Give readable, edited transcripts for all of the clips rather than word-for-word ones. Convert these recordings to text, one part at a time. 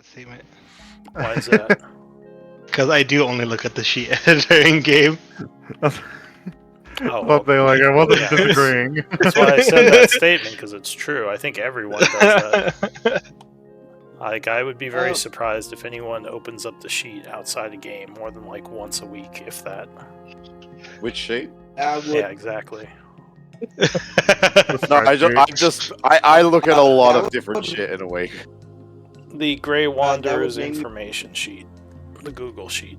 statement. Why is that? Because I do only look at the sheet editor in game. Oh, Something like I wasn't yeah. disagreeing. That's why I said that statement, because it's true. I think everyone does that. Like, I would be very surprised if anyone opens up the sheet outside a game more than like once a week, if that. Which sheet? Yeah, exactly. No, I look at a lot of different shit in a week. The Grey Wanderers make me- information sheet. The Google sheet.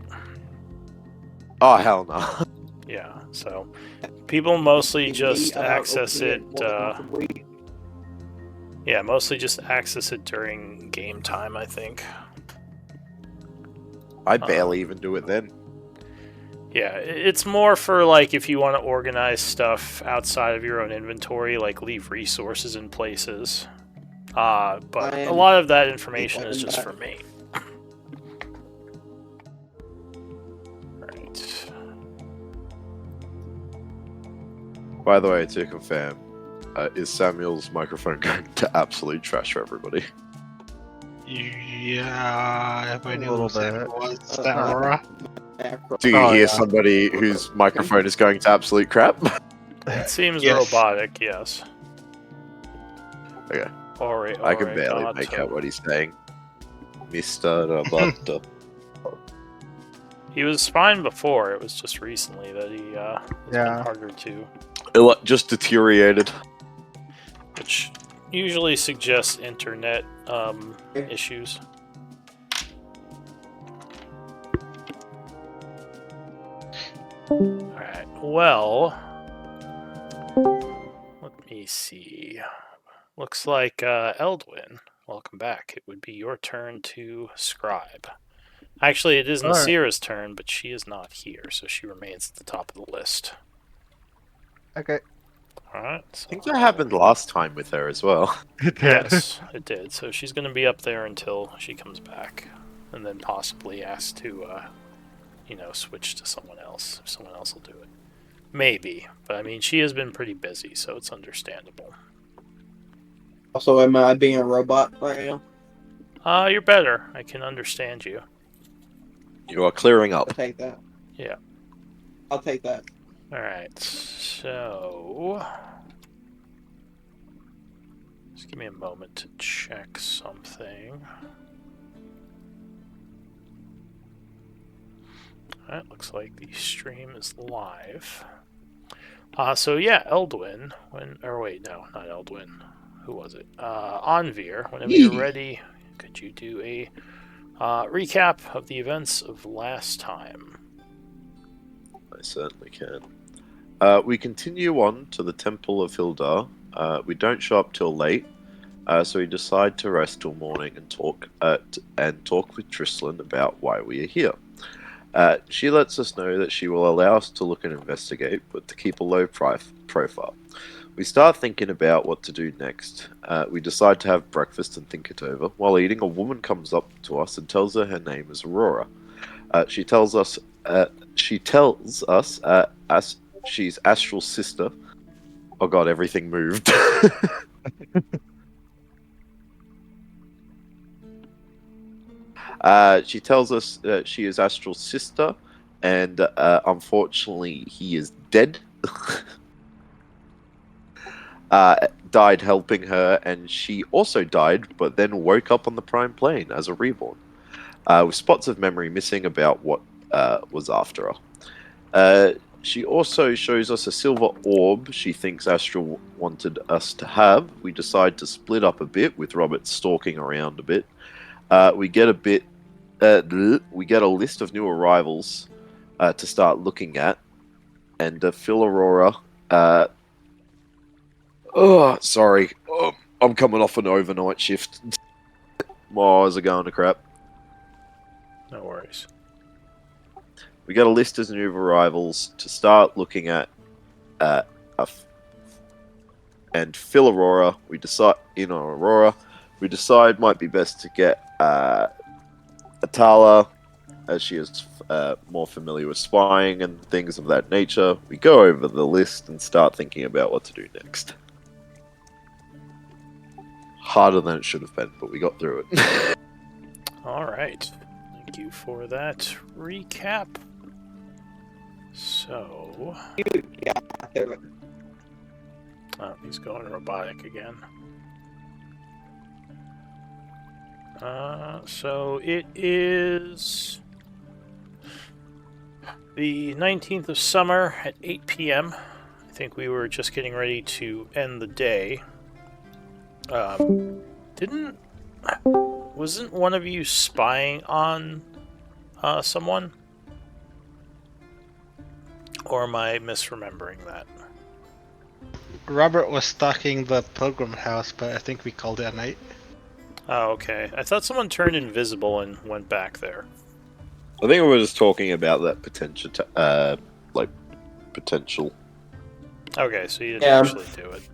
Oh hell no. Yeah, so people mostly just access it. Yeah, mostly just access it during game time, I think. I barely even do it then. Yeah, it's more for like if you want to organize stuff outside of your own inventory, like leave resources in places. But a lot of that information is just for me. Right. By the way, to confirm, is Samuel's microphone going to absolute trash for everybody? Yeah, if I knew A little who Sam bit. was, that Aurora. Do you Oh, hear yeah. somebody whose microphone is going to absolute crap? It seems Yes. robotic, yes. Okay. Or I can barely make out what he's saying. Mr. Roboto. He was fine before. It was just recently that he has Yeah. been harder to, It just deteriorated. which usually suggests internet issues. Alright, well, let me see. Looks like Eldwin, welcome back. It would be your turn to scribe. Actually, it is Alright. Nasira's turn, but she is not here, so she remains at the top of the list. Okay. Alright. I think that happened last time with her as well. It did. Yes, it did. So she's going to be up there until she comes back, and then possibly ask to, switch to someone else. If someone else will do it, maybe. But I mean, she has been pretty busy, so it's understandable. Also, am I being a robot right now? You're better. I can understand you. You are clearing I'll up. take that. Yeah. I'll take that. All right. So, just give me a moment to check something. Alright, looks like the stream is live. So yeah, Eldwin, no, not Eldwin. Who was it? Anvir, whenever you're ready, could you do a recap of the events of last time? I certainly can. We continue on to the Temple of Hildar. We don't show up till late, so we decide to rest till morning and talk with Trislan about why we are here. She lets us know that she will allow us to look and investigate, but to keep a low profile. We start thinking about what to do next. We decide to have breakfast and think it over. While eating, a woman comes up to us and tells her name is Aurora. She tells us as she's Astral's sister. Oh god, everything moved. She tells us that she is Astral's sister, and unfortunately, he is dead. Died helping her, and she also died, but then woke up on the Prime Plane as a reborn, with spots of memory missing about what was after her. She also shows us a silver orb she thinks Astral wanted us to have. We decide to split up a bit, with Robert stalking around a bit. We get a list of new arrivals to start looking at, and Phil Aurora. Sorry, I'm coming off an overnight shift. My eyes are going to crap. No worries. We get a list of new arrivals to start looking at, and Phil Aurora. We decide might be best to get Atala, as she is more familiar with spying and things of that nature. We go over the list and start thinking about what to do next. Harder than it should have been, but we got through it. All right. Thank you for that recap. So, Yeah, I do it. oh, he's going robotic again. So it is the 19th of summer at 8 p.m. I think we were just getting ready to end the day. Wasn't one of you spying on someone? Or am I misremembering that? Robert was stalking the pilgrim house, but I think we called it a night. Oh, okay. I thought someone turned invisible and went back there. I think we were just talking about that potential, potential. Okay, so you didn't Yeah. actually do it.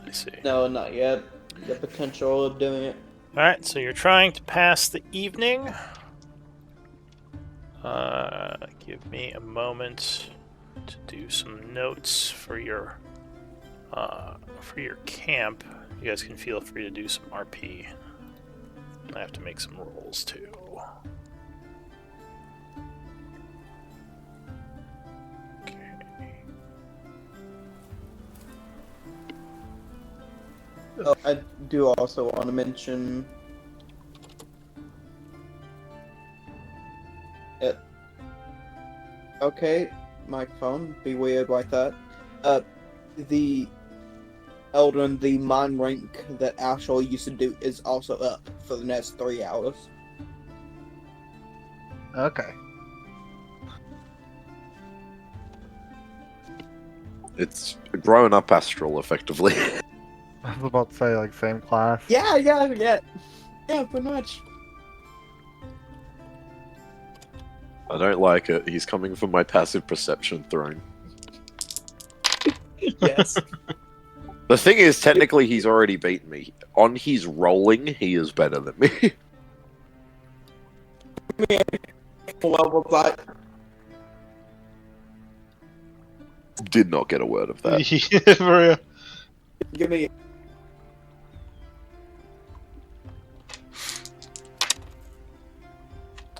I see. No, not yet. The potential of doing it. Alright, so you're trying to pass the evening. Give me a moment to do some notes for your camp. You guys can feel free to do some RP. I have to make some rolls too. Okay. Oh, I do also want to mention it. Okay, my phone be weird like that. The Eldrin, the mind rank that Astral used to do is also up for the next 3 hours. Okay. It's a grown up astral, effectively. I was about to say, like, same class. Yeah, pretty much. I don't like it. He's coming for my passive perception throne. Yes. The thing is, technically, he's already beaten me. On his rolling, he is better than me. Level 5. Did not get a word of that. For real. Give me.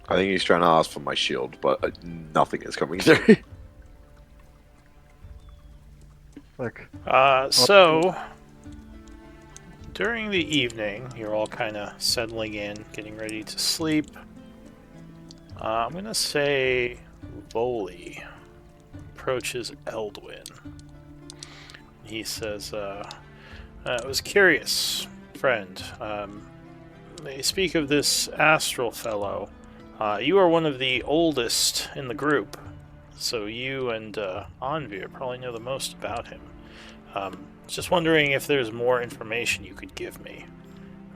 I think he's trying to ask for my shield, but nothing is coming through. Like, So during the evening, you're all kind of settling in, getting ready to sleep. I'm gonna say Voli approaches Eldwin. He says, I was curious, friend. They speak of this astral fellow. You are one of the oldest in the group, so you and Anvir probably know the most about him. Just wondering if there's more information you could give me.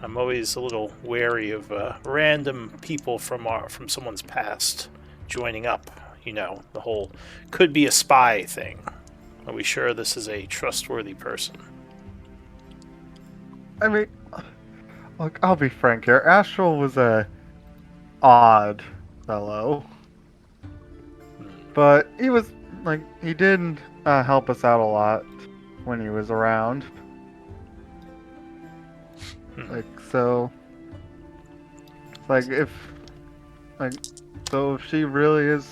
I'm always a little wary of random people from someone's past joining up. You know, the whole could be a spy thing. Are we sure this is a trustworthy person? I mean, look, I'll be frank here. Astral was a odd fellow, but he was like he did help us out a lot when he was around. Like so, like if she really is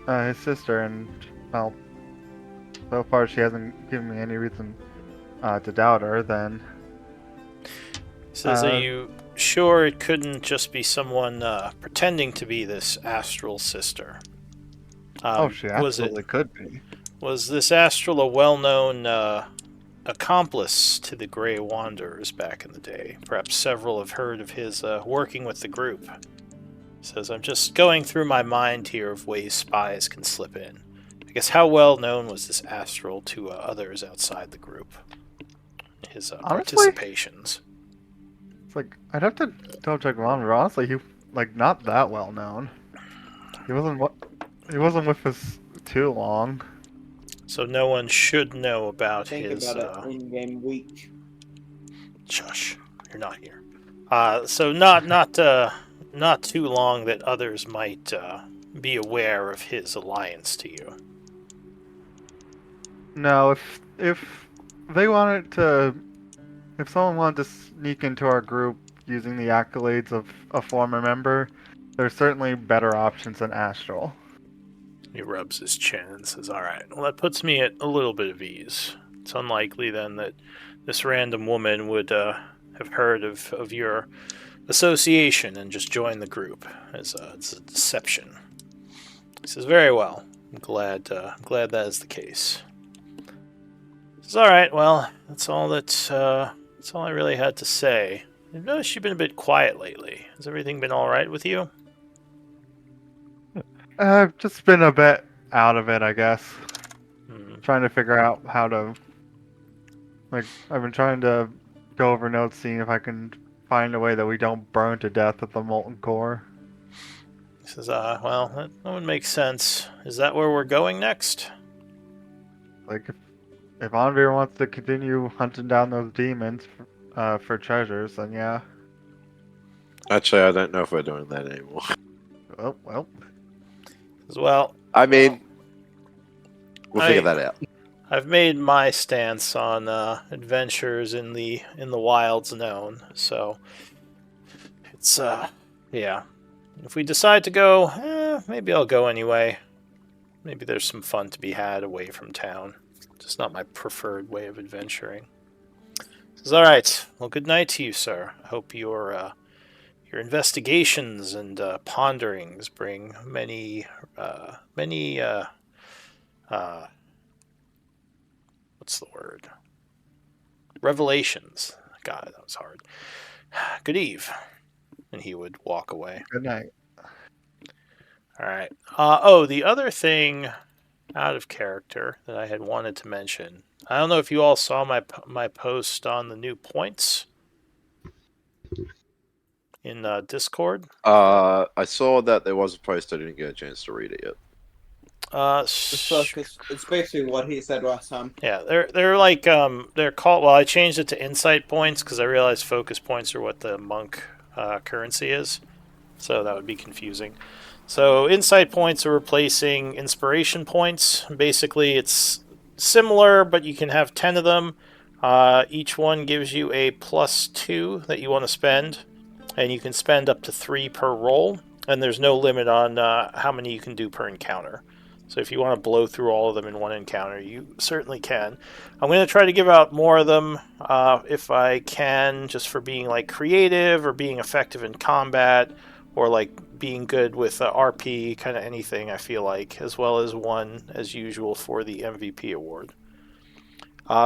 his sister, and well, so far she hasn't given me any reason to doubt her, then. He says, are you sure it couldn't just be someone pretending to be this astral sister? She absolutely could be. Was this astral a well-known accomplice to the Grey Wanderers back in the day? Perhaps several have heard of his working with the group. He says, I'm just going through my mind here of ways spies can slip in. I guess how well known was this astral to others outside the group? His participations. It's like I'd have to double check on, but honestly, he not that well known. He wasn't with us too long. So no one should know about Think his. about it in-game week. Shush, you're not here. So not too long that others might be aware of his alliance to you. No, if they wanted to, if someone wanted to sneak into our group using the accolades of a former member, there's certainly better options than Astral. He rubs his chin and says, "Alright, well, that puts me at a little bit of ease. It's unlikely then that this random woman would have heard of your association and just join the group as it's a deception." He says, "Very well. I'm glad that is the case." He says, "All right. Well, that's all I really had to say. I've noticed you've been a bit quiet lately. Has everything been all right with you?" I've just been a bit out of it, I guess. Hmm. Trying to figure out how to. I've been trying to go over notes, seeing if I can find a way that we don't burn to death at the molten core. He says, well, that would make sense. Is that where we're going next?" Like, if Anvir wants to continue hunting down those demons for treasures, then yeah. Actually, I don't know if we're doing that anymore. Oh, well. He says, "Well, I mean, we'll figure I- that out. I've made my stance on adventures in the wilds known, so it's yeah. If we decide to go, maybe I'll go anyway. Maybe there's some fun to be had away from town. Just not my preferred way of adventuring." He says, "All right. Well, good night to you, sir. I hope your investigations and ponderings bring many what's the word? Revelations." God, that was hard. "Good eve." And he would walk away. Good night. All right. Oh, the other thing out of character that I had wanted to mention. I don't know if you all saw my post on the new points in Discord. I saw that there was a post. I didn't get a chance to read it yet. The focus. It's basically what he said last time. Yeah, they're like they're called. Well, I changed it to insight points because I realized focus points are what the monk currency is, so that would be confusing. So insight points are replacing inspiration points. Basically, it's similar, but you can have 10 of them. Each one gives you a +2 that you want to spend, and you can spend up to 3 per roll. And there's no limit on how many you can do per encounter. So if you want to blow through all of them in one encounter, you certainly can. I'm going to try to give out more of them if I can, just for being like creative or being effective in combat or like being good with RP, kind of anything I feel like, as well as one, as usual, for the MVP award.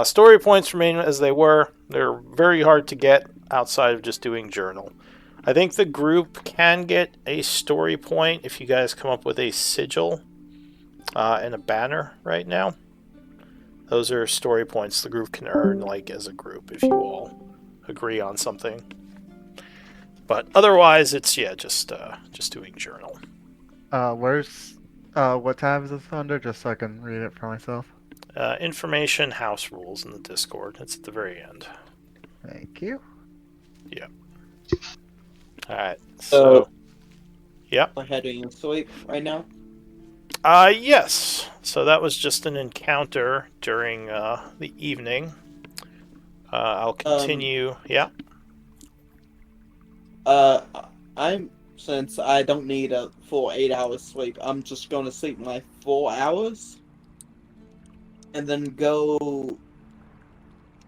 Story points remain as they were. They're very hard to get outside of just doing journal. I think the group can get a story point if you guys come up with a sigil and a banner right now. Those are story points the group can earn, like as a group, if you all agree on something. But otherwise, it's just doing journal. What tab is this under? Just so I can read it for myself. Information house rules in the Discord. It's at the very end. Thank you. All right. So, yep. We're heading to sleep right now. Yes. So that was just an encounter during the evening. I'll continue. Yeah. Since I don't need a full 8 hours sleep, I'm just gonna sleep my 4 hours, and then go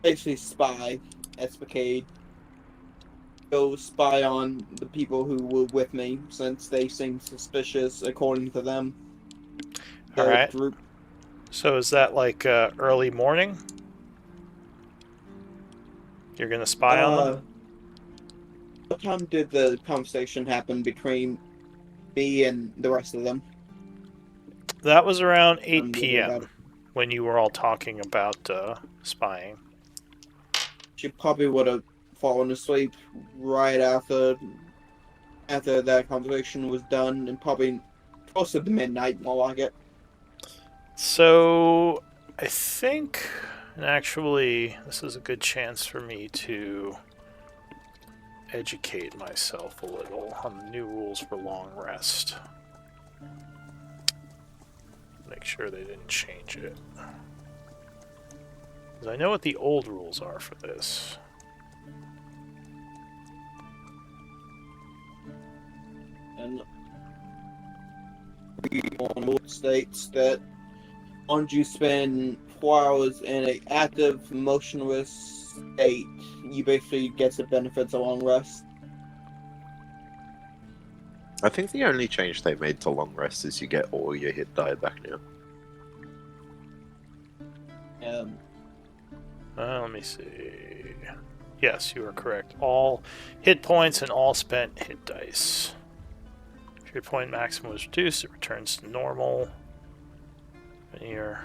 basically spy Espacade. Go spy on the people who were with me, since they seem suspicious according to them. All right. Group. So is that like early morning? You're gonna spy on them? What time did the conversation happen between me and the rest of them? That was around 8 about p.m. it. when you were all talking about spying. She probably would have fallen asleep right after that conversation was done, and probably close to the midnight, more like it. So I think, and actually, this is a good chance for me to educate myself a little on the new rules for long rest. Make sure they didn't change it. Because I know what the old rules are for this. rule states that once you spend 4 hours in an active, motionless state, you basically get the benefits of long rest. I think the only change they made to long rest is you get all your hit die back now. Let me see. Yes, you are correct. All hit points and all spent hit dice. If your point maximum was reduced, it returns to normal. And your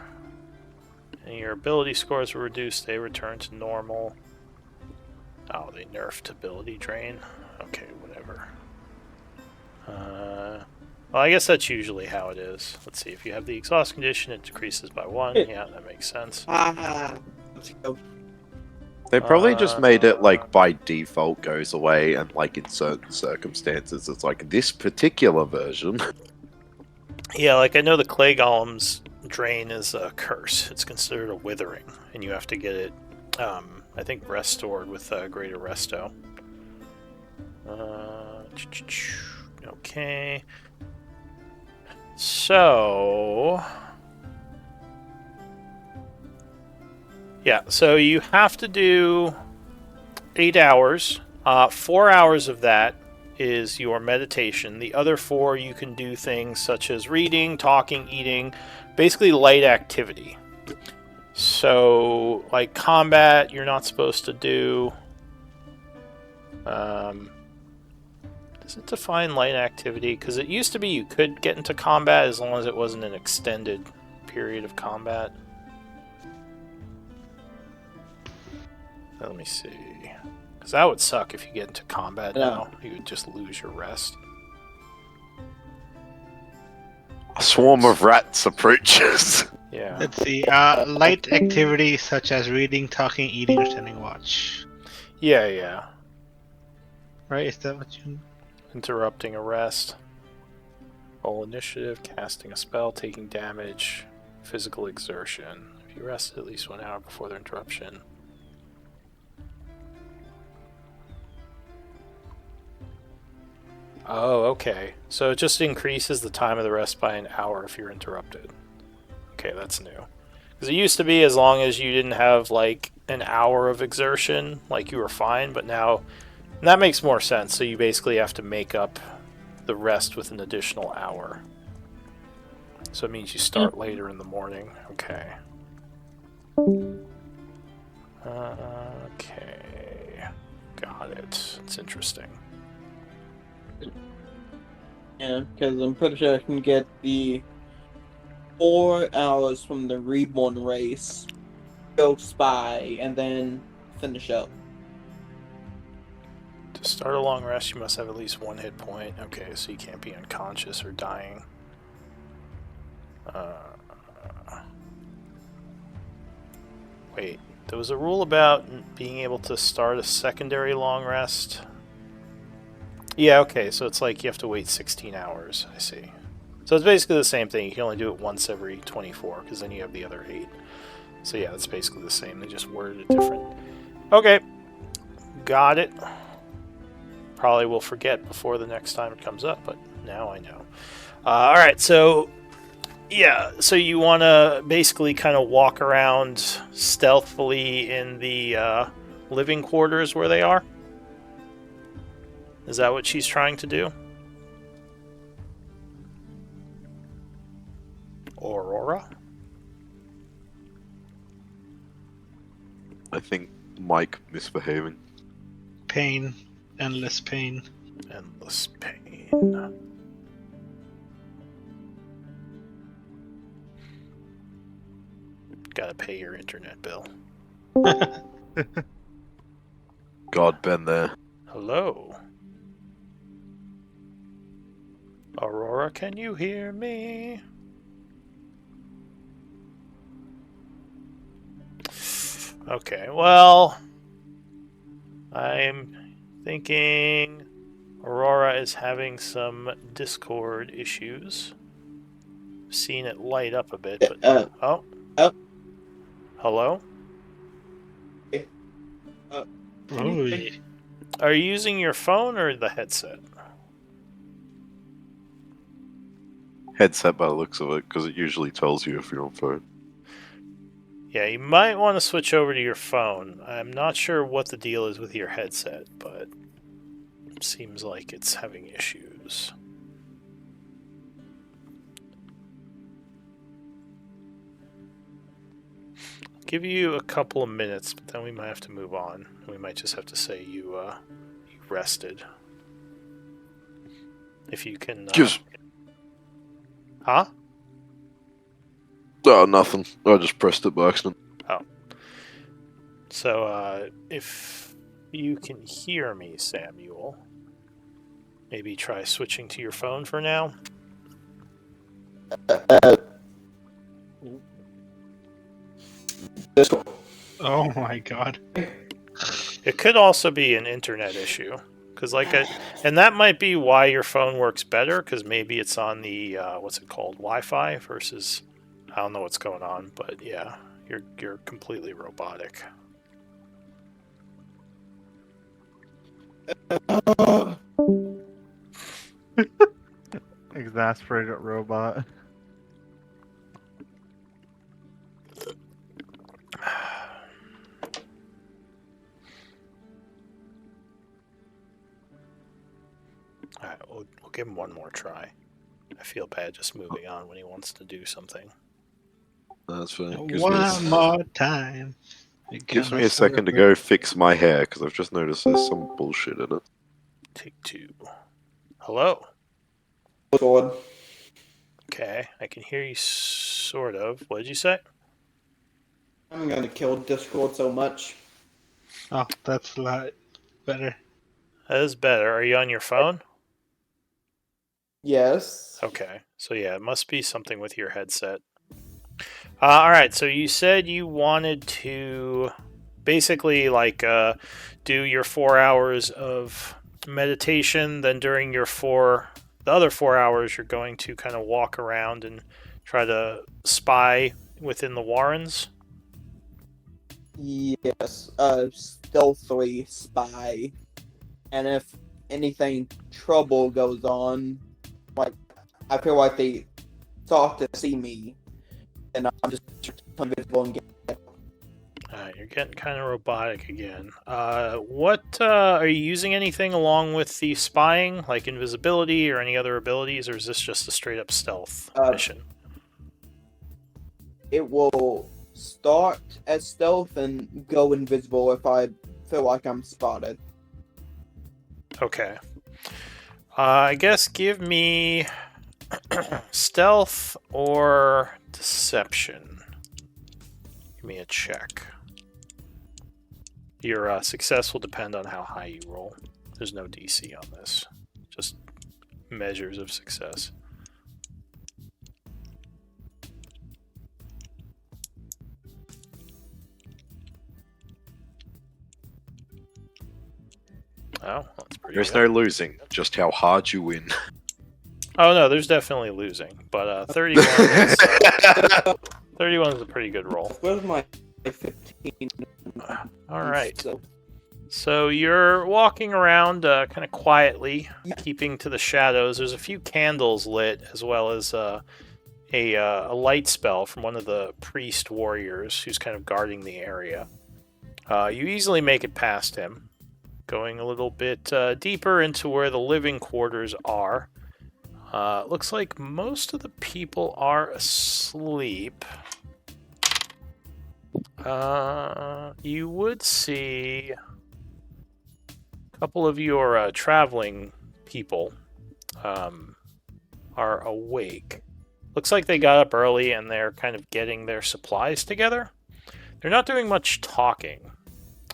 ability scores were reduced, they return to normal. Oh, they nerfed ability drain. Okay, whatever. Well, I guess that's usually how it is. Let's see. If you have the exhaust condition, it decreases by 1. Yeah, that makes sense. Let's go. They probably just made it like by default goes away, and like in certain circumstances, it's like this particular version. Yeah, like I know the clay golem's drain is a curse. It's considered a withering, and you have to get it, I think, restored with greater resto. Okay. So... yeah, so you have to do 8 hours. 4 hours of that is your meditation. The other 4 you can do things such as reading, talking, eating, basically light activity. So, like combat, you're not supposed to do. Does it define light activity? Because it used to be you could get into combat as long as it wasn't an extended period of combat. Let me see. Because that would suck if you get into combat now. You would just lose your rest. A swarm of rats approaches. Yeah. Let's see. Light activities such as reading, talking, eating, or standing watch. Yeah. Right? Is that what you... Interrupting a rest. Roll initiative, casting a spell, taking damage, physical exertion. If you rested at least 1 hour before the interruption. Oh, okay. So it just increases the time of the rest by an hour if you're interrupted. Okay, that's new. Because it used to be as long as you didn't have, like, an hour of exertion, like, you were fine, but now... and that makes more sense, so you basically have to make up the rest with an additional hour. So it means you start later in the morning. Okay. Okay. Got it. It's interesting. Yeah, because I'm pretty sure I can get the 4 hours from the Reborn race, go spy, and then finish up. To start a long rest, you must have at least 1 hit point. Okay, so you can't be unconscious or dying. Wait, there was a rule about being able to start a secondary long rest. Yeah, okay, so it's like you have to wait 16 hours, I see. So it's basically the same thing, you can only do it once every 24, because then you have the other 8. So yeah, it's basically the same, they just worded it different. Okay, got it. Probably will forget before the next time it comes up, but now I know. Alright, so yeah, so you want to basically kind of walk around stealthily in the living quarters where they are? Is that what she's trying to do? Aurora? I think Mike misbehaving. Pain. Endless pain. Endless pain. Gotta pay your internet bill. God, been there. Hello? Aurora, can you hear me? Okay, well... I'm thinking Aurora is having some Discord issues. Seen it light up a bit, but... oh. Hello? Ooh. Are you using your phone or the headset? headset by the looks of it, because it usually tells you if you're on phone. Yeah, you might want to switch over to your phone. I'm not sure what the deal is with your headset, but it seems like it's having issues. Give you a couple of minutes, but then we might have to move on. We might just have to say you rested. If you can. Just Huh? oh, nothing. I just pressed it by accident. So, if you can hear me, Samuel, maybe try switching to your phone for now. Oh my god. It could also be an internet issue, and that might be why your phone works better, because maybe it's on the what's it called, Wi-Fi versus I don't know what's going on, but yeah, you're completely robotic. Exasperated robot. Alright, we'll give him one more try. I feel bad just moving on when he wants to do something. That's fine. One more time. Gives me a second to go fix my hair, because I've just noticed there's some bullshit in it. Take two. Hello? Sword. Okay, I can hear you sort of. What did you say? I'm gonna kill Discord so much. Oh, that's a lot better. That is better. Are you on your phone? Yes. Okay, so yeah, it must be something with your headset. Alright, so you said you wanted to basically do your 4 hours of meditation, then during the other 4 hours you're going to kind of walk around and try to spy within the Warrens? Yes. Stealthily spy. And if anything trouble goes on, like I feel like they thought to see me, and I'm just invisible and get. You're getting kind of robotic again. What are you using anything along with the spying, like invisibility or any other abilities, or is this just a straight up stealth mission? It will start as stealth and go invisible if I feel like I'm spotted. Okay. I guess give me stealth or deception. Give me a check. Your success will depend on how high you roll. There's no DC on this. Just measures of success. Oh, that's pretty There's good. no losing, just how hard you win. Oh no, there's definitely losing, but 31 is, 31 is a pretty good roll. Where's my 15? All right. So, So you're walking around kind of quietly, keeping to the shadows. There's a few candles lit, as well as a light spell from one of the priest warriors who's kind of guarding the area. You easily make it past him, going a little bit deeper into where the living quarters are. Looks like most of the people are asleep. You would see a couple of your traveling people are awake. Looks like they got up early and they're kind of getting their supplies together. They're not doing much talking,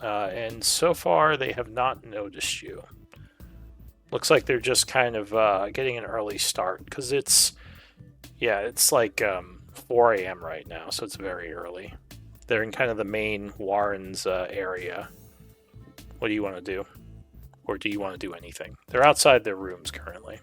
and so far they have not noticed you. Looks like they're just kind of getting an early start, because it's like 4 a.m. right now, so it's very early. They're in kind of the main Warrens area. What do you want to do? Or do you want to do anything? They're outside their rooms currently.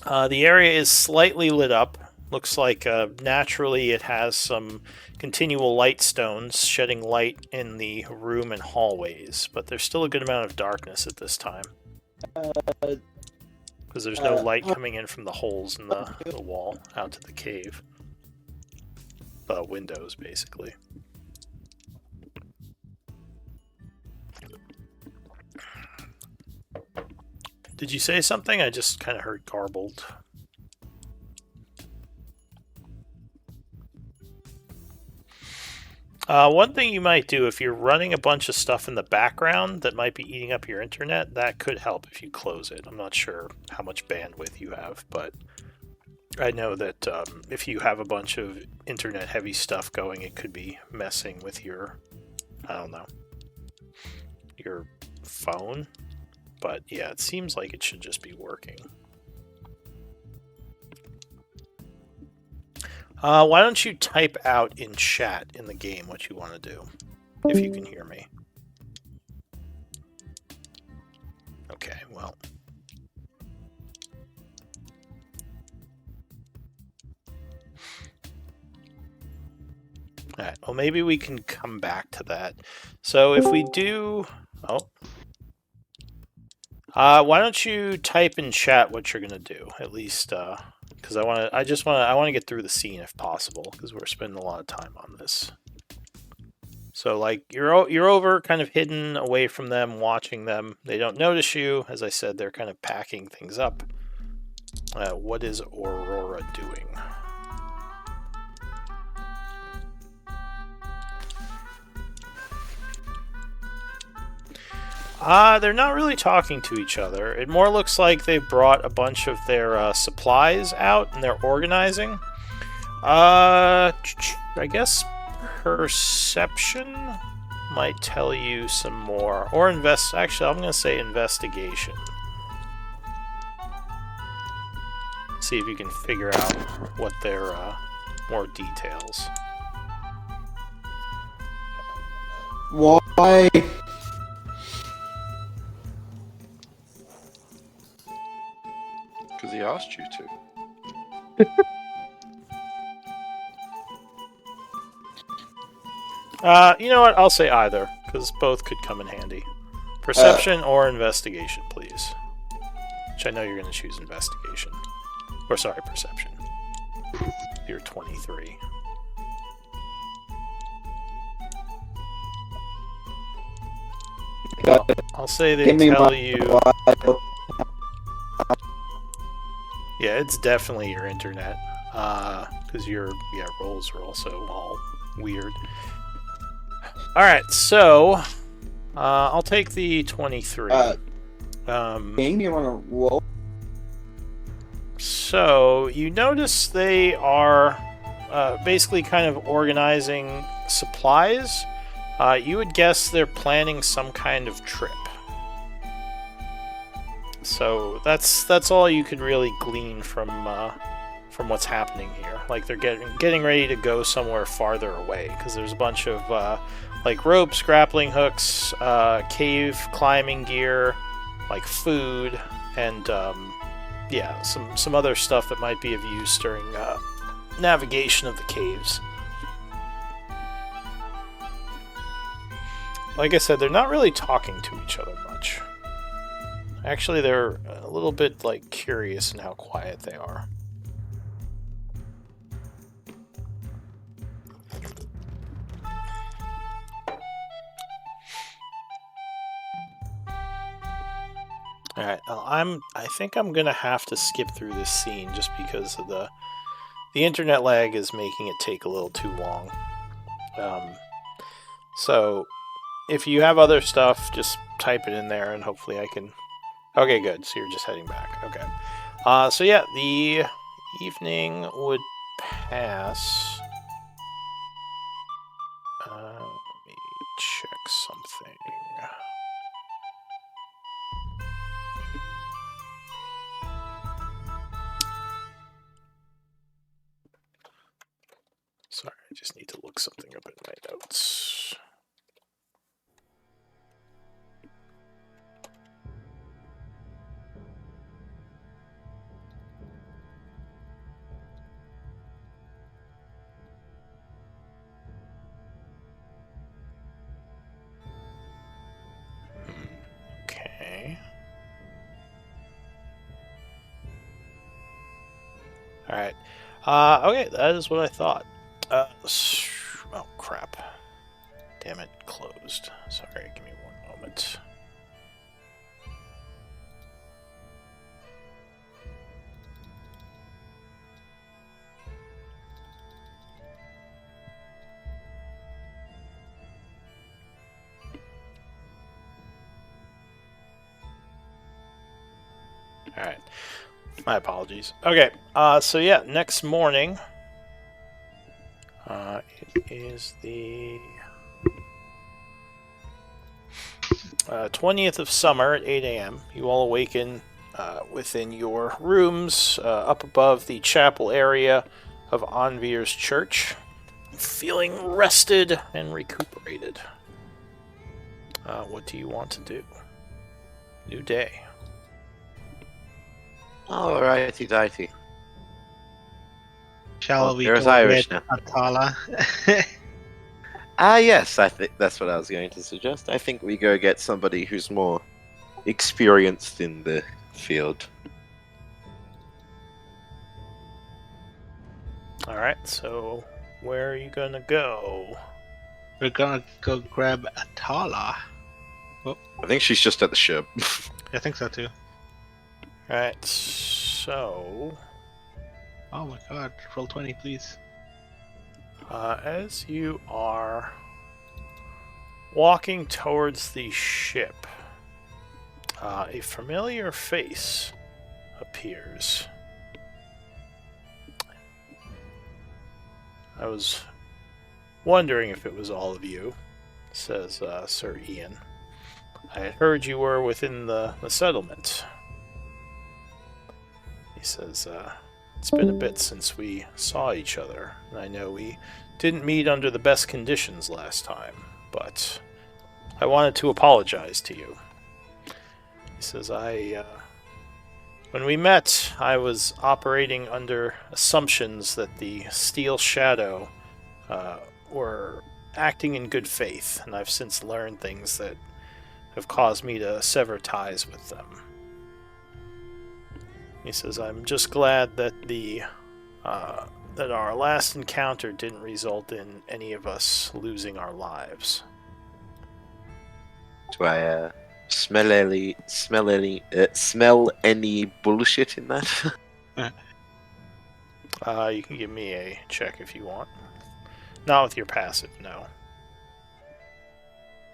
The area is slightly lit up Looks like naturally it has some continual light stones shedding light in the room and hallways, but there's still a good amount of darkness at this time. Because there's no light coming in from the holes in the wall out to the cave. The windows, basically. Did you say something? I just kind of heard garbled. One thing you might do if you're running a bunch of stuff in the background that might be eating up your internet, that could help if you close it. I'm not sure how much bandwidth you have, but I know that if you have a bunch of internet heavy stuff going, it could be messing with your, I don't know, your phone. But yeah, it seems like it should just be working. Why don't you type out in chat in the game what you want to do, if you can hear me. Okay, well. Alright, well maybe we can come back to that. So if we do... Oh. Why don't you type in chat what you're going to do, at least... Because I want to get through the scene if possible, because we're spending a lot of time on this. So like you're over, kind of hidden away from them, watching them. They don't notice you. As I said, they're kind of packing things up. What is Aurora doing? They're not really talking to each other. It more looks like they brought a bunch of their supplies out and they're organizing. I guess perception might tell you some more. Or actually, I'm going to say investigation. See if you can figure out what their more details. Why? Because he asked you to. You know what? I'll say either, because both could come in handy. Perception or investigation, please. Which I know you're going to choose investigation. Or sorry, perception. You're 23. I'll say they tell you... Yeah, it's definitely your internet. Because your rolls are also all weird. Alright, so... I'll take the 23. Game, you want to roll? So, you notice they are basically kind of organizing supplies. You would guess they're planning some kind of trip. So that's all you could really glean from what's happening here. Like they're getting ready to go somewhere farther away because there's a bunch of like ropes, grappling hooks, cave climbing gear, like food, and yeah, some other stuff that might be of use during navigation of the caves. Like I said, they're not really talking to each other much. Actually, they're a little bit, like, curious in how quiet they are. Alright, I think I'm gonna have to skip through this scene just because of the internet lag is making it take a little too long. So, if you have other stuff, just type it in there and hopefully I can... Okay, good. So you're just heading back. Okay. So yeah, the evening would pass. Let me check something. Sorry, I just need to look something up in my notes. Alright. Okay, that is what I thought. Oh, crap. Damn it, closed. Sorry, give me one moment. Alright. My apologies. Okay, so yeah, next morning. It is the 20th of summer at 8 a.m. You all awaken within your rooms up above the chapel area of Anvir's church, feeling rested and recuperated. What do you want to do? New day. Alrighty, righty. Shall Well, we there's go Irish with now. Atala? Yes, I think that's what I was going to suggest. I think we go get somebody who's more experienced in the field. Alright, so where are you gonna go? We're gonna go grab Atala. I think she's just at the ship. I think so too. Alright, so Oh my god, roll 20 please. as you are walking towards the ship, a familiar face appears. I was wondering if it was all of you, says Sir Ian. I had heard you were within the settlement. He says, it's been a bit since we saw each other, and I know we didn't meet under the best conditions last time, but I wanted to apologize to you. He says, when we met, I was operating under assumptions that the Steel Shadow were acting in good faith, and I've since learned things that have caused me to sever ties with them. He says, I'm just glad that that our last encounter didn't result in any of us losing our lives. Do I smell any bullshit in that? You can give me a check if you want. Not with your passive, no.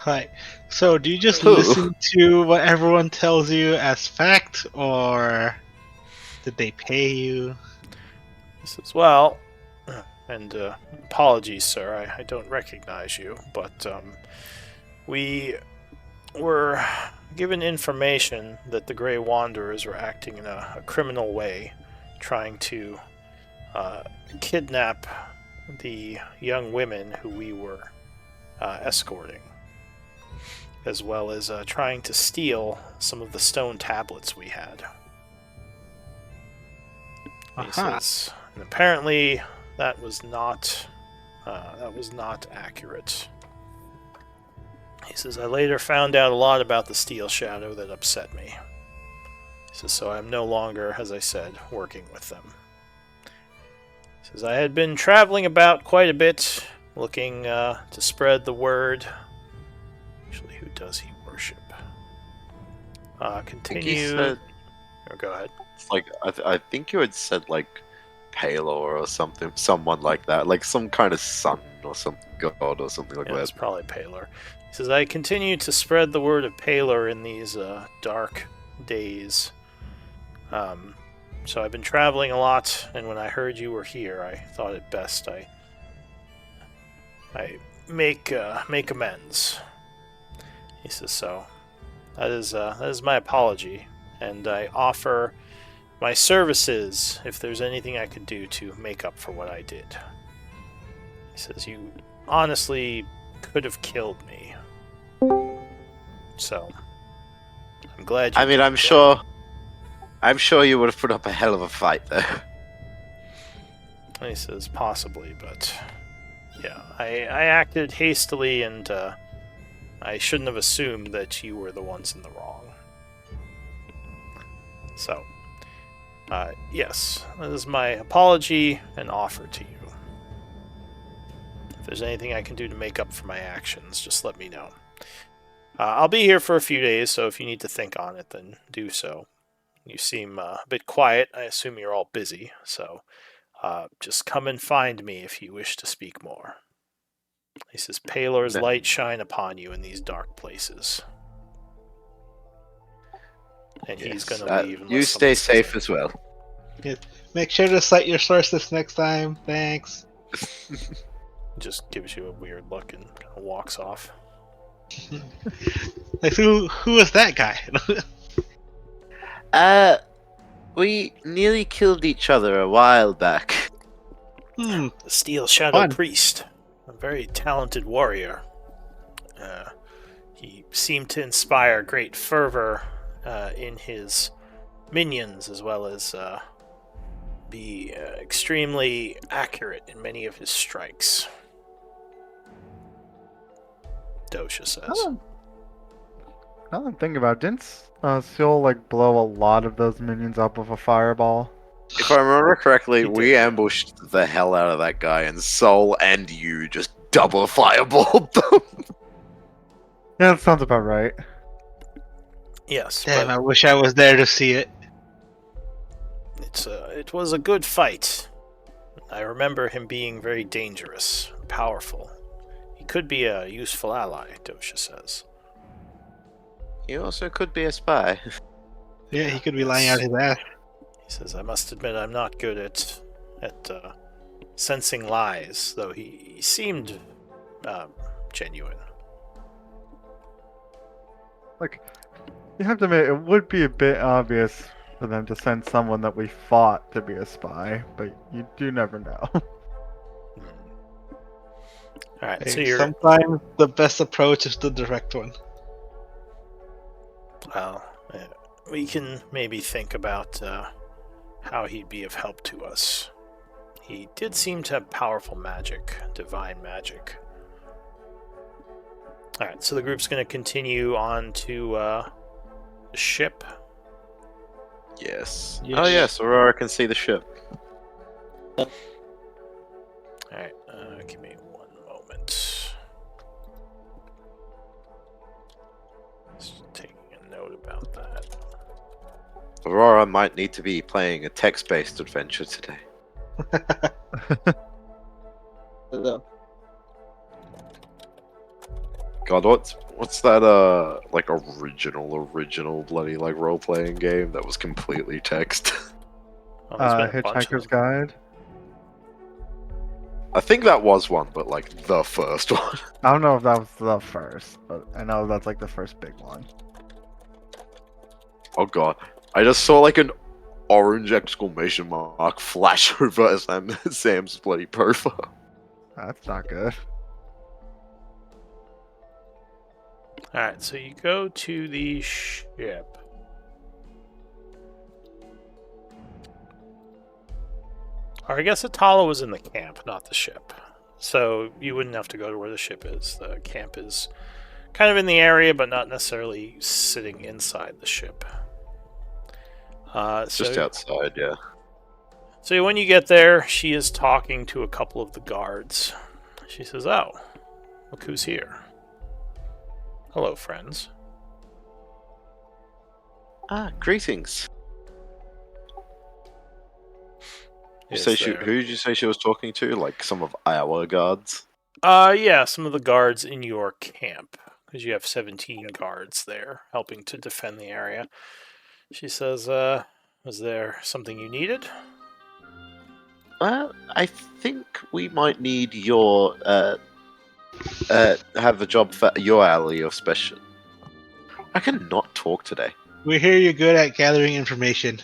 Right. So do you just Who? listen to what everyone tells you as fact, or did they pay you? He says, well, and apologies, sir, I don't recognize you, but we were given information that the Grey Wanderers were acting in a criminal way, trying to kidnap the young women who we were escorting, as well as trying to steal some of the stone tablets we had. He says, and apparently that was not accurate. He says, I later found out a lot about the Steel Shadow that upset me. He says, so I'm no longer, as I said, working with them. He says, I had been traveling about quite a bit, looking to spread the word. Actually, who does he worship? Continue. Oh, go ahead. It's like I think you had said like Palor or something, someone like that, like some kind of sun or some god or something like Yeah, that. it's probably Palor. He says, I continue to spread the word of Palor in these dark days. So I've been traveling a lot, and when I heard you were here, I thought it best I make amends. He says, so that is my apology, and I offer my services if there's anything I could do to make up for what I did. He says, you honestly could have killed me. So I'm glad you did I'm sure you would have put up a hell of a fight there. And he says, possibly, but yeah, I acted hastily, and I shouldn't have assumed that you were the ones in the wrong. So Yes, that is my apology and offer to you. If there's anything I can do to make up for my actions, just let me know. I'll be here for a few days, so if you need to think on it, then do so. You seem a bit quiet. I assume you're all busy, so just come and find me if you wish to speak more. He says, Palor's light shine upon you in these dark places. And he's going to leave. You stay safe as well. Make sure to cite your sources next time. Thanks. Just gives you a weird look and kind of walks off. Like, who was that guy? We nearly killed each other a while back. The Steel Shadow Fun. Priest, a very talented warrior. He seemed to inspire great fervor in his minions, as well as be extremely accurate in many of his strikes. Dosha says. Now that I'm thinking about it, didn't Seal like blow a lot of those minions up with a fireball? If I remember correctly, He did, we yeah. ambushed the hell out of that guy, and Soul and you just double fireballed them. Yeah, that sounds about right. Yes, Damn, but I wish I was there to see it. it was a good fight. I remember him being very dangerous, powerful. He could be a useful ally, Dosha says. You also could be a spy. Yeah, he could be lying out his ass. He says, I must admit I'm not good at sensing lies, though he seemed genuine. Like, you have to admit, it would be a bit obvious for them to send someone that we fought to be a spy, but you do never know. Alright, Hey, so you're... sometimes the best approach is the direct one. Well, we can maybe think about how he'd be of help to us. He did seem to have powerful magic, divine magic. Alright, so the group's going to continue on to the ship. Yes. Yes. Oh yes, Aurora can see the ship. Alright, give me one moment. Just taking a note about that. Aurora might need to be playing a text-based adventure today. So, God, what's that like original bloody like role-playing game that was completely text? Well, there's been a bunch of Hitchhiker's them. Guide. I think that was one, but like the first one. I don't know if that was the first, but I know that's like the first big one. Oh god, I just saw like an orange exclamation mark flash over Sam's bloody profile. That's not good. Alright, so you go to the ship. Or I guess Atala was in the camp, not the ship. So you wouldn't have to go to where the ship is. The camp is kind of in the area, but not necessarily sitting inside the ship. Just outside, yeah. So when you get there, she is talking to a couple of the guards. She says, "Oh, look who's here. Hello, friends." Ah, greetings. Is Who did you say she was talking to? Like some of our guards? Yeah, some of the guards in your camp, because you have 17 guards there helping to defend the area. She says, was there something you needed? Well, I think we might need your have a job for your alley of special. I cannot talk today. We hear you're good at gathering information.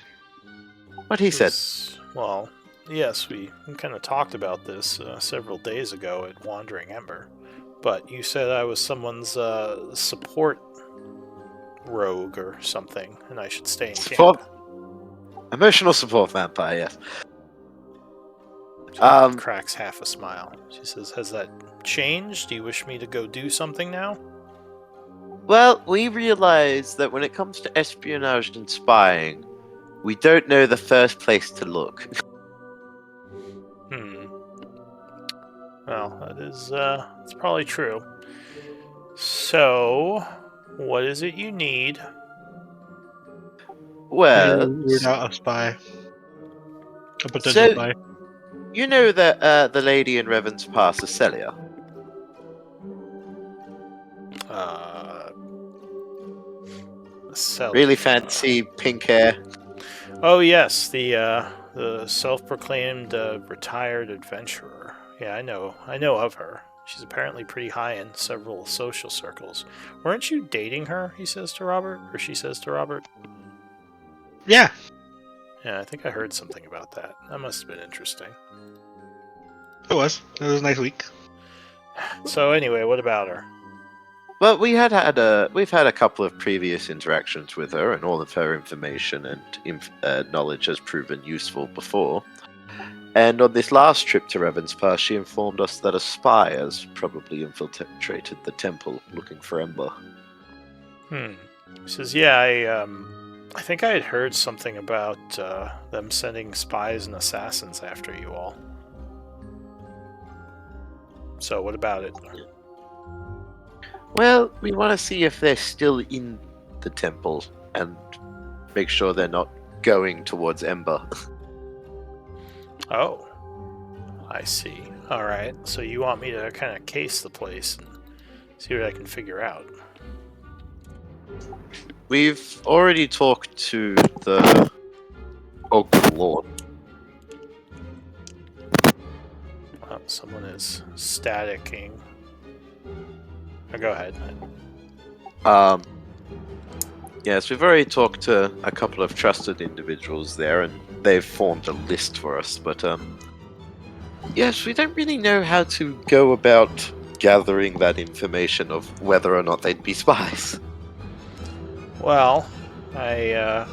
What he said. Well, yes, we kind of talked about this several days ago at Wandering Ember. But you said I was someone's support rogue or something, and I should stay in Support, camp. emotional support vampire. Yes. She cracks half a smile. She says, "Has that changed? Do you wish me to go do something now?" Well, we realize that when it comes to espionage and spying, We don't know the first place to look. Well, that is, it's probably true. So, what is it you need? Well, Root out a spy. A potential So- spy. you know that the lady in Revan's Pass is Celia. Celia. Really fancy pink hair. Oh yes, the self-proclaimed retired adventurer. Yeah, I know of her. She's apparently pretty high in several social circles. Weren't you dating her? He says to Robert, or she says to Robert. Yeah. Yeah, I think I heard something about that. That must have been interesting. It was. It was a nice week. So anyway, what about her? Well, we've had a couple of previous interactions with her, and all of her information and knowledge has proven useful before. And on this last trip to Revan's Pass, she informed us that a spy has probably infiltrated the temple looking for Ember. He says, yeah, I think I had heard something about them sending spies and assassins after you all. So what about it? Well, we want to see if they're still in the temple and make sure they're not going towards Ember. Oh, I see. All right. So you want me to kind of case the place and see what I can figure out? We've already talked to the Oak Lord. Oh, someone is staticking. Oh, go ahead. Yes, we've already talked to a couple of trusted individuals there, and they've formed a list for us, but, yes, we don't really know how to go about gathering that information of whether or not they'd be spies. Well, I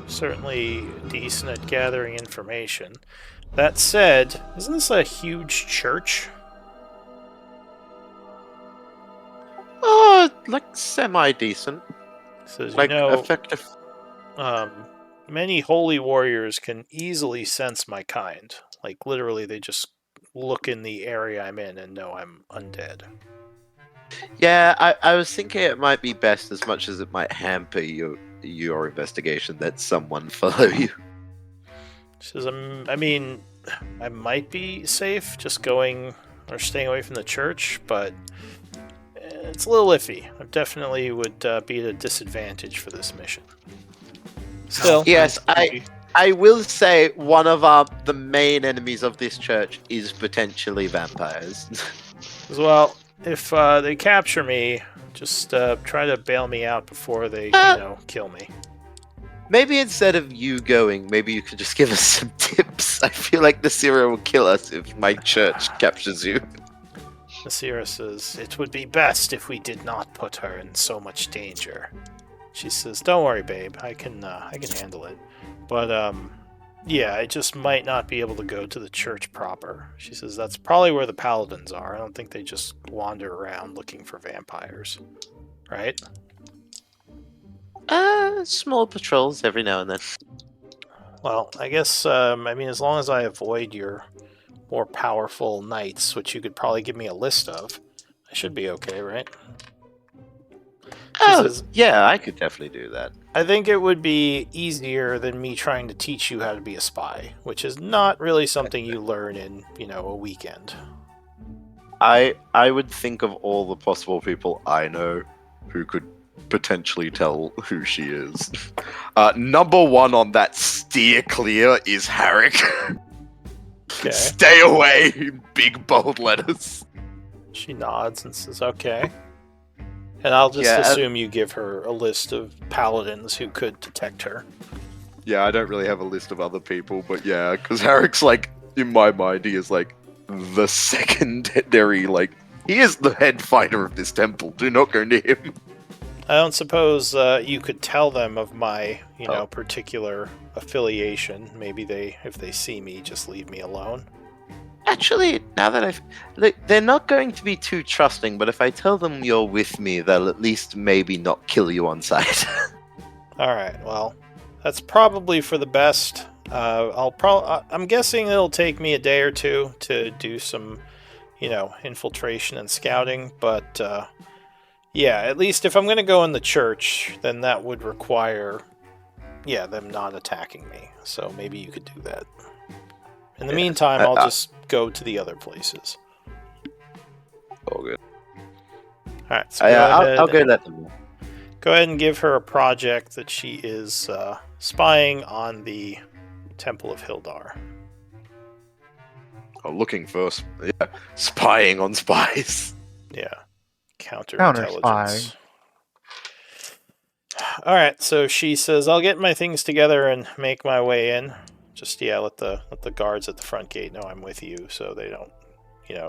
certainly decent at gathering information. That said, isn't this a huge church? Oh, like semi-decent. So as Like, you know, effective. many holy warriors can easily sense my kind. Like literally, they just look in the area I'm in and know I'm undead. Yeah, I was thinking it might be best, as much as it might hamper your investigation, that someone follow you. She says, I mean, I might be safe just going or staying away from the church, but it's a little iffy. I definitely would be at a disadvantage for this mission. Still, Yes, I will say one of the main enemies of this church is potentially vampires. as well, if they capture me, just try to bail me out before they, kill me. Maybe instead of you going, maybe you could just give us some tips. I feel like the Nasira will kill us if my church captures you. Nasira says, it would be best if we did not put her in so much danger. She says, don't worry, babe. I can handle it. But, yeah, I just might not be able to go to the church proper. She says, that's probably where the paladins are. I don't think they just wander around looking for vampires. Right? Small patrols every now and then. Well, I guess, as long as I avoid your more powerful knights, which you could probably give me a list of, I should be okay, right? Oh, says- yeah, I could definitely do that. I think it would be easier than me trying to teach you how to be a spy, which is not really something you learn in, a weekend. I would think of all the possible people I know who could potentially tell who she is. Number one on that steer clear is Harrick. Okay. Stay away, in big bold letters. She nods and says, okay. And I'll just assume you give her a list of paladins who could detect her. Yeah, I don't really have a list of other people, but yeah, because Harrick's like, in my mind, he is like the secondary, like, he is the head fighter of this temple. Do not go near him. I don't suppose you could tell them of my, particular affiliation. Maybe if they see me, just leave me alone. Actually, now that look, they're not going to be too trusting, but if I tell them you're with me, they'll at least maybe not kill you on sight. All right, well, That's probably for the best. I'm guessing it'll take me a day or two to do some, infiltration and scouting. But yeah, at least if I'm going to go in the church, then that would require, them not attacking me. So maybe you could do that. In the meantime, I'll just go to the other places. All good. All right. So I'll go let them know. Go ahead and give her a project that she is spying on the Temple of Hildar. Oh, looking for spying on spies. Yeah. Counterintelligence. Counter-spying. Alright, so she says, I'll get my things together and make my way in. Just, let the guards at the front gate know I'm with you so they don't,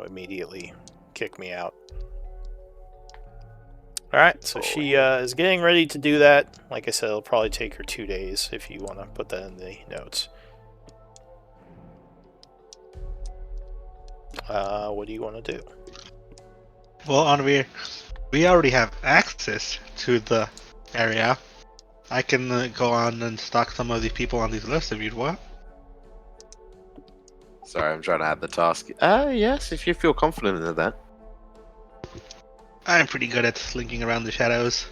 immediately kick me out. Alright, so she is getting ready to do that. Like I said, it'll probably take her 2 days if you want to put that in the notes. What do you want to do? Well, Anvir, we already have access to the area. I can go on and stalk some of these people on these lists if you'd want. Sorry, I'm trying to add the task. Yes, if you feel confident in that. I'm pretty good at slinking around the shadows.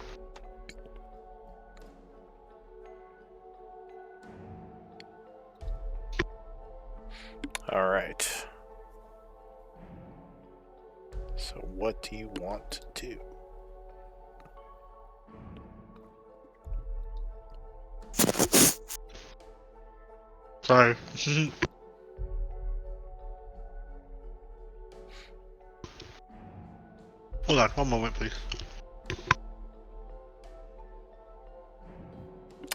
Alright. So what do you want to do? Sorry. Hold on, one moment, please.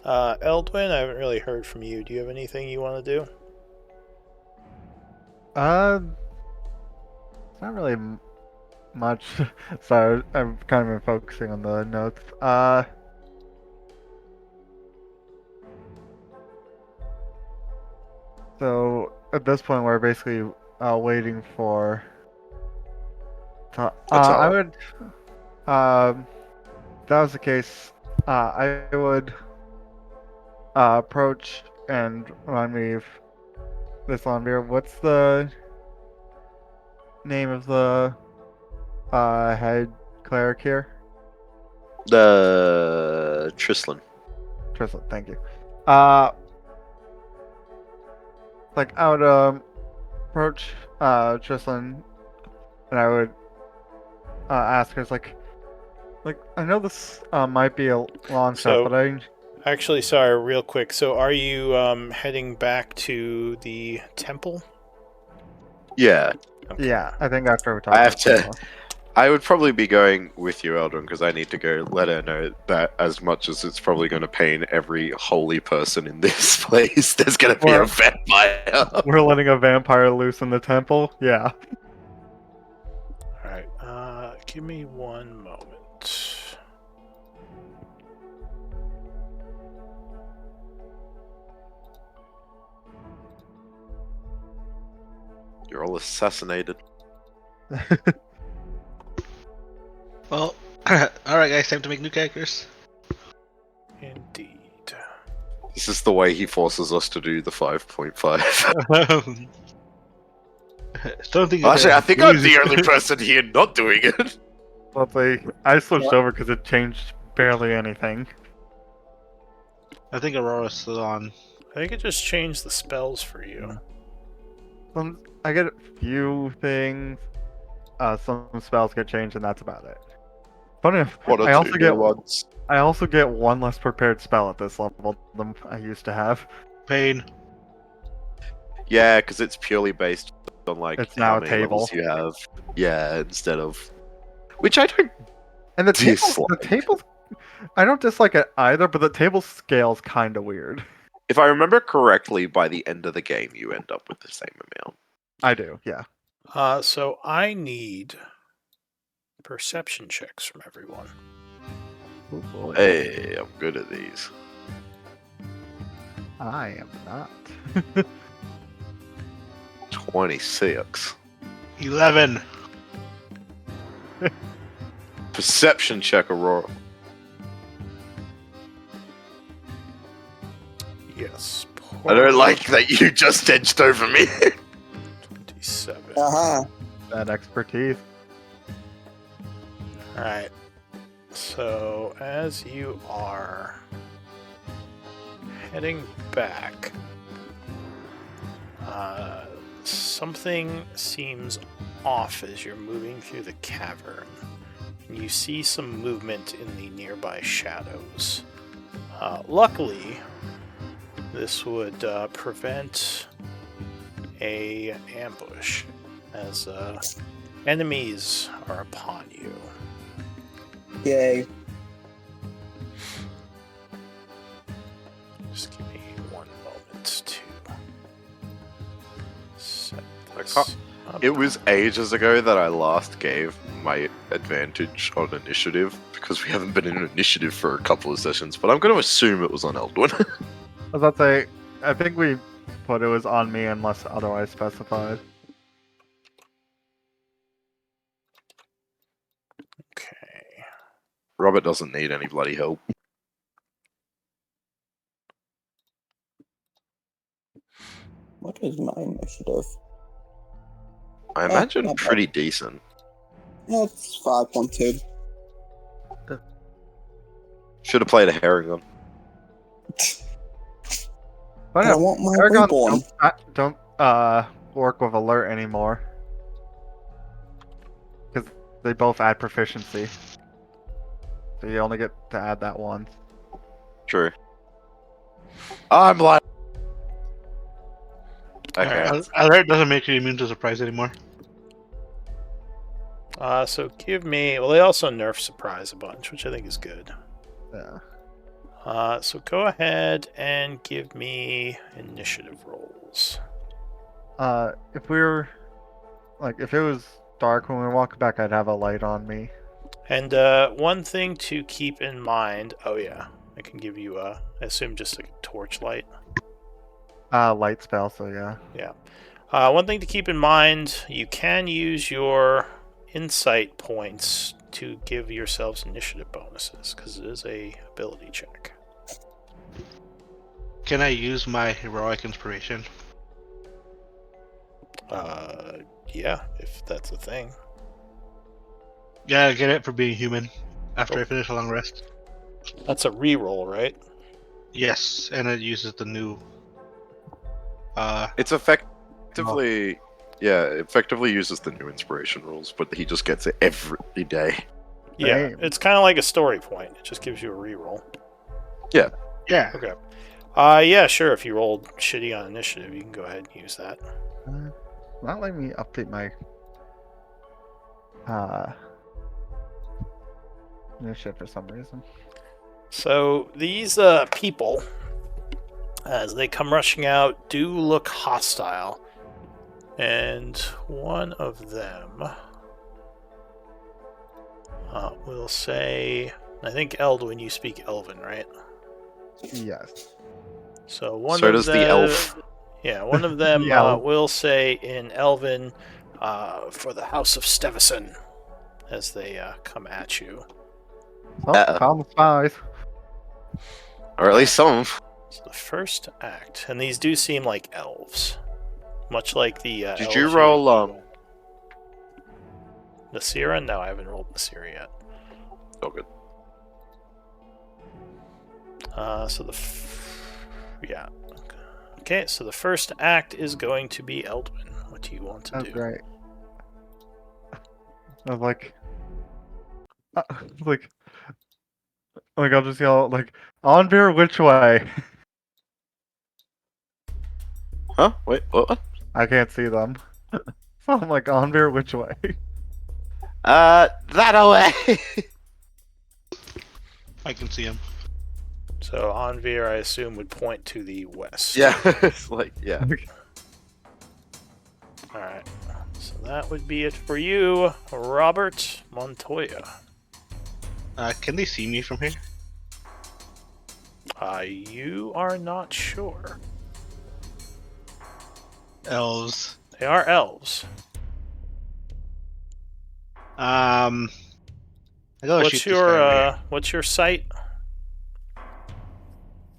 Eldwin, I haven't really heard from you. Do you have anything you want to do? Not really much. Sorry, I've kind of been focusing on the notes. So at this point, we're basically waiting for. I would. If that was the case, I would approach and remind me of this Lonbeer. What's the name of the head cleric here? The Trislin. Tristan, thank you. Like I would approach Tristan, and I would ask her, like I know this might be a long So- shot, but I Actually, sorry, real quick. So are you heading back to the temple? Yeah, Okay. yeah, I think after we talk. I have about to- this more. I would probably be going with you, Eldrin, because I need to go let her know that as much as it's probably going to pain every holy person in this place, there's going to be a Or- vampire. We're letting a vampire loose in the temple. Yeah. Alright, give me one moment. You're all assassinated. Well, alright guys, time to make new characters. Indeed. This is the way he forces us to do the 5.5. Don't think Actually, I think I'm the only person here not doing it. But I switched over because it changed barely anything. I think Aurora's still on. I think it just changed the spells for you. I get a few things. Some spells get changed, and that's about it. Funny enough, What are I also two get new ones? I also get one less prepared spell at this level than I used to have. Pain. Yeah, because it's purely based on like It's how now a many table. levels you have. Yeah, instead of which I don't. And the table, Dislike. I don't dislike it either, but the table scale's kind of weird. If I remember correctly, by the end of the game, you end up with the same amount. I do, yeah. So I need perception checks from everyone. Ooh, boy. Hey, I'm good at these. I am not. 26. 11. Perception check, Aurora. I don't like that you just edged over me. 27. Uh-huh. That expertise. Alright. So, as you are heading back, something seems off as you're moving through the cavern. And you see some movement in the nearby shadows. Luckily, this would prevent a ambush, as enemies are upon you. Yay. Just give me one moment to set I this can't- up. It was ages ago that I last gave my advantage on initiative, because we haven't been in initiative for a couple of sessions, but I'm going to assume it was on Eldwin. I was about to say, I think we put it was on me unless otherwise specified. Okay. Robert doesn't need any bloody help. What is my initiative? I imagine not bad. pretty decent. Yeah, it's 5.2. Should have played a Herringon. But I want my Aragon reborn. don't work with alert anymore. Because they both add proficiency. So you only get to add that once. True. I'm like. Okay. Alright. Alert doesn't make you immune to surprise anymore. So give me. Well, they also nerf surprise a bunch, which I think is good. Yeah. So go ahead and give me initiative rolls. If we were like, if it was dark when we walk back, I'd have a light on me. And one thing to keep in mind. Oh yeah, I can give you I assume just a torchlight. Light spell. So yeah. One thing to keep in mind: you can use your insight points to give yourselves initiative bonuses because it is a ability check. Can I use my heroic inspiration? Yeah, if that's a thing. Yeah, I get it for being human. After I finish a long rest. That's a reroll, right? Yes, and it uses the new. It's effectively. Yeah, it effectively uses the new inspiration rules, but he just gets it every day. Yeah, Damn. it's kind of like a story point. It just gives you a reroll. Yeah. Okay. Yeah, sure. If you rolled shitty on initiative, you can go ahead and use that. Not letting me update my initiative for some reason. So these people, as they come rushing out, do look hostile. And one of them will say, I think Eldwin, you speak Elven, right? Yes. So one So of does the elf. Yeah, one of them The elf. will say in Elven, for the House of Stevison, as they come at you. Oh, found the spies. Or at least some. So the first act, and these do seem like elves, much like the. Did elves you roll, Nasira? No, I haven't rolled Nasira yet. Oh, good. So yeah. Okay, so the first act is going to be Eldwin. What do you want to That's do? great. I was like, like I'll just yell like, Onvir, which way? Huh? Wait, what? I can't see them. So I'm like, Onvir, which way? That away! I can see him. So Anvir, I assume, would point to the west. Yeah, it's like, yeah. Alright. So that would be it for you, Robert Montoya. Can they see me from here? You are not sure. Elves. They are elves. I gotta shoot this guy over here. What's your sight?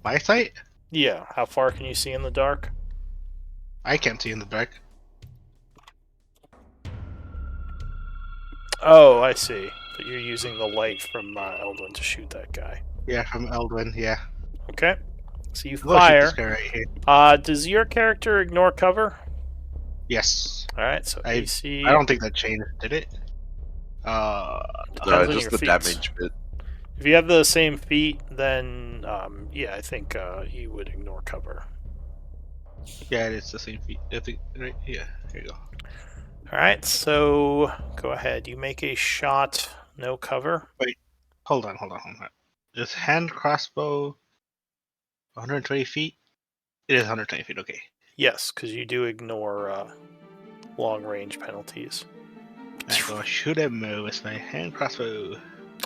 My sight? Yeah, how far can you see in the dark? I can't see in the dark. Oh, I see. But you're using the light from Eldwin to shoot that guy. Yeah, from Eldwin, yeah. Okay. So you I'm gonna shoot this fire. guy right here. Does your character ignore cover? Yes. Alright, so I AC. don't think that changed, did it? No, Depends on just your the feats. damage bit. If you have the same feat, then yeah, I think you would ignore cover. Yeah, it's the same feat. I think, right? Yeah, here you go. Alright, so go ahead. You make a shot, no cover. Hold on. Is hand crossbow 120 feet? It is 120 feet, okay. Yes, because you do ignore long range penalties. I'm gonna shoot him with my hand crossbow.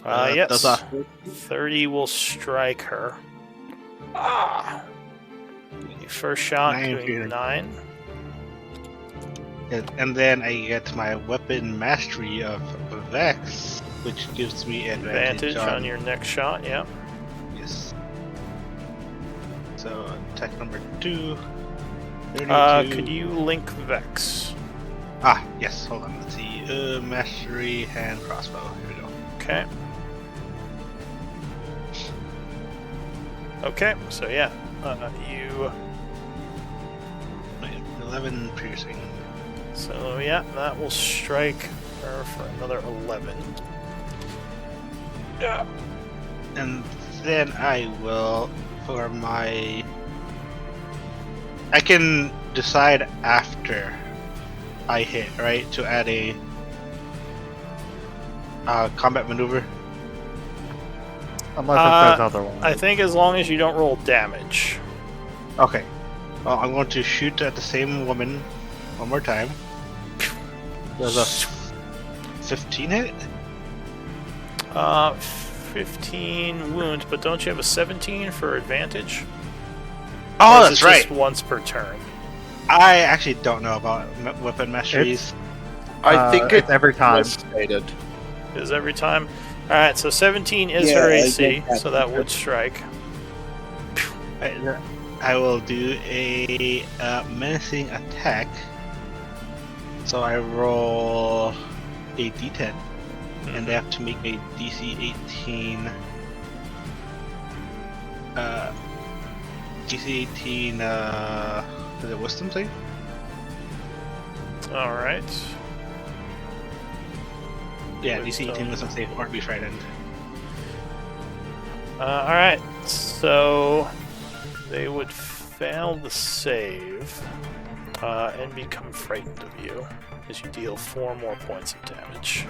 Yes. Does off. 30 will strike her. Ah! Your first shot 9 doing feeling. 9. And then I get my weapon mastery of Vex, which gives me Advantage on your next shot, yeah. Yes. So attack number 2. 32. Could you link Vex? Ah, yes. Hold on. Let's see. Mastery hand crossbow. Here we go. Okay. Okay, so yeah, you. 11 piercing. So yeah, that will strike her for another 11. Yeah. And then I will, for my... I can decide after I hit, right? To add a combat maneuver. Unless it says otherwise. I think as long as you don't roll damage. Okay. Well, I'm going to shoot at the same woman one more time. Does a 15 hit? 15 wounds, but don't you have a 17 for advantage? Oh, Or is that's it right. Just once per turn. I actually don't know about weapon masteries. I think it's every time. was stated. Is every time. Alright, so 17 is Yeah, her I AC, get that. so that would strike. I will do a menacing attack. So I roll a d10, and they have to make a DC 18. DC 18. Is it Wisdom save? Alright. Yeah, DC 18 Wisdom. Wisdom save or be frightened. Alright, so they would fail the save and become frightened of you as you deal 4 more points of damage.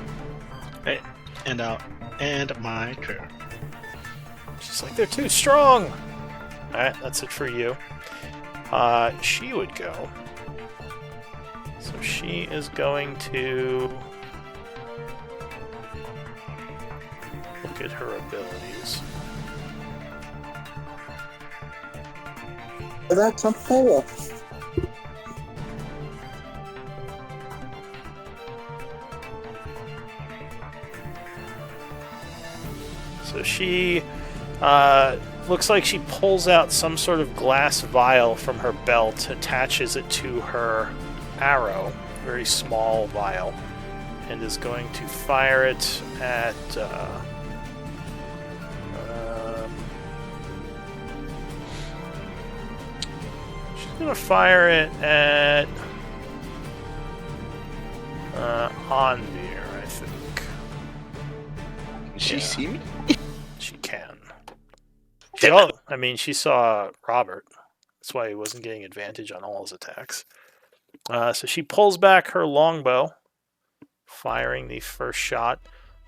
Right, and I'll end my turn. She's like, they're too strong! Alright, that's it for you. She would go. So she is going to look at her abilities. That's a four. So she looks like she pulls out some sort of glass vial from her belt, attaches it to her arrow, very small vial, and is going to fire it at she's going to fire it at Anvir, I think. Can she Yeah. see me? She can. Damn it. I mean, she saw Robert. That's why he wasn't getting advantage on all his attacks. So she pulls back her longbow, firing the first shot.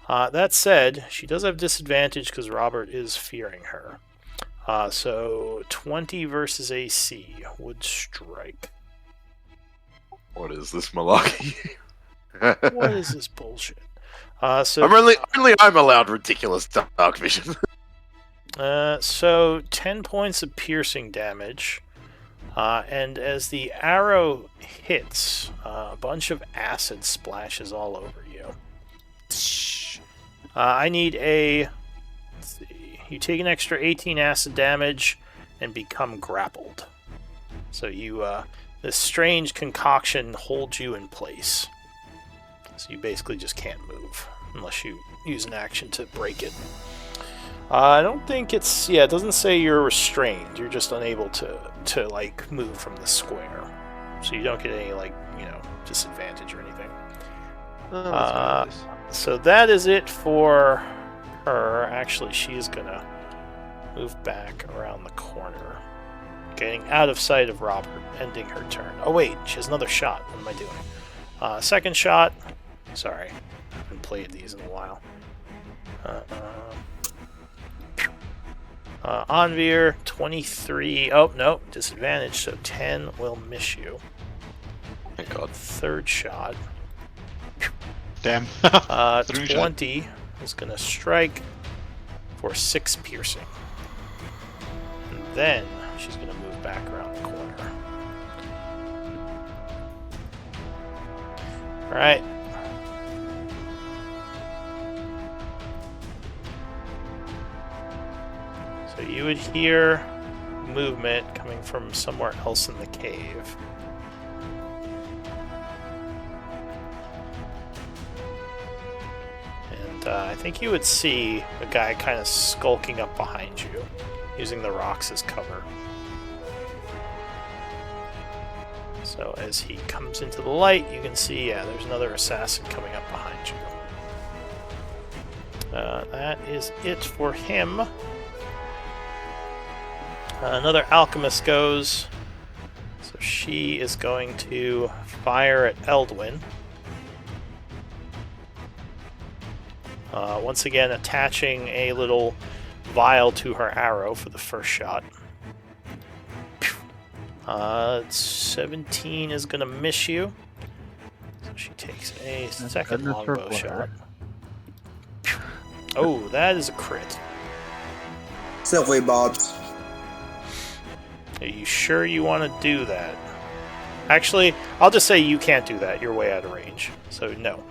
That said, she does have disadvantage because Robert is fearing her. So 20 versus AC would strike. What is this malarkey? What is this bullshit? So only I'm allowed ridiculous dark vision. So 10 points of piercing damage. And as the arrow hits, a bunch of acid splashes all over you. I need a... Let's see. You take an extra 18 acid damage, and become grappled. So you, this strange concoction holds you in place. So you basically just can't move unless you use an action to break it. I don't think it's... Yeah, it doesn't say you're restrained. You're just unable to like, move from the square. So you don't get any, like, you know, disadvantage or anything. Oh, that's nice. So that is it for her. Actually, she's gonna move back around the corner, getting out of sight of Robert, ending her turn. Oh wait, she has another shot. What am I doing? Second shot. Sorry, I haven't played these in a while. Anvir, 23. Oh, no, disadvantage, so 10 will miss you. Thank God. Third shot. Damn. Three 20 is going to strike for 6 piercing. And then she's going to move back around the corner. Alright. So you would hear movement coming from somewhere else in the cave. And I think you would see a guy kind of skulking up behind you, using the rocks as cover. So as he comes into the light, you can see, yeah, there's another assassin coming up behind you. That is it for him. Another alchemist goes. So she is going to fire at Eldwin. Once again, attaching a little vial to her arrow for the first shot. 17 is going to miss you. So she takes a second longbow shot. Oh, that is a crit. Silvery barbs. Are you sure you want to do that? Actually, I'll just say you can't do that. You're way out of range. So, no.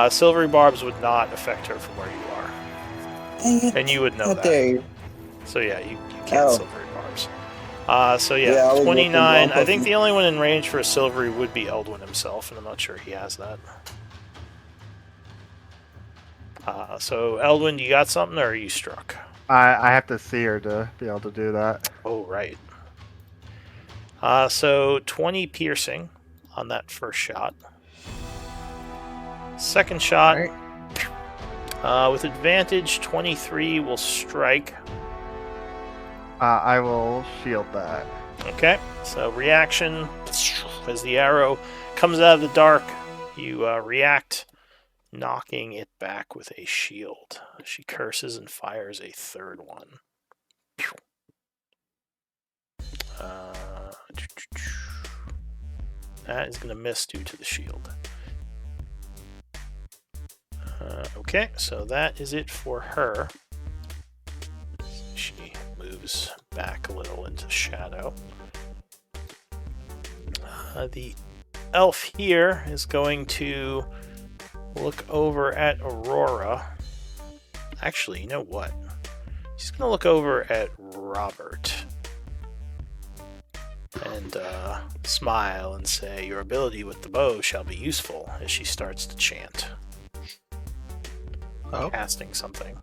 Silvery barbs would not affect her from where you are. And you would know that. So, yeah, you can't silvery barbs. So, yeah 29. I think the only one in range for a silvery would be Eldwin himself, and I'm not sure he has that. So, Eldwin, you got something, or are you struck? I have to see her to be able to do that. Oh, right. So 20 piercing on that first shot. Second shot, with advantage, 23 will strike. I will shield that. Okay, so reaction, as the arrow comes out of the dark, you react, knocking it back with a shield. She curses and fires a third one. That is going to miss due to the shield. Okay, so that is it for her. She moves back a little into shadow. The elf here is going to look over at Aurora. Actually, you know what? She's going to look over at Robert. And smile and say, "Your ability with the bow shall be useful," as she starts to chant. Casting something.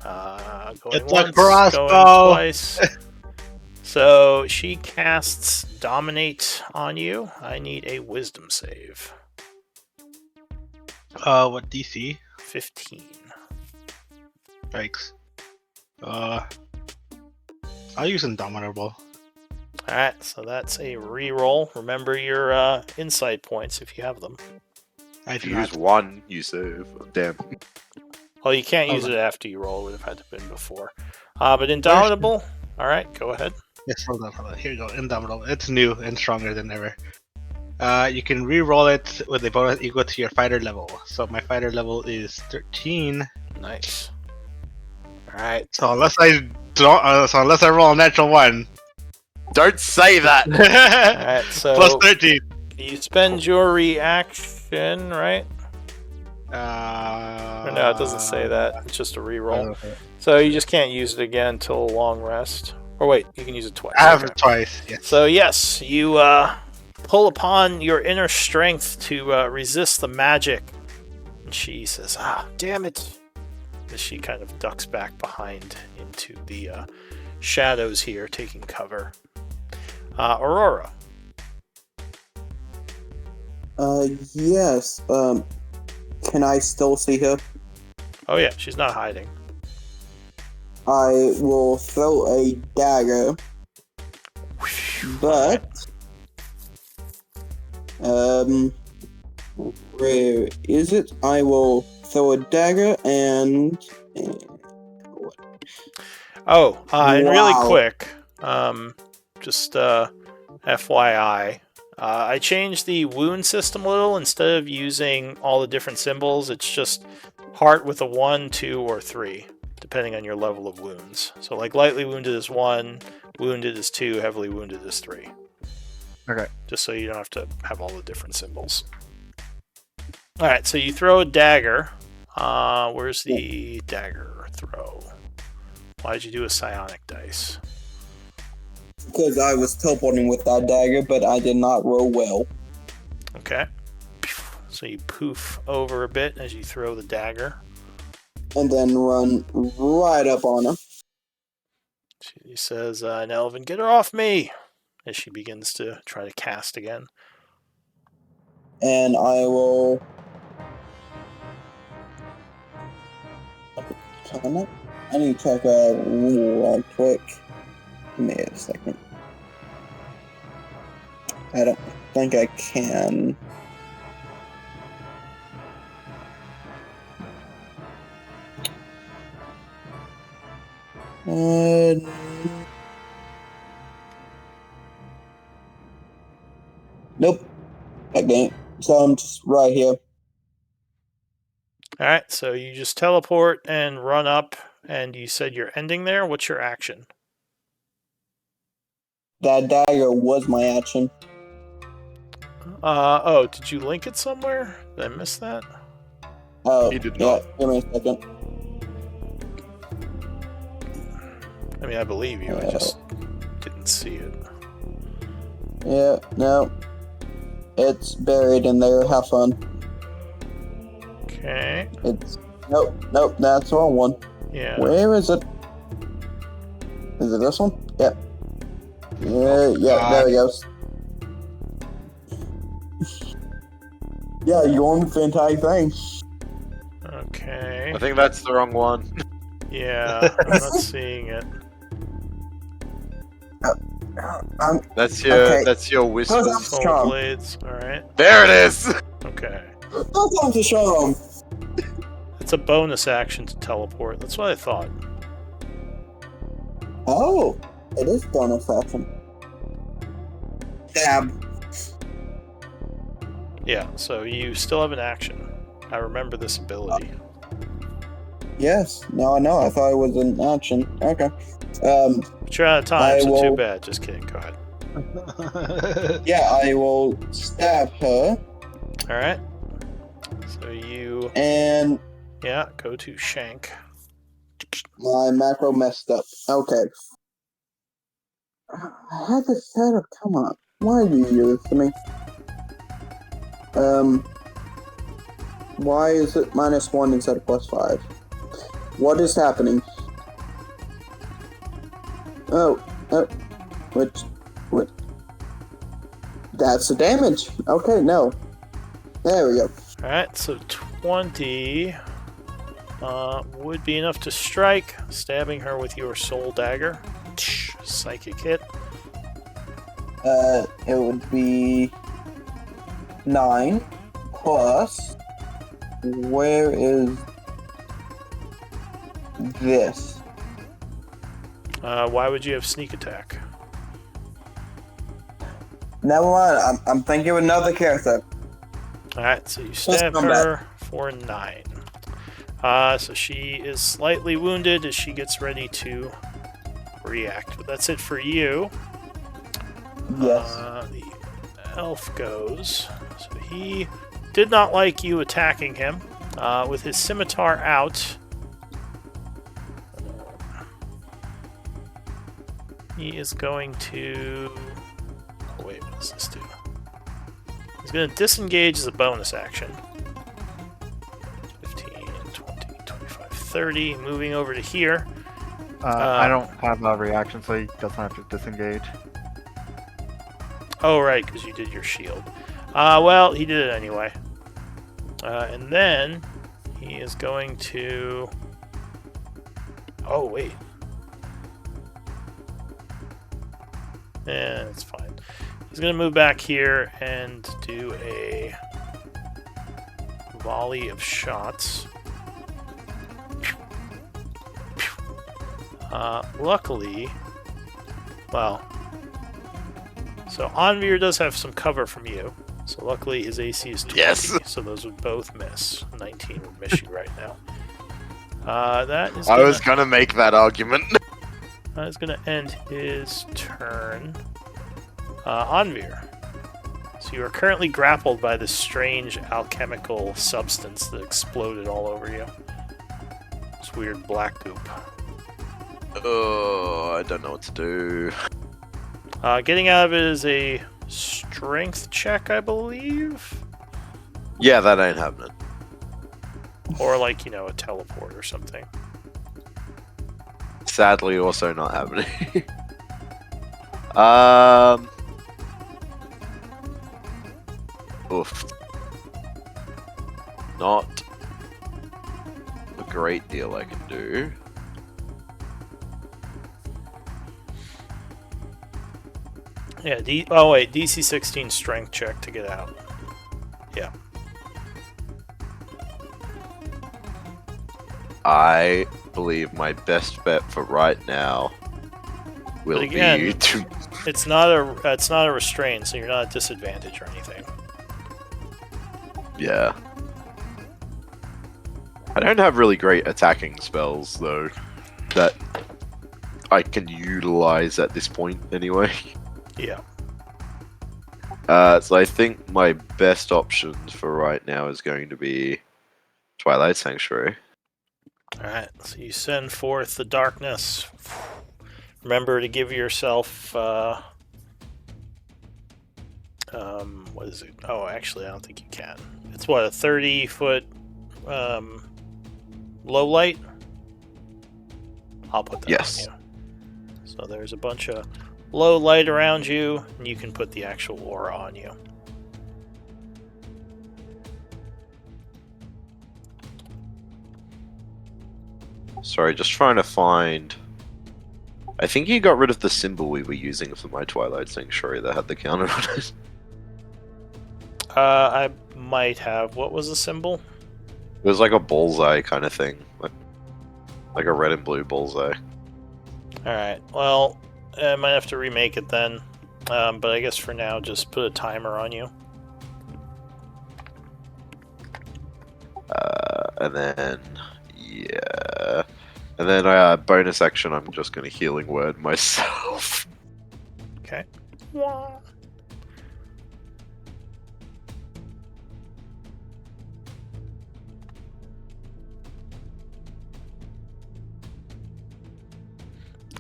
Going It's once, a crossbow! going twice. So she casts Dominate on you. I need a Wisdom save. What DC? 15. Yikes. I'll use Indomitable. Alright, so that's a reroll. Remember your insight points if you have them. I If do you not. use one, you save. Damn. Well, you can't use it after you roll. It would have had to have been before. But Indomitable, alright, go ahead. Yes, hold on. Here you go. Indomitable. It's new and stronger than ever. You can re-roll it with a bonus equal to your fighter level. So my fighter level is 13. Nice. Alright. So unless I roll a natural one, Don't say that! Alright, so plus 13. you spend your reaction, right? No, it doesn't say that. It's just a reroll. Okay. So you just can't use it again until a long rest. Or wait, you can use it twice. I have Okay. it twice. Yes. So yes, you pull upon your inner strength to resist the magic. And she says, damn it. As she kind of ducks back behind into the shadows here, taking cover. Aurora. Yes. Can I still see her? Oh yeah, she's not hiding. I will throw a dagger, but where is it? I will throw a dagger and And really Wow. quick, just FYI, I changed the wound system a little. Instead of using all the different symbols, it's just heart with a 1, 2, or 3, depending on your level of wounds. So like lightly wounded is 1, wounded is 2, heavily wounded is 3. Okay. Just so you don't have to have all the different symbols. Alright, so you throw a dagger. Where's the dagger throw? Why did you do a psionic dice? because I was teleporting with that dagger, but I did not roll well. Okay. So you poof over a bit as you throw the dagger. And then run right up on her. She says, Nelvin, get her off me! As she begins to try to cast again. And I will... I need to check a rule real quick. Give me a second. I don't think I can. Nope. I can't. So I'm just right here. Alright, so you just teleport and run up, and you said you're ending there. What's your action? That dagger was my action. Did you link it somewhere? Did I miss that? Oh, He did yeah. not. Give me a second. I mean, I believe you, I just didn't see it. Yeah, no. It's buried in there. Have fun. Okay, It's... Nope, that's the wrong one. yeah. Where is it? Is it this one? Yep. Yeah, there it goes. Yeah, you own the entire thing. Okay, I think that's the wrong one. yeah, I'm not seeing it. That's your Okay. that's your whisper. Close up. Soul Strong. Blades, alright. There it is. Okay. Don't time to show them. It's a bonus action to teleport. That's what I thought. Oh, it is bonus action. Dab. Yeah, so you still have an action. I remember this ability. Yes, now I know. I thought it was an action. Okay. But you're out of time, I so too will- bad. Just kidding. Go ahead. Yeah, I will stab her Alright. So you, and go to Shank. my macro messed up. Okay. I had the shadow. Come on. Why do you do this to me? Why is it -1 instead of +5? What is happening? Oh, what? That's the damage. Okay, no. There we go. Alright, so 20 would be enough to strike, stabbing her with your soul dagger. Psychic hit. It would be 9 plus. Where is this? Why would you have sneak attack? Never mind. I'm thinking of another character. Alright, so you stab come her for 9. So she is slightly wounded as she gets ready to react. But that's it for you. Yes. The elf goes. So he did not like you attacking him. With his scimitar out, he is going to... Oh wait, what does this do? He's going to disengage as a bonus action. 15, 20, 25, 30. Moving over to here. I don't have a reaction, so he doesn't have to disengage. Oh, right, because you did your shield. Well, he did it anyway. And then he is going to... Oh, wait. Yeah, it's fine. He's going to move back here and do a volley of shots. Luckily, well, so Anvir does have some cover from you. So luckily his AC is 20, Yes. so those would both miss. 19 would miss you right now. That is I was gonna make that argument. That is going to end his turn. Anvir. So you are currently grappled by this strange alchemical substance that exploded all over you. This weird black goop. Oh, I don't know what to do. Getting out of it is a strength check, I believe? Yeah, that ain't happening. Or like, you know, a teleport or something. Sadly, also not happening. Oof. Not a great deal I can do. Yeah, oh wait, DC 16 strength check to get out. Yeah. I believe my best bet for right now will again, be to... It's not a restraint, so you're not at disadvantage or anything. Yeah. I don't have really great attacking spells, though, that I can utilize at this point, anyway. Yeah. So I think my best options for right now is going to be Twilight Sanctuary. Alright, so you send forth the darkness. Remember to give yourself, what is it? Oh, actually, I don't think you can. It's what, a 30-foot, low light? I'll put that Yes. on you. So there's a bunch of low light around you, and you can put the actual aura on you. Sorry, just trying to find... I think you got rid of the symbol we were using for my Twilight Sanctuary that had the counter on it. I might have. What was the symbol? It was like a bullseye kind of thing. Like a red and blue bullseye. Alright, well, I might have to remake it then. But I guess for now, just put a timer on you. And then... yeah... And then bonus action, I'm just going to healing word myself. Okay.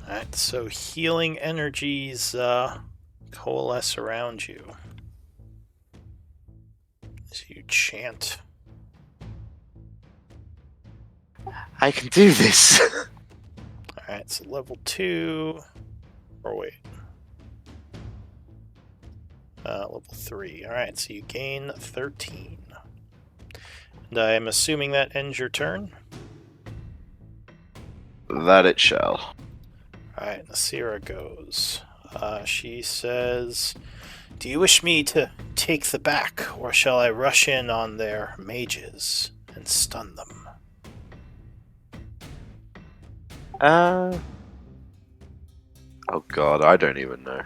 Alright, so healing energies coalesce around you. So you chant. I can do this! Alright, so level 2. Or wait. Level 3. Alright, so you gain 13. And I am assuming that ends your turn? That it shall. Alright, Nasira goes. She says, "Do you wish me to take the back, or shall I rush in on their mages and stun them?" Oh god, I don't even know.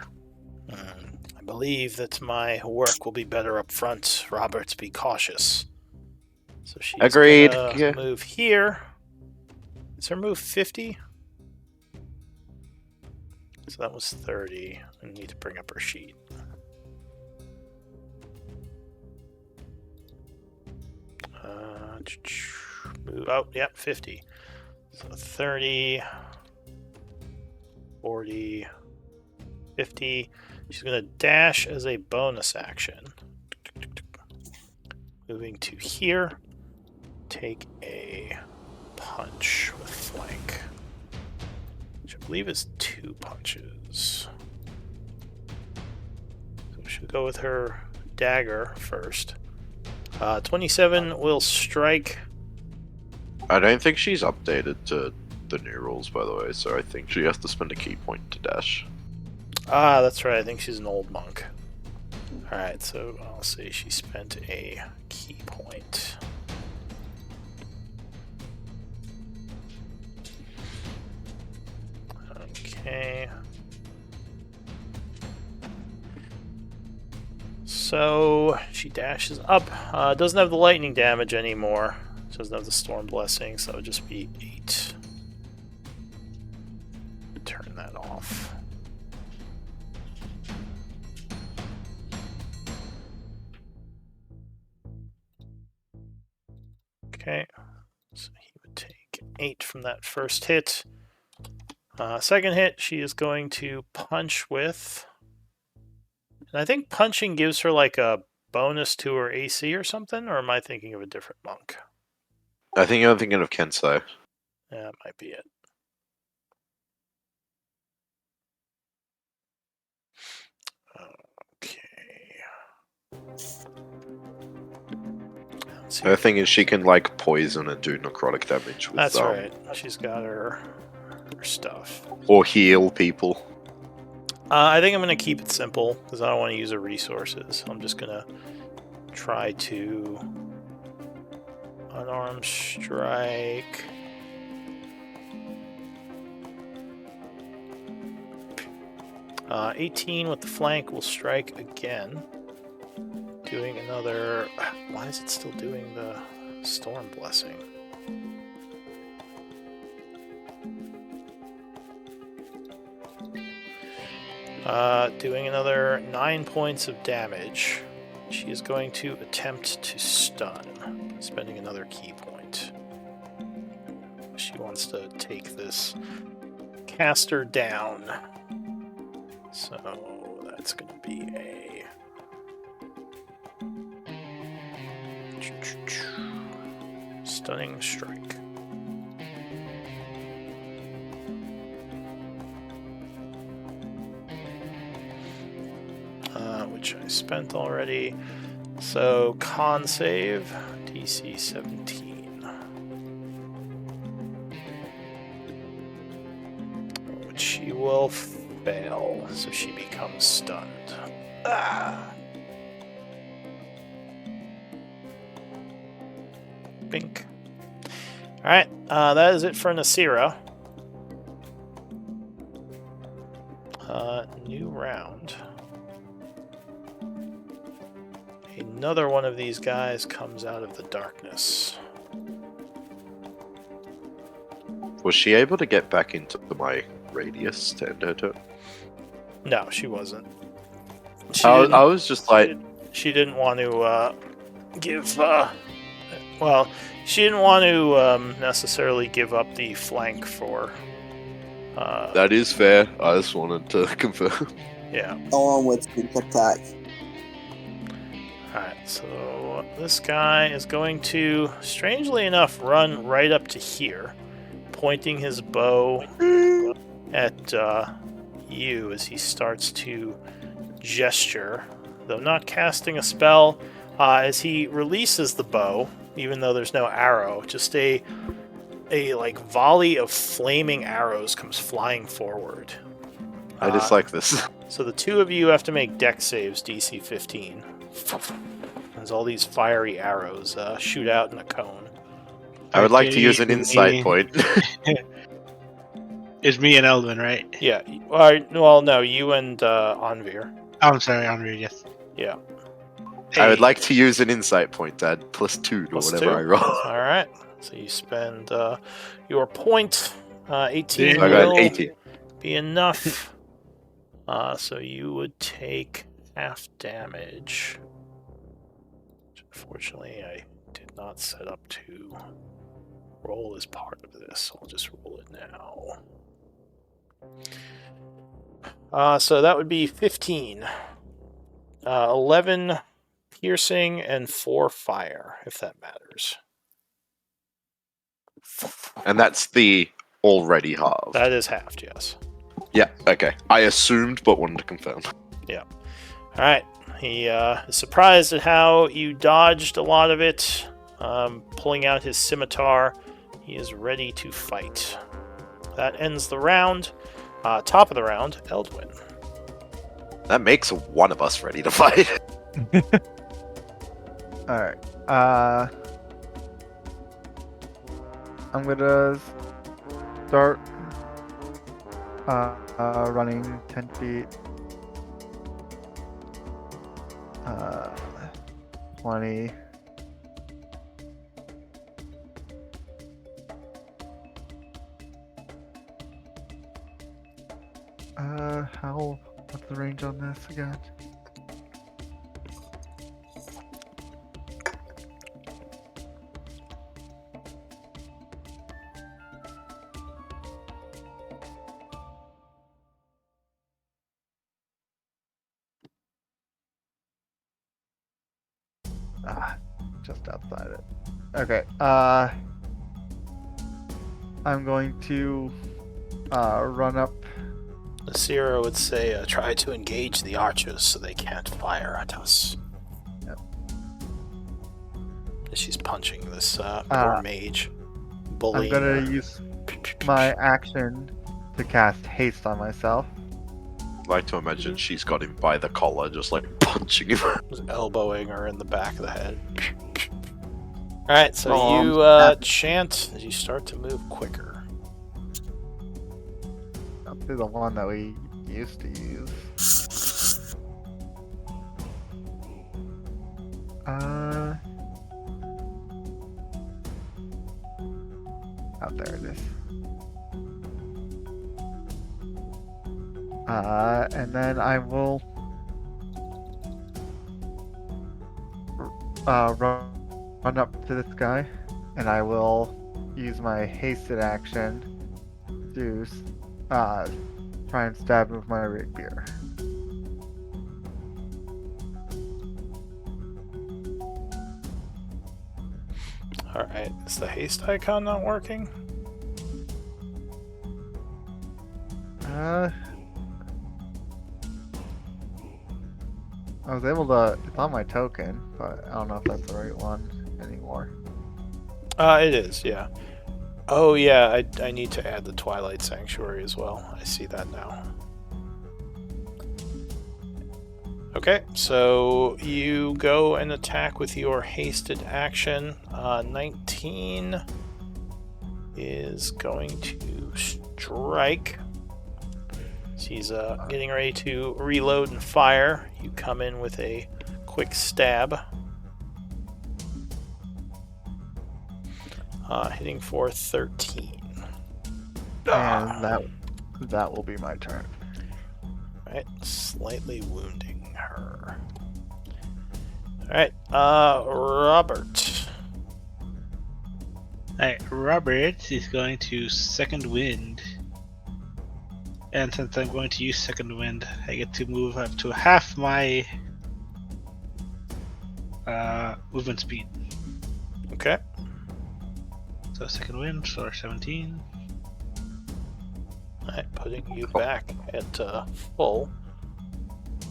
I believe that my work will be better up front. Robert, be cautious. So she's Agreed. gonna Yeah. move here. Is her move 50? So that was 30. I need to bring up her sheet. Move. Oh, yep, 50. So 30, 40, 50. She's going to dash as a bonus action. Moving to here. Take a punch with flank. Which I believe is 2 punches. So she'll go with her dagger first. 27 will strike. I don't think she's updated to the new rules, by the way, so I think she has to spend a key point to dash. Ah, that's right. I think she's an old monk. Alright, so I'll say she spent a key point. Okay. So she dashes up. Doesn't have the lightning damage anymore. Doesn't have the storm blessing, so it would just be 8. Turn that off. Okay, so he would take 8 from that first hit. Second hit, she is going to punch with. And I think punching gives her like a bonus to her AC or something, or am I thinking of a different monk? I think I'm thinking of Kensei. Yeah, that might be it. Okay. Her thing is she can like poison and do necrotic damage with That's right. She's got her stuff. or heal people. I think I'm going to keep it simple because I don't want to use her resources. I'm just going to try to unarmed strike. Uh, 18 with the flank will strike again. Doing another... Why is it still doing the storm blessing? Doing another 9 points of damage. She is going to attempt to stun, spending another key point. She wants to take this caster down. So that's going to be a... stunning strike. Which I spent already. So con save, DC 17. Which she will fail, so she becomes stunned. Ah! Bink. Alright, that is it for Nasira. New round. Another one of these guys comes out of the darkness. Was she able to get back into my radius to end her turn? No, she wasn't. I was just like... She didn't want to give... well, she didn't want to necessarily give up the flank for... That is fair. I just wanted to confirm. Yeah. Along with sneak attack. Alright, so this guy is going to, strangely enough, run right up to here, pointing his bow at you as he starts to gesture, though not casting a spell. As he releases the bow, even though there's no arrow, just a like volley of flaming arrows comes flying forward. I dislike this. So the two of you have to make dex saves, DC 15. As all these fiery arrows shoot out in a cone. I would like to use an insight point. It's me and Eldwin, right? Yeah. Well, no, you and Anvir. Oh, I'm sorry, Henri, yes. Yeah. I would like to use an insight point to add +2 to Plus whatever 2. I roll. All right. So you spend your point. 18 I got will 18. be enough. So you would take half damage. Unfortunately, I did not set up to roll as part of this, so I'll just roll it now. So that would be 15. 11 piercing and 4 fire, if that matters. And that's the already halved. That is halved, yes. Yeah, okay. I assumed, but wanted to confirm. Alright, he is surprised at how you dodged a lot of it. Pulling out his scimitar, he is ready to fight. That ends the round. Top of the round, Eldwin. That makes one of us ready to fight. Alright. I'm gonna start running 10 feet. 20. What's the range on this again? Just outside it. Okay, I'm going to run up. Nasira would say, try to engage the archers so they can't fire at us. Yep. She's punching this poor mage. Bully. I'm gonna use my action to cast haste on myself. I'd like to imagine she's got him by the collar, just like punching him. Just elbowing her in the back of the head. Alright, so Oh, you chant as you start to move quicker. I'll do the one that we used to use. Oh, there it is. And then I will run up to this guy, and I will use my hasted action to try and stab him with my rapier. Alright, is the haste icon not working? I was able to. It's on my token, but I don't know if that's the right one anymore. It is, yeah. Oh, yeah, I need to add the Twilight Sanctuary as well. I see that now. Okay, so you go and attack with your hasted action. 19 is going to strike. She's getting ready to reload and fire. You come in with a quick stab. Hitting for 13. And that will be my turn. Alright, slightly wounding her. Alright, Robert. Alright, Robert is going to Second Wind. And since I'm going to use Second Wind, I get to move up to half my movement speed. Okay. So Second Wind for 17. Alright, putting you back at full.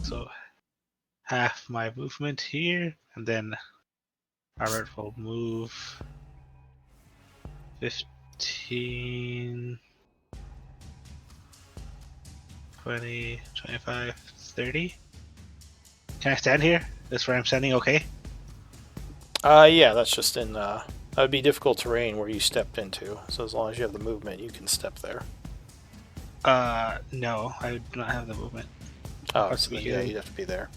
So half my movement here, and then Robert will move 15, 20, 25, 30. Can I stand here? That's where I'm standing, okay? Yeah, that's just in, that would be difficult terrain where you stepped into. So as long as you have the movement, you can step there. No, I do not have the movement. Oh, Has so to be yeah, here. you'd have to be there.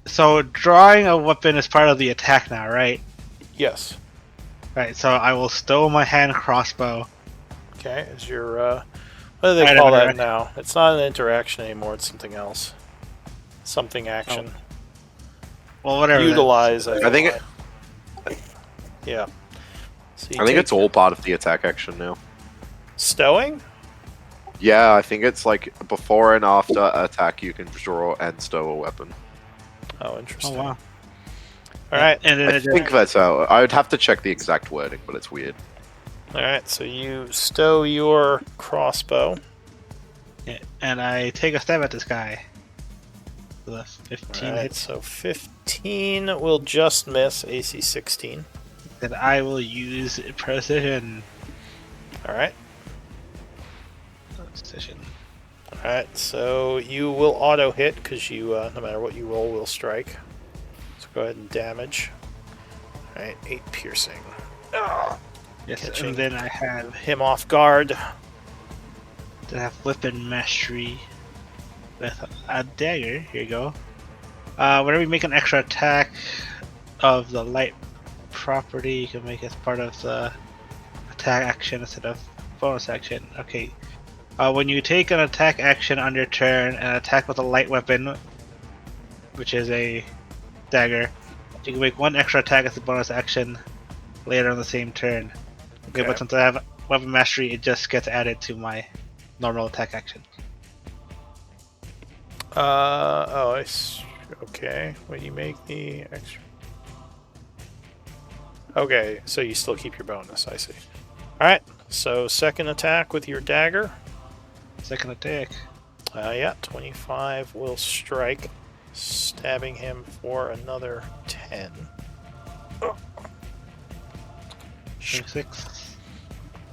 So drawing a weapon is part of the attack now, right? Yes. Right, so I will stow my hand crossbow. Okay, is your, what do they Item call that interaction. now? It's not an interaction anymore, it's something else. Something action. Well, whatever. Utilize. I think Yeah. So you I think take it's all part of the attack action now. stowing. Yeah, I think it's like before and after attack you can draw and stow a weapon. Oh, Oh interesting. wow. All right. And then I think that's how. I would have to check the exact wording, but it's weird. All right. So you stow your crossbow. yeah, and I take a stab at this guy. The 15 All right. hits. So 15 will just miss AC 16. Then I will use precision. All right. Precision. Alright, so you will auto hit because you, no matter what you roll, will strike. So go ahead and damage. Alright, 8 piercing. Yes, Catching. and then I have Him off guard. weapon mastery with a dagger. Here you go. Whenever you make an extra attack of the light property, you can make it as part of the attack action instead of bonus action. Okay. When you take an attack action on your turn and attack with a light weapon, which is a dagger, you can make one extra attack as a bonus action later on the same turn. Okay, but since I have weapon mastery, it just gets added to my normal attack action. Okay. When you make the extra. Okay, so you still keep your bonus, I see. Alright, so second attack with your dagger. Second attack. Yeah, 25 will strike, stabbing him for another 10. 26.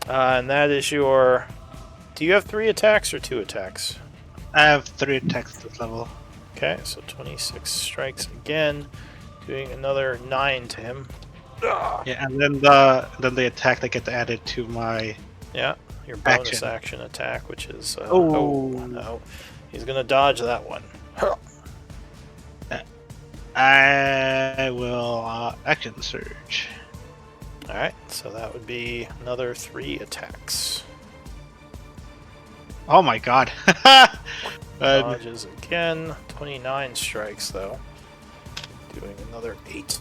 And that is your. Do you have 3 attacks or 2 attacks? I have 3 attacks at this level. Okay, so 26 strikes again, doing another 9 to him. Yeah, and then the attack that gets added to my Yeah, your bonus action attack, which is. Oh. No. He's gonna dodge that one. I will action surge. Alright, so that would be another 3 attacks. Oh my god. Dodges again. 29 strikes, though. Doing another 8.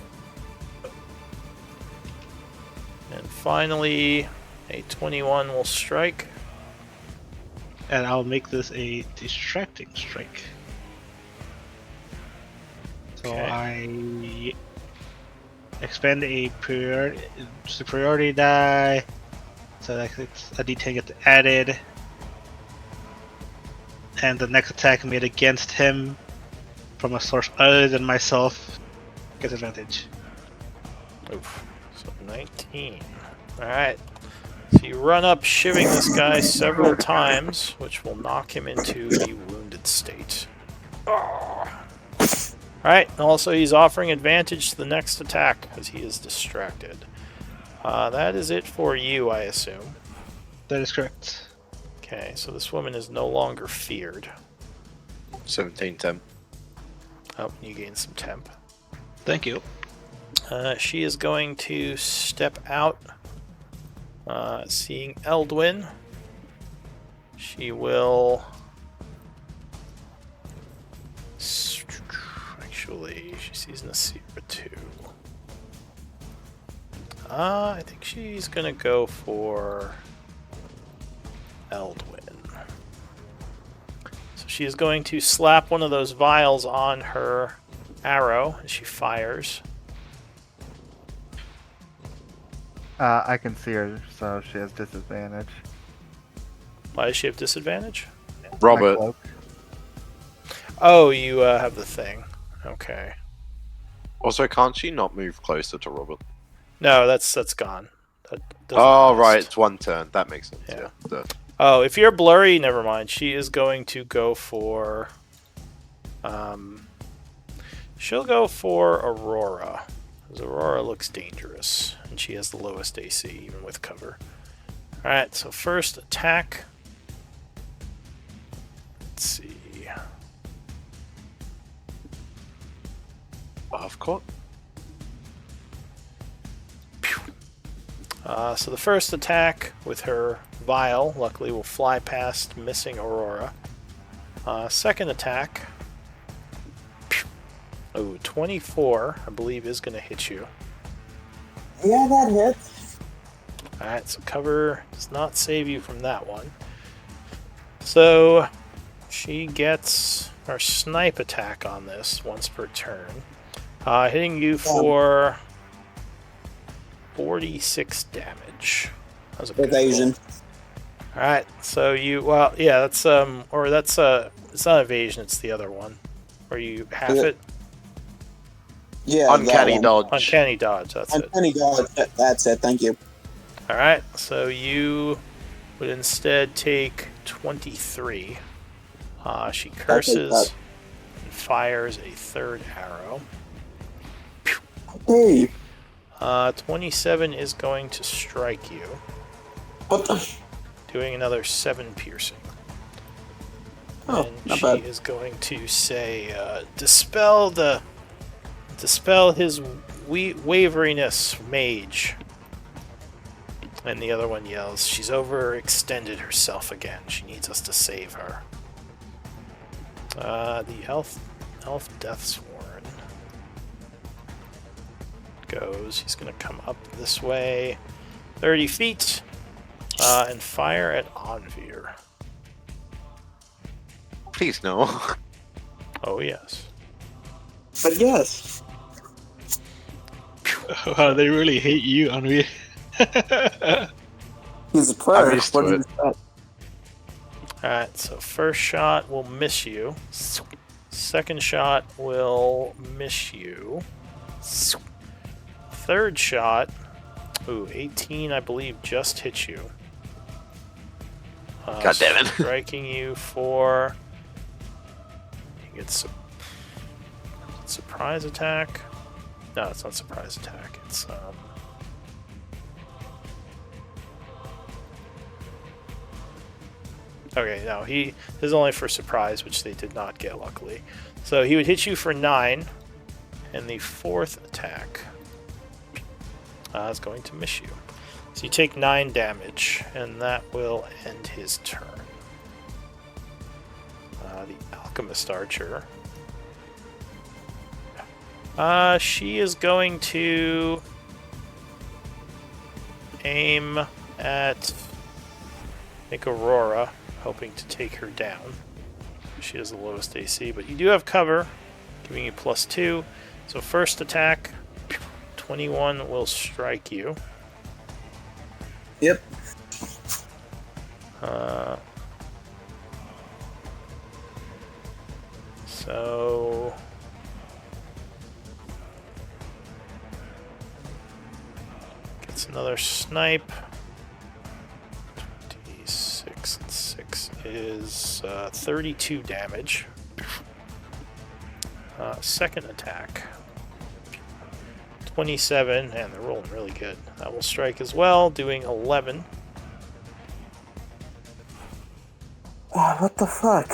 And finally, a 21 will strike. And I'll make this a distracting strike. So Okay. I expend a superiority die. So that it's a d10 gets added. And the next attack made against him from a source other than myself gets advantage. Oof. So 19. Alright. So you run up, shivving this guy several times, which will knock him into the wounded state. Alright, also he's offering advantage to the next attack because he is distracted. That is it for you, I assume. That is correct. Okay, so this woman is no longer feared. 17 temp. Oh, you gain some temp. Thank you. She is going to step out, seeing Eldwin. She will. Actually, she sees Nasira too. I think she's gonna go for Eldwin. So she is going to slap one of those vials on her arrow as she fires. I can see her, so she has disadvantage. Why does she have disadvantage? My Robert, cloak. Oh, you have the thing. Okay. also can't she not move closer to Robert? No, that's gone. That doesn't Oh, last. right, it's one turn. That makes sense. Yeah. Yeah. Duh. Oh, if you're blurry, never mind. She is going to go for. She'll go for Aurora. Because Aurora looks dangerous, and she has the lowest AC, even with cover. Alright, so first attack. Let's see. I've caught. So the first attack with her vial, luckily, will fly past missing Aurora. Second attack. Oh, 24, I believe, is going to hit you. Yeah, that hits. Alright, so cover does not save you from that one. So she gets her snipe attack on this once per turn. Hitting you for 46 damage. That was a good Evasion. roll. Alright, so you, well, yeah, that's, or that's, it's not evasion, it's the other one. Where you half Is it- it. Yeah, Uncanny that one. dodge. Uncanny dodge, that's it. Uncanny dodge. That's it. Thank you. Alright, so you would instead take 23. She curses that. and fires a third arrow. Hey, 27 is going to strike you, what the? doing another 7 piercing. Oh, And not she bad. is going to say, dispel his waveriness, mage. And the other one yells, she's overextended herself again. She needs us to save her. The elf Deathsworn goes. He's going to come up this way 30 feet and fire at Onvir. Please no. Oh, yes. But yes. Wow, they really hate you, Henri. He's a prayer. I'm used What to did it. you say? Alright, so first shot will miss you. Second shot will miss you. Third shot, ooh, 18 I believe just hit you. God damn it. Striking you for... He gets surprise attack. No, it's not surprise attack. It's okay, no, this is only for surprise, which they did not get, luckily. So he would hit you for 9, and the fourth attack is going to miss you. So you take 9 damage, and that will end his turn. The Alchemist Archer. She is going to aim at, I think, Aurora, hoping to take her down. She has the lowest AC, but you do have cover, giving you +2. So first attack, 21 will strike you. Yep. So gets another snipe. 26 and 6 is 32 damage. Second attack, 27, and they're rolling really good. That will strike as well, doing 11. Oh, what the fuck?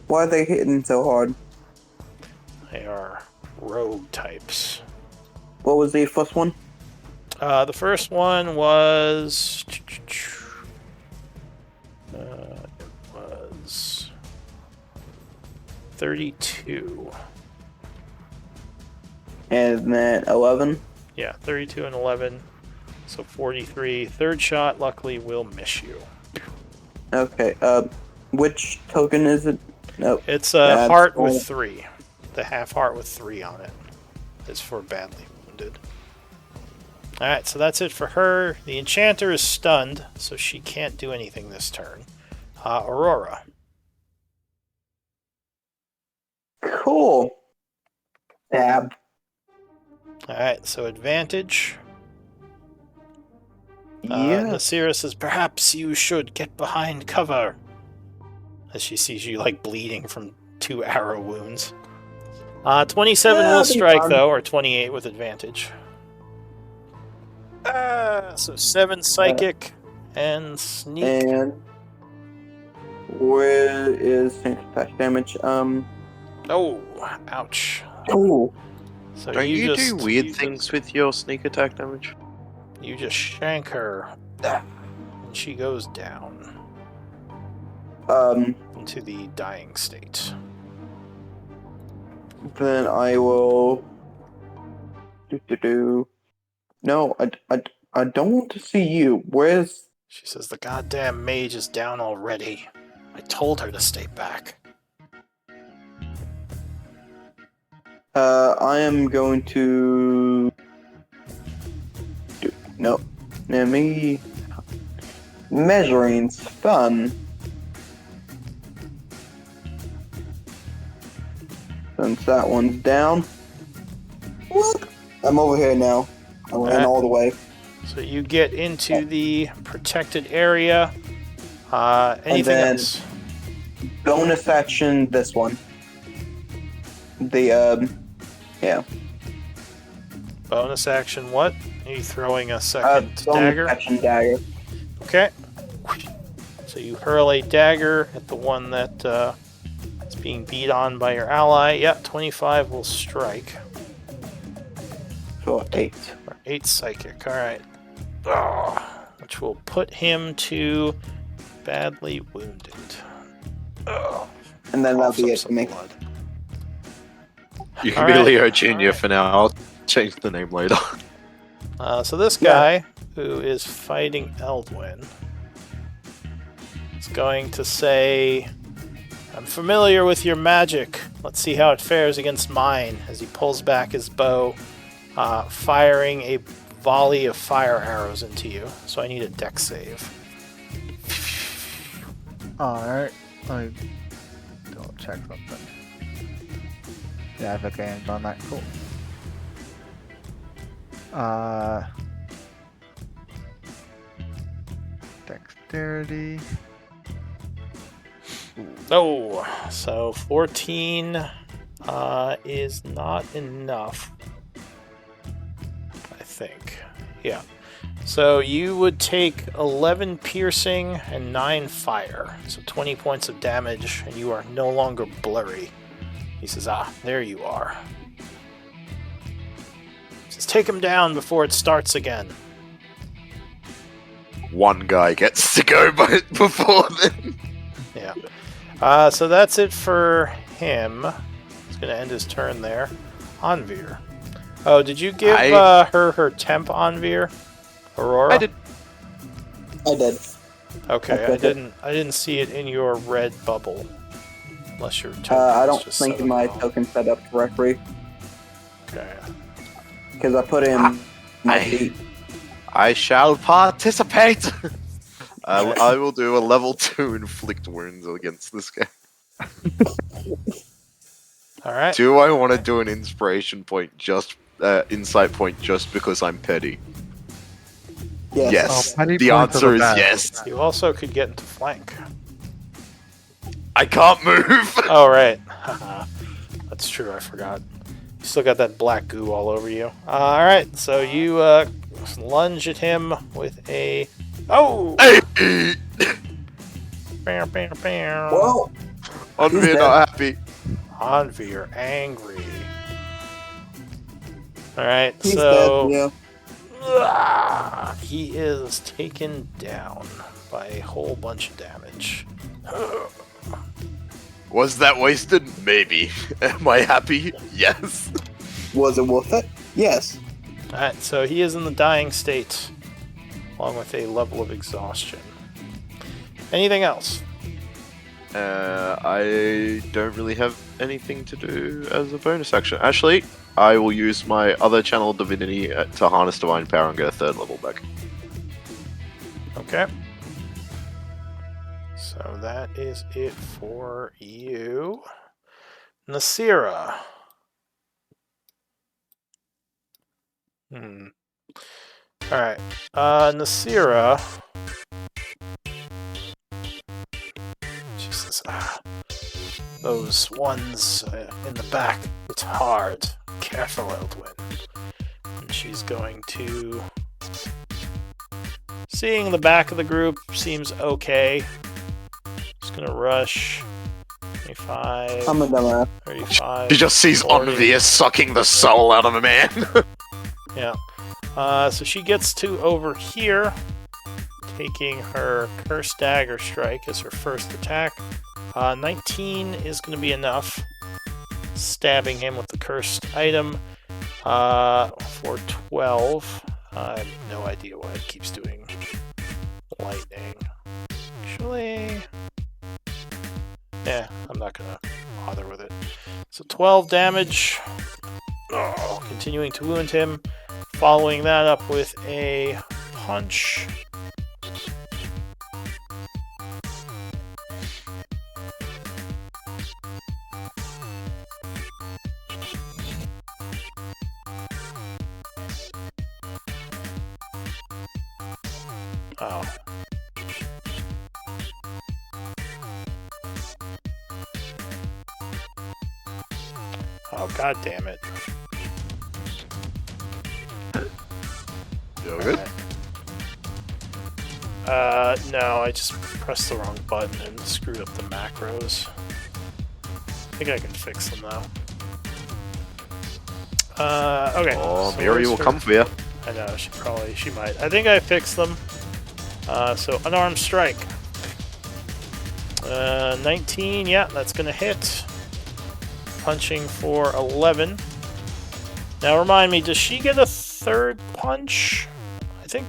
Why are they hitting so hard? They are rogue types. What was the first one? The first one was... it was 32. And then 11. Yeah, 32 and 11. So 43. Third shot, luckily, will miss you. Okay, which token is it? Nope. It's a That's heart cool. with 3. The half heart with 3 on it is for badly wounded. Alright, so that's it for her. The Enchanter is stunned, so she can't do anything this turn. Aurora. Cool. Dab. Alright, so advantage. Yeah. Nasira says, perhaps you should get behind cover. As she sees you, like, bleeding from 2 arrow wounds. 27 Yeah, will that'd be strike, fun. though, or 28 with advantage. So 7 psychic and sneak. And where is sneak attack damage? Oh, ouch. Oh, So Don't you just, do weird you things Just, with your sneak attack damage? you just shank her. And she goes down into the dying state. Then I will. No, I don't want to see you. Where's. She says, the goddamn mage is down already. I told her to stay back. I am going to. No. Let me. Measuring's fun. Since that one's down. Look! I'm over here now. I ran all the way. So you get into the protected area. Anything then- else? Bonus action, this one. Yeah. Bonus action what? Are you throwing a second Bonus dagger? action dagger. Okay. So you hurl a dagger at the one that is being beat on by your ally. Yeah, 25 will strike. For 8. Or 8 psychic, alright. Which will put him to badly wounded. And then that'll Coughs be up it some for me. blood. You can Alright, be Leo Jr. alright. for now. I'll change the name later. So this guy, who is fighting Eldwin, is going to say, I'm familiar with your magic. Let's see how it fares against mine, as he pulls back his bow, firing a volley of fire arrows into you. So I need a dex save. Alright. Let me double check something. Yeah, I think I aimed on that. Cool. Dexterity. Oh, so 14 is not enough, I think. Yeah. So you would take 11 piercing and 9 fire. So 20 points of damage, and you are no longer blurry. He says, there you are. He says, take him down before it starts again. One guy gets to go before then. Yeah. So that's it for him. He's going to end his turn there. Anvir. Oh, did you give her temp, Anvir? Aurora? I did. Okay, I took I didn't see it in your red bubble. Unless your token I is don't just think set my up wrong. token set up correctly. Okay. Because I put in my I- feet. I shall participate. I will do a level 2 inflict wounds against this guy. Alright. Do I want to do an inspiration point insight point just because I'm petty? Yes. Yes. Oh, petty The points are answer the is best. yes. You also could get into flank. I can't move. Oh, right. That's true, I forgot. You still got that black goo all over you. Alright, so you lunge at him with a... Oh! Hey! Bam, bam, bam. Well, Anvir dead. not happy. Anvir, angry. Alright, he's so... dead, He is taken down by a whole bunch of damage. Was that wasted? Maybe. Am I happy? Yes. Was it worth it? Yes. Alright, so he is in the dying state, along with a level of exhaustion. Anything else? I don't really have anything to do as a bonus action. Actually, I will use my other channel divinity to harness divine power and get a 3rd level back. Okay. So that is it for you. Nasira. Alright. Nasira. She says, those ones in the back, it's hard. Careful, Eldwin. And she's going to... Seeing the back of the group seems okay. Just gonna rush. 25, I'm a dumbass. 35. She just sees 40. Anvir sucking the soul out of a man. Yeah. So she gets to over here, taking her Cursed Dagger Strike as her first attack. 19 is going to be enough. stabbing him with the cursed item for 12. I have no idea why it keeps doing lightning. Actually, yeah, I'm not gonna bother with it. So 12 damage. Oh, continuing to wound him. Following that up with a punch. Oh. Oh, god damn it. You good? No, I just pressed the wrong button and screwed up the macros. I think I can fix them though. Okay. Oh, so Miri where's will her- come for you. I know, she might. I think I fixed them. So unarmed strike. 19, yeah, that's gonna hit. Punching for 11. Now remind me, does she get a third punch? I think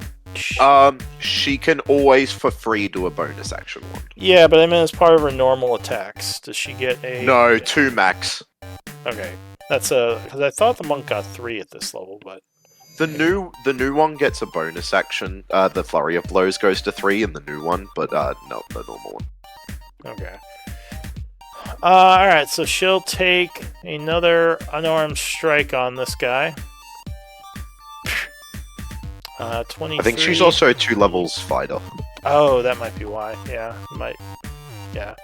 She can always for free do a bonus action one. yeah, but I mean as part of her normal attacks. Does she get a No, 2 max. Okay. That's a because I thought the monk got 3 at this level, but The new one gets a bonus action. The flurry of blows goes to 3 in the new one, but no, the normal one. okay. Alright, so she'll take another unarmed strike on this guy. 23. I think she's also 2 levels fighter. Oh, that might be why. Yeah, might. Yeah.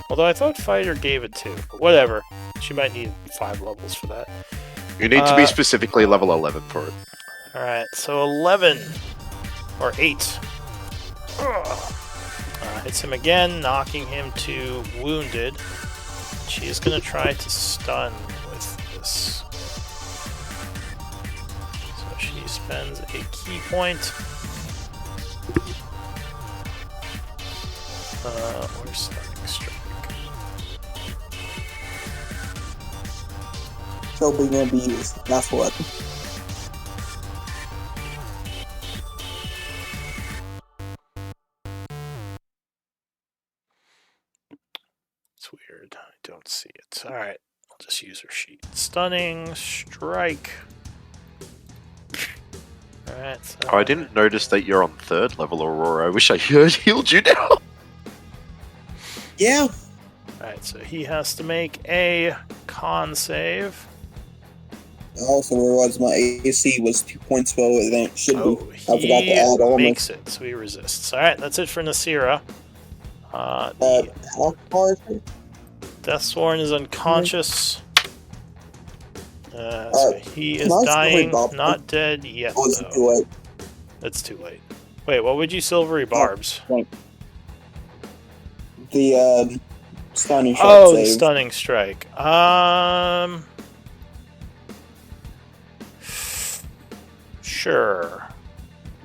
Although I thought fighter gave it 2, but whatever. She might need 5 levels for that. You need to be specifically level 11 for it. Alright, so 11. Or 8. Hits him again, knocking him to wounded. She is going to try to stun with this. So she spends a key point. Where's stunning strike? So we're gonna be used. That's what. It's weird. I don't see it. Alright, I'll just use her sheet. Stunning strike. Alright, so Oh, I didn't notice that you're on 3rd level, Aurora. I wish I had healed you now. Yeah. Alright, so he has to make a con save. Also, where was my AC was 2 points lower than it should Oh, be. I forgot to add he armor. makes it, so he resists. Alright, that's it for Nasira. The How far is it? Deathsworn is unconscious. So he is can I still dying, revive him? not dead yet, Oh, is it too though. late? It's too late. Wait, what would you silvery barbs? The stunning shot Oh, the save. stunning strike. Sure.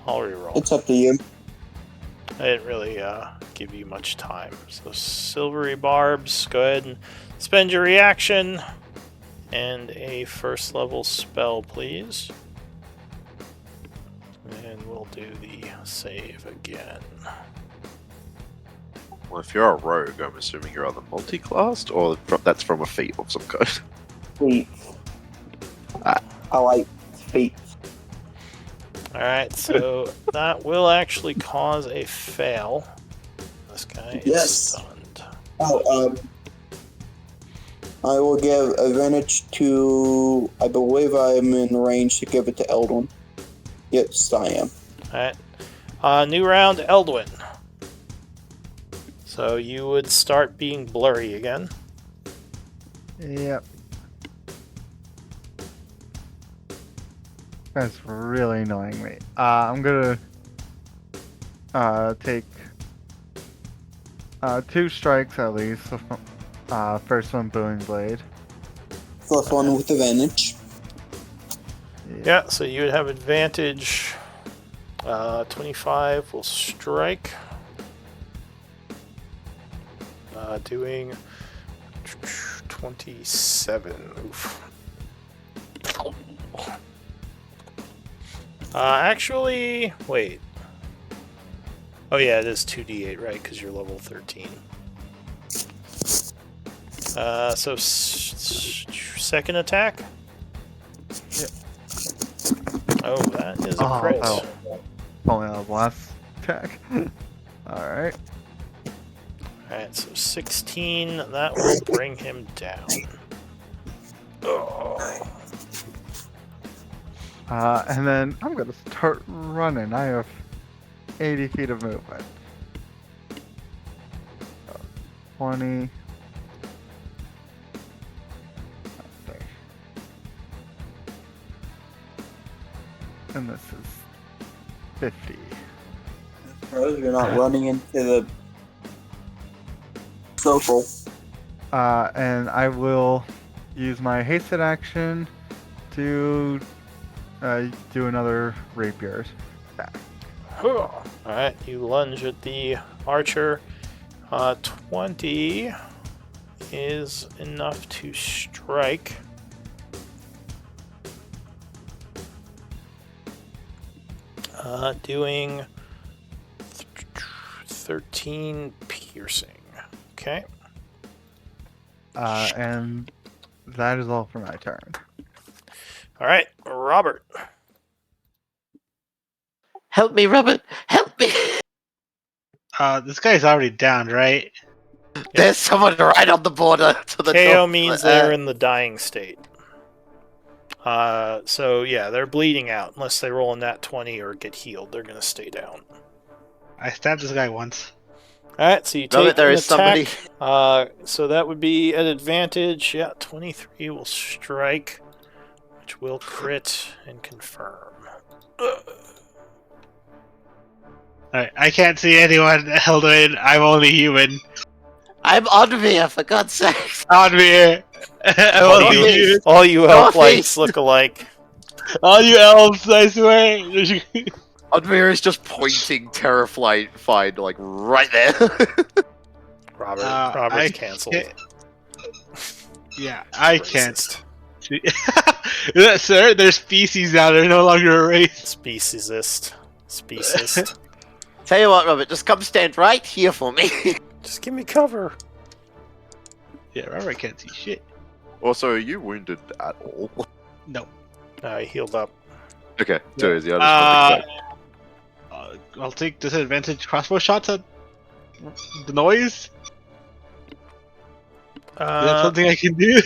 I'll reroll. It's up to you. I didn't really give you much time. So silvery barbs, go ahead and spend your reaction. And a 1st level spell, please. And we'll do the save again. Well, if you're a rogue, I'm assuming you're either multi-classed or that's from a feat of some kind. Feet. I like feet. Alright, so that will actually cause a fail. This guy is Yes. stunned. Oh, I will give advantage to. I believe I'm in range to give it to Eldwin. Yes, I am. Alright. New round, Eldwin. So you would start being blurry again. Yep. That's really annoying me. I'm gonna take 2 strikes at least. First one, Booming Blade. First one with advantage. Yeah, so you would have advantage. 25 will strike. Doing 27. Oof. Actually, wait. Oh yeah, it is 2d8, right? Because you're level 13. So second attack? Yep. Oh, that is a Oh, crit. oh. Only on the last attack. Alright. Alright, so 16, that will bring him down. Oh. And then I'm gonna start running. I have 80 feet of movement. 20. Okay. And this is 50. Suppose you're not running into the circle. And I will use my hasted action to do another rapier attack. Alright, you lunge at the archer. 20 is enough to strike. Doing 13 piercing. Okay. And that is all for my turn. Alright, Robert. Help me, Robert! Help me! This guy's already down, right? There's someone right on the border to the KO north. means they're in the dying state. So yeah, they're bleeding out. Unless they roll a nat 20 or get healed, they're gonna stay down. I stabbed this guy once. Alright, so you Robert, take there an is somebody. attack. So that would be an advantage. Yeah, 23 will strike, which will crit and confirm. Alright, I can't see anyone, Eldwin. I'm only human. I'm Onvir, for God's sake! On me. All you, all you elf lights Northeast. look alike. All you elves, I swear. Onvir is just pointing terrified, like, right there. Robert's I cancelled. Yeah, I can't. Racist. See. Sir, there's species now. They're no longer a race. Speciesist. Speciesist. Tell you what, Robert, just come stand right here for me. Just give me cover. Yeah, Robert can't see shit. Also, are you wounded at all? No. I healed up. Okay, too easy. I just I'll take disadvantage crossbow shots at the noise. Is that something I can do?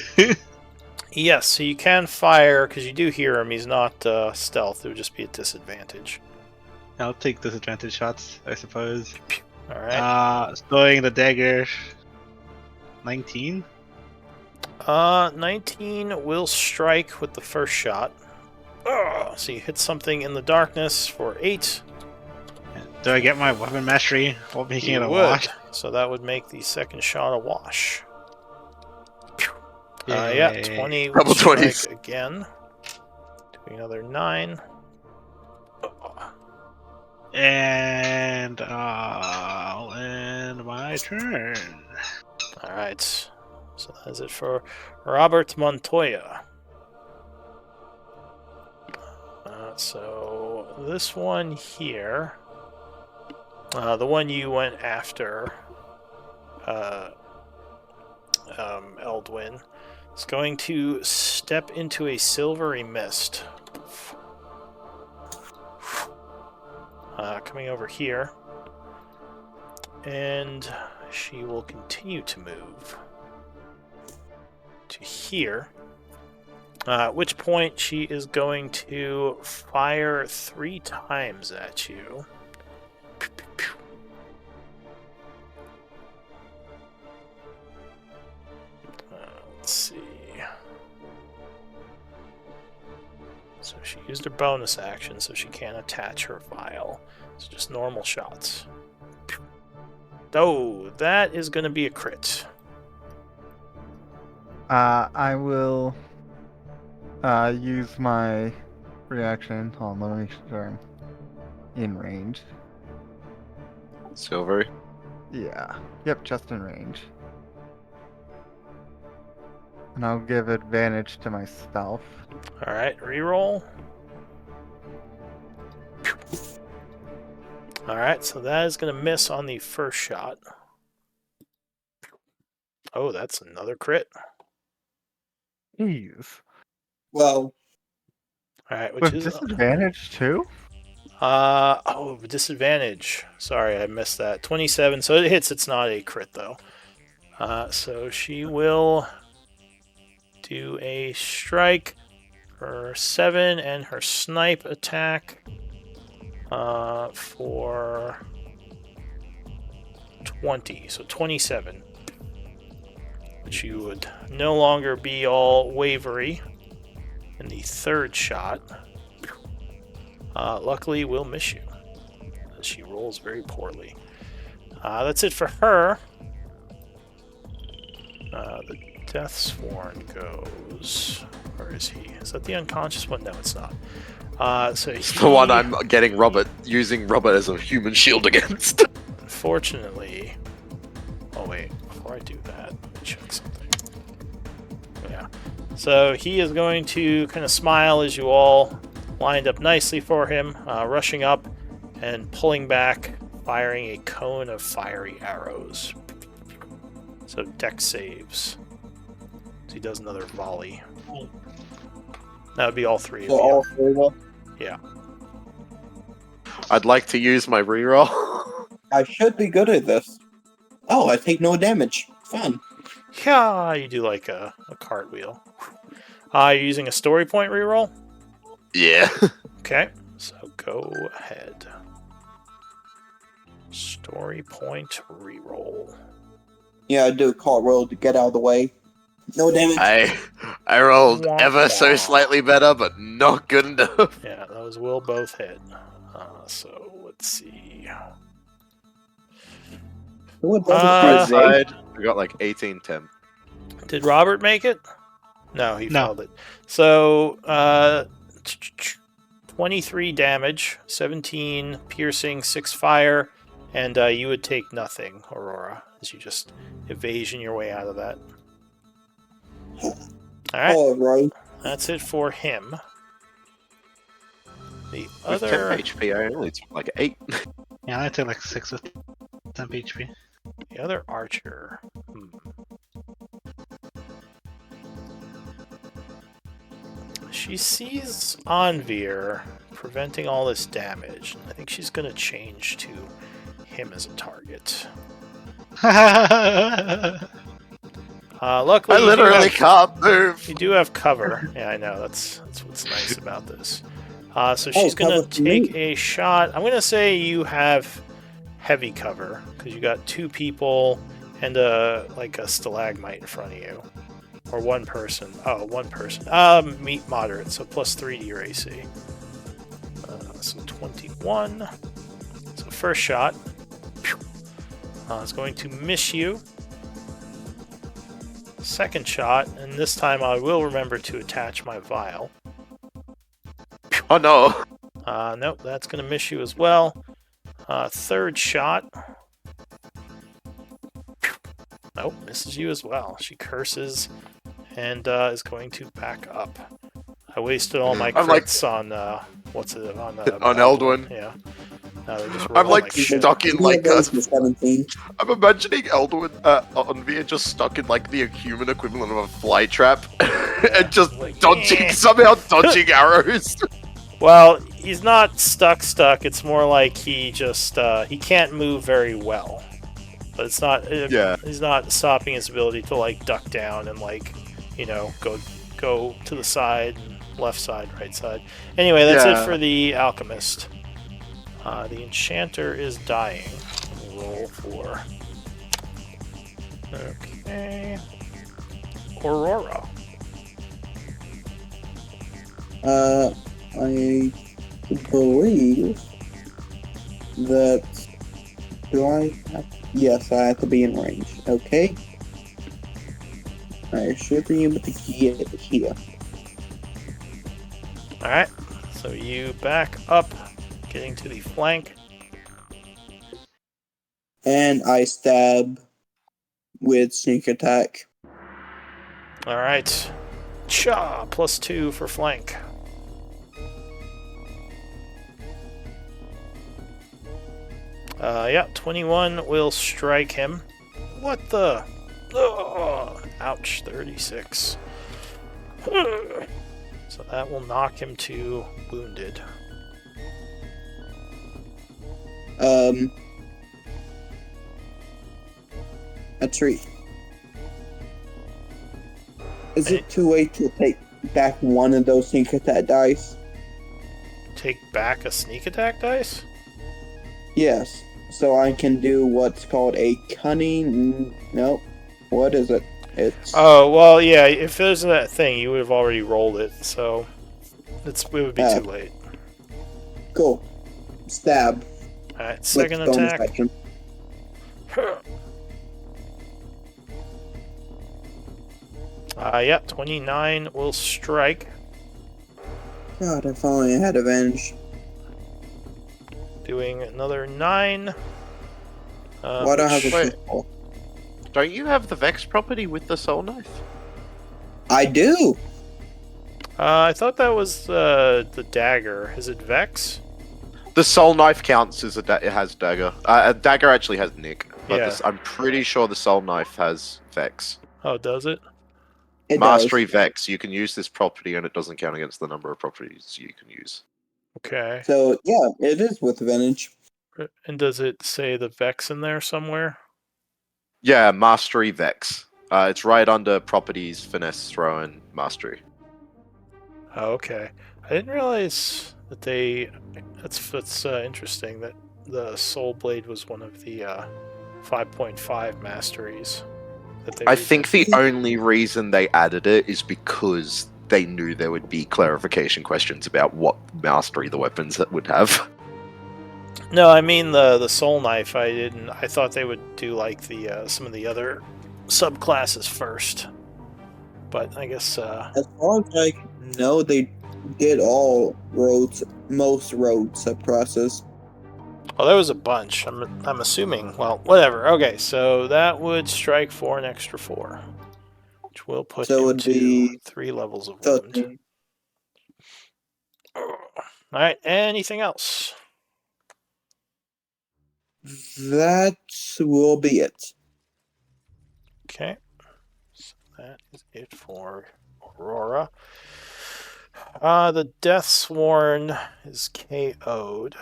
Yes, so you can fire, because you do hear him. He's not stealth. It would just be a disadvantage. I'll take disadvantage shots, I suppose. Alright. Throwing the dagger. 19? 19 will strike with the first shot. So you hit something in the darkness for 8. Do I get my weapon mastery while making You it a would. wash? So that would make the second shot a wash. Yay. Yeah, 20 will Double strike 20s. again. Doing another 9. And I'll end my turn. Alright. So that is it for Robert Montoya. So this one here, the one you went after, Eldwin, is going to step into a silvery mist. Coming over here, and she will continue to move to here, at which point she is going to fire 3 times at you. Let's see. So she used her bonus action, so she can't attach her vial. It's just normal shots. Oh, that is going to be a crit. I will use my reaction. Hold on, let me make sure I'm in range. Silvery. Yeah. Yep, just in range. And I'll give advantage to myself. All right, reroll. All right, so that is going to miss on the first shot. Oh, that's another crit. Jeez. Well, All right, which With is disadvantage too? disadvantage. Sorry, I missed that. 27. So it hits. It's not a crit though. So she will do a strike for 7 and her snipe attack for 20. So 27. But you would no longer be all wavery in the third shot. Luckily, we'll miss you. She rolls very poorly. That's it for her. The Deathsworn goes. Where is he? Is that the unconscious one? No, it's not. So It's the one I'm getting using Robert as a human shield against. Unfortunately. Oh wait, before I do that, let me check something. Yeah. So he is going to kind of smile as you all lined up nicely for him, rushing up and pulling back, firing a cone of fiery arrows. So dex saves. So he does another volley. That would be all three of so you. all three of them. Yeah. I'd like to use my reroll. I should be good at this. Oh, I take no damage. Fun. Yeah, you do like a cartwheel. You're using a story point reroll? Yeah. Okay, so go ahead. Story point reroll. Yeah, I do a cartwheel to get out of the way. No damage. I rolled Wah, ever so wah. slightly better, but not good enough. Yeah, those will both hit. So let's see. What does Uh, it do, Zay? Side, I got like 18 temp. Did Robert make it? No, he No. failed it. So 23 damage, 17 piercing, 6 fire, and you would take nothing, Aurora, as you just evasion your way out of that. Alright, All right. that's it for him. The With 10 other HP, I only took like 8. Yeah, I take like 6 with temp HP. archer. She sees Anvir preventing all this damage, and I think she's going to change to him as a target. Luckily, I literally can't move. you do have cover. Yeah, I know. That's what's nice about this. So she's cover going to for me. take a shot. I'm going to say you have heavy cover because you got 2 people and a stalagmite in front of you, or one person. Oh, one person. Meet moderate, so +3 to your AC. So 21. So first shot is going to miss you. Second shot, and this time I will remember to attach my vial. Oh no. Nope, that's going to miss you as well. Third shot. Nope, misses you as well. She curses and is going to back up. I wasted all my I'm like- crits on what's it on On Eldwin. Yeah. Now they're just I'm rolling like shit. stuck in like Yeah, 17. I'm imagining Eldwin on Via just stuck in like the human equivalent of a fly trap and just Like, dodging eh. somehow dodging arrows. Well, he's not stuck. It's more like he just he can't move very well. But it's not. Yeah. He's not stopping his ability to like duck down and like go to the side, left side, right side. Anyway, that's Yeah. it for the alchemist. The enchanter is dying. Let me roll for. Okay. Aurora. I believe that. Do I have? Yes, I have to be in range. Okay. I should be able to get here. Alright, so you back up, getting to the flank. And I stab with sneak attack. All right. Cha, +2 for flank. Yeah, 21 will strike him. What the? Ugh. Ouch, 36. So that will knock him to wounded. A tree. Is it too late to take back one of those sneak attack dice? Take back a sneak attack dice? Yes. So I can do what's called a cunning. Nope. What is it? It's. Oh, well, yeah, if there's that thing, you would have already rolled it, so it would be too late. Cool. Stab. Alright, second with bonus attack. action. Yeah, 29 will strike, God, if only I had advantage. doing another 9. Why do I have a wait. critical? Don't you have the Vex property with the Soul Knife? I do. I thought that was the dagger. Is it Vex? The Soul Knife counts as it has dagger. A dagger actually has Nick, but Yeah. I'm pretty sure the Soul Knife has Vex. Oh, does it? It Mastery does. Vex. You can use this property, and it doesn't count against the number of properties you can use. Okay. So yeah, it is with advantage. And does it say the Vex in there somewhere? Yeah, Mastery Vex. It's right under properties, finesse, throw, and mastery. Oh, okay. I didn't realize that they. That's interesting that the Soul Blade was one of the 5.5 masteries. That they I think the redid. only reason they added it is because they knew there would be clarification questions about what mastery the weapons would have. No, I mean the Soul Knife. I thought they would do like the some of the other subclasses first, but I guess. As far as I know, they did all roads, most road subclasses. Well, there was a bunch. I'm assuming. Well, whatever. Okay, so that would strike for an extra 4, which will put So it him would to be 3 levels of wound. 13. All right. Anything else? That will be it. Okay. So that is it for Aurora. The Deathsworn is KO'd.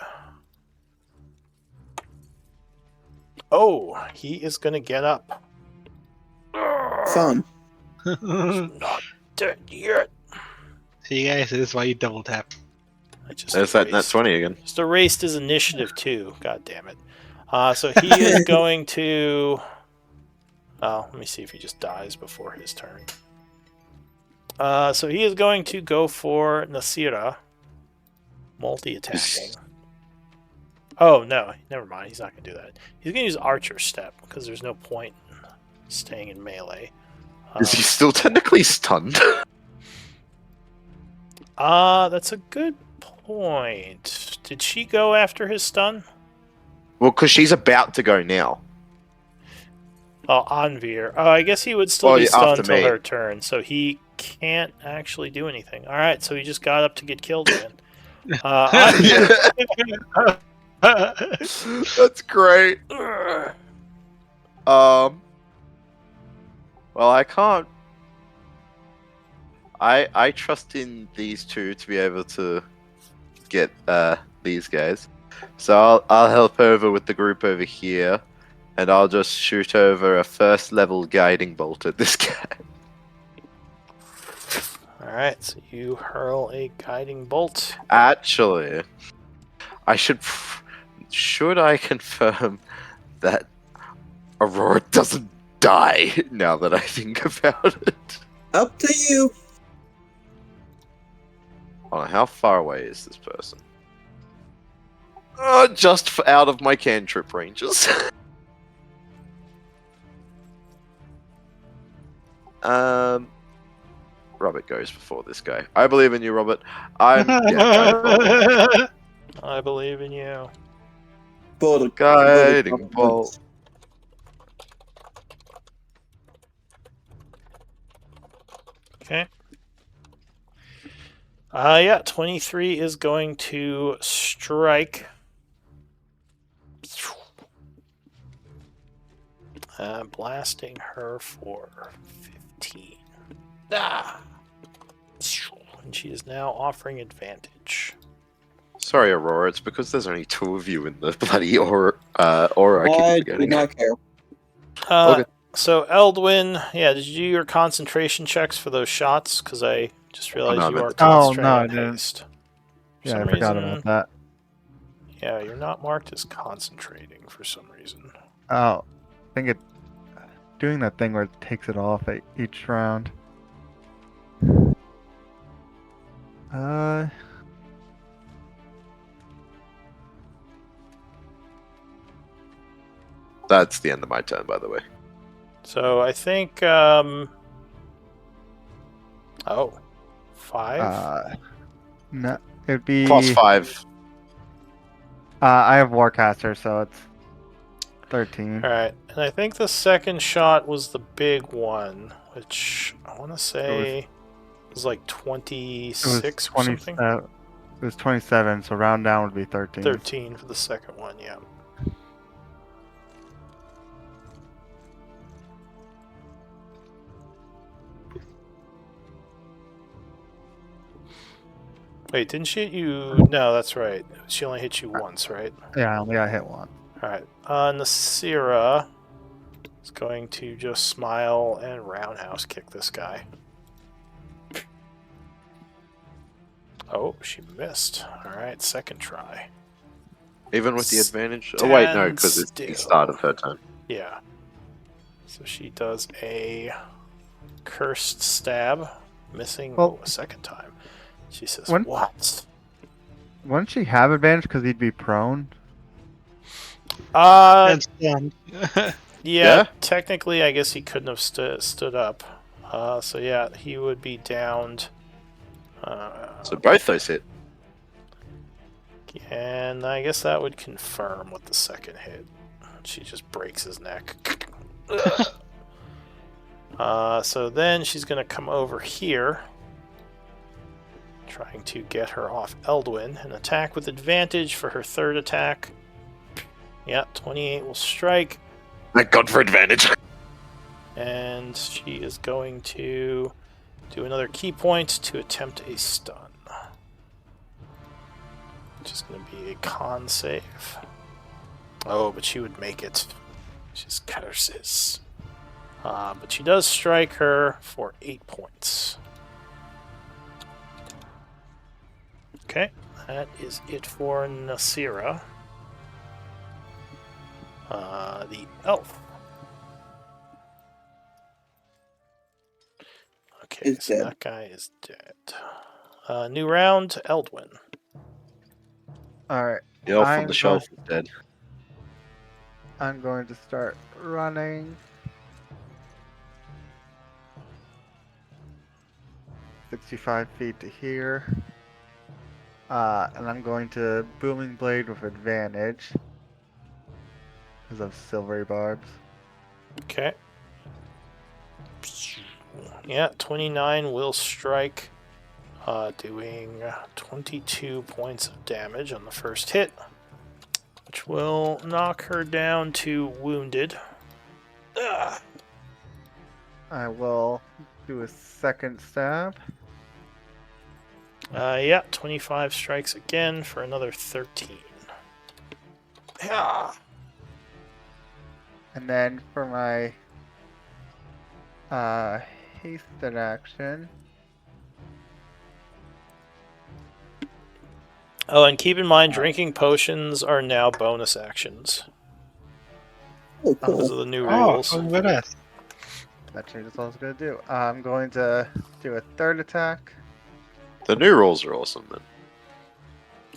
Oh, he is going to get up. Fun. He's not dead yet. See, guys, this is why you double tap. I just There's that erased- 20 again. Just erased his initiative too. God damn it. So he is going to. Oh, let me see if he just dies before his turn. So he is going to go for Nasira. Multi-attacking. Oh, no. Never mind. He's not going to do that. He's going to use Archer Step because there's no point in staying in melee. Is he still technically stunned? That's a good point. Did she go after his stun? Well, because she's about to go now. Oh, Anvir. Oh, I guess he would still Well, be yeah, stunned after till me. her turn, so he can't actually do anything. All right, so he just got up to get killed again. Yeah. That's great. Ugh. Well, I can't. I trust in these two to be able to get these guys. So I'll help over with the group over here, and I'll just shoot over a first level guiding bolt at this guy. All right, so you hurl a guiding bolt. Actually, I should I confirm that Aurora doesn't die now that I think about it? Up to you. Hold on, how far away is this person? Just out of my cantrip ranges. Robert goes before this guy. I believe in you, Robert. I believe in you. Guiding bolt. Okay. Yeah, 23 is going to strike. Blasting her for 15. Ah! And she is now offering advantage. Sorry, Aurora. It's because there's only 2 of you in the bloody aura. Aura. I keep I do forgetting. not care. Okay. So, Eldwin, yeah, did you do your concentration checks for those shots? Because I just realized no, I you meant are the- concentrating Oh, no, I on didn't. haste. For Yeah, I some forgot reason, about that. yeah, you're not marked as concentrating for some reason. Oh, I think it doing that thing where it takes it off at each round. That's the end of my turn, by the way. So I think, 5? No, it'd be +5. I have Warcaster, so it's 13. Alright, and I think the second shot was the big one, which I want to say was like It was 26 or 20. something. It was 27, so round down would be 13. 13 for the second one, yeah. Wait, didn't she hit you? No, that's right. She only hit you once, right? Yeah, I only got hit one. Alright. Nasira is going to just smile and roundhouse kick this guy. Oh, she missed. Alright, second try. Even with the advantage? Oh, wait, no, because it's the Still. start of her turn. Yeah. So she does a cursed stab, missing Well- a second time. She says, When- "What?" Wouldn't she have advantage because he'd be prone? And stunned. Yeah, Yeah? technically, I guess he couldn't have stood up. So yeah, he would be downed. So both those hit. And I guess that would confirm with the second hit. She just breaks his neck. So then she's going to come over here, trying to get her off Eldwin, and attack with advantage for her third attack. Yeah, 28 will strike. Thank God for advantage. And she is going to do another key point to attempt a stun. Which is going to be a con save. Oh, but she would make it. She's curses. But she does strike her for 8 points. Okay, that is it for Nasira. The elf. Okay, Is so dead. that guy is dead. New round, Eldwin. Alright, The elf on I'm the shelf is dead. I'm going to start running. 65 feet to here. And I'm going to Booming Blade with advantage. Because of silvery barbs. Okay. Yeah, 29 will strike, doing 22 points of damage on the first hit, which will knock her down to wounded. Ugh. I will do a second stab. Yeah, 25 strikes again for another 13. Yeah. And then for my hasted action. Oh, and keep in mind, drinking potions are now bonus actions Oh, because cool. of the new Oh, rules. so badass. That changes what I was going to do. I'm going to do a third attack. The new rules are awesome, then.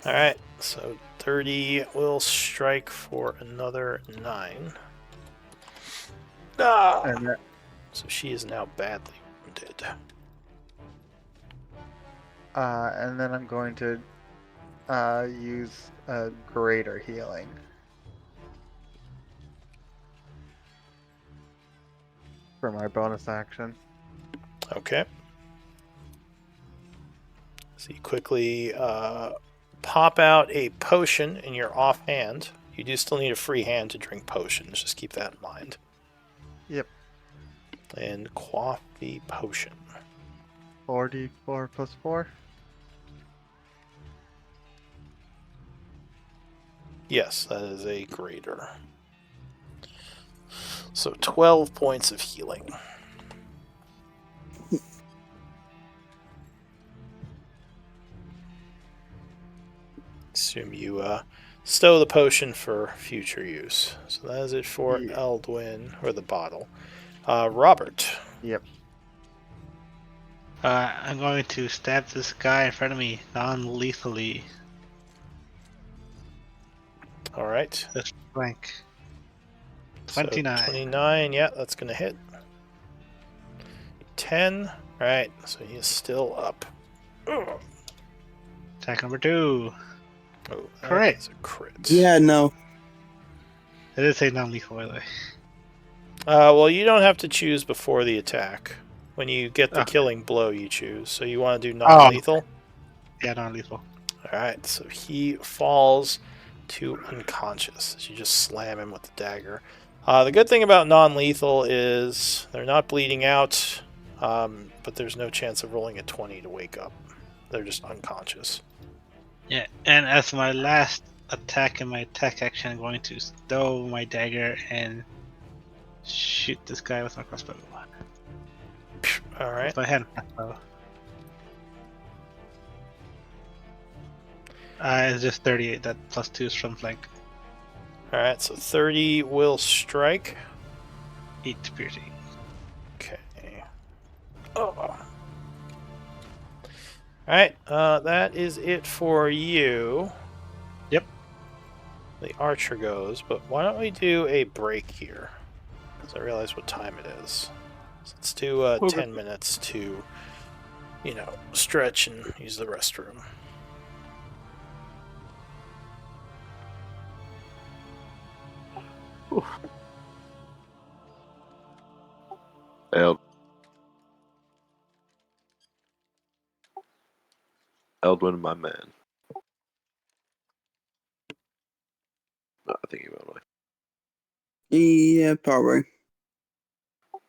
Alright, so 30 will strike for another 9. Ah! And then, So she is now badly wounded. and then I'm going to use a greater healing. For my bonus action. Okay. So you quickly pop out a potion in your offhand. You do still need a free hand to drink potions. Just keep that in mind. Yep. And quaff the potion. 4d4 plus 4. Yes, that is a greater. So 12 points of healing. Assume you stow the potion for future use. So that is it for Yeah. Eldwin, or the bottle. Robert. Yep. I'm going to stab this guy in front of me non-lethally. All right. This flank. So 29. 29, yeah, that's going to hit. 10. All right, so he is still up. Ugh. Attack number 2. Oh, that Correct. is a crit. Yeah, no. It did say non-lethal, by the way. Well, you don't have to choose before the attack. When you get the Okay. killing blow, you choose. So you want to do non-lethal? Yeah, non-lethal. Alright, so he falls to unconscious as you just slam him with the dagger. The good thing about non-lethal is they're not bleeding out, but there's no chance of rolling a 20 to wake up. They're just unconscious. Yeah, and as my last attack in my attack action, I'm going to stow my dagger and shoot this guy with my crossbow. Alright. With my hand crossbow. It's just 38. That plus 2 is from flank. Alright, so 30 will strike. 8 piercing. Okay. Oh. Alright, that is it for you. Yep. The archer goes, but why don't we do a break here? Because I realize what time it is. So let's do 10 minutes to, stretch and use the restroom. Eldwin, my man. No, I think he went away. Yeah, probably.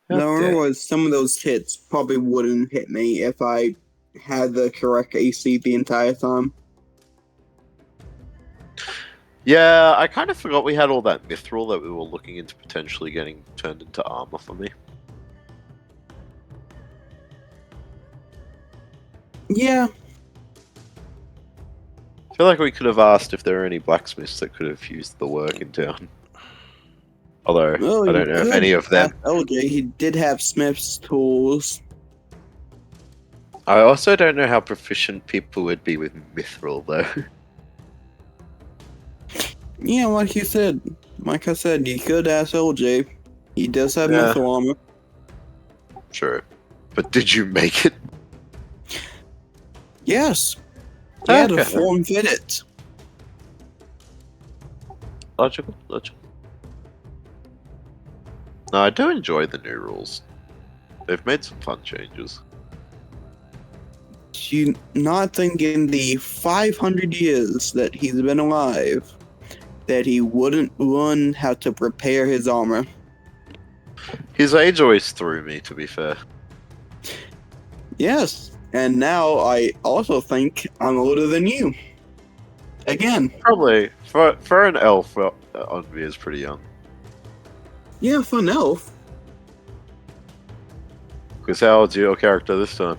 The Okay. rumor was some of those hits probably wouldn't hit me if I had the correct AC the entire time. Yeah, I kind of forgot we had all that mithril that we were looking into potentially getting turned into armor for me. Yeah, I feel like we could have asked if there were any blacksmiths that could have used the work in town. Although, well, I don't you know if could any of them. ask LJ, he did have Smith's tools. I also don't know how proficient people would be with mithril, though. Yeah, like I said, you could ask LJ. He does have Yeah. mithril armor. Sure. But did you make it? Yes. He had to Okay. form fit it. Logical. No, I do enjoy the new rules. They've made some fun changes. Do you not think in the 500 years that he's been alive that he wouldn't learn how to prepare his armor? His age always threw me, to be fair. Yes. And now I also think I'm older than you. Again. Probably. For an elf, Onvi is pretty young. Yeah, for an elf. Because how old's your character this time?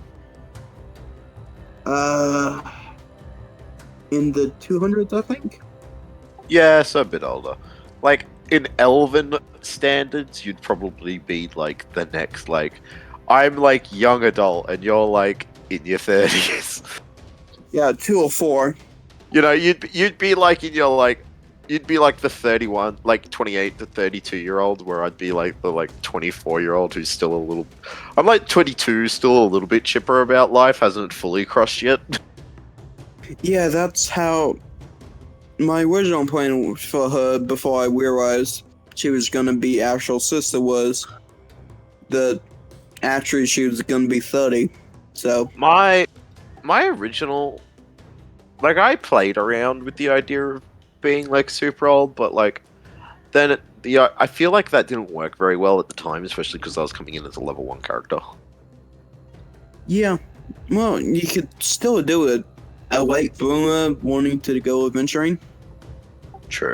In the 200s, I think? Yeah, so a bit older. Like, in elven standards, you'd probably be, like, the next, like... I'm, like, young adult, and you're, like, in your 30s. Yeah, 204. You know, you'd be, like, in your, like... You'd be, like, the 31, like, 28 to 32-year-old, where I'd be, like, the, like, 24-year-old who's still a little... I'm, like, 22, still a little bit chipper about life, hasn't fully crushed yet. Yeah, that's how my original plan for her before I realized she was gonna be actual sister was that actually she was gonna be 30. So My my original, like, I played around with the idea of being like super old, but like then I feel like that didn't work very well at the time, especially because I was coming in as a level 1 character. Yeah. Well, you could still do it. A late bloomer wanting to go adventuring. True.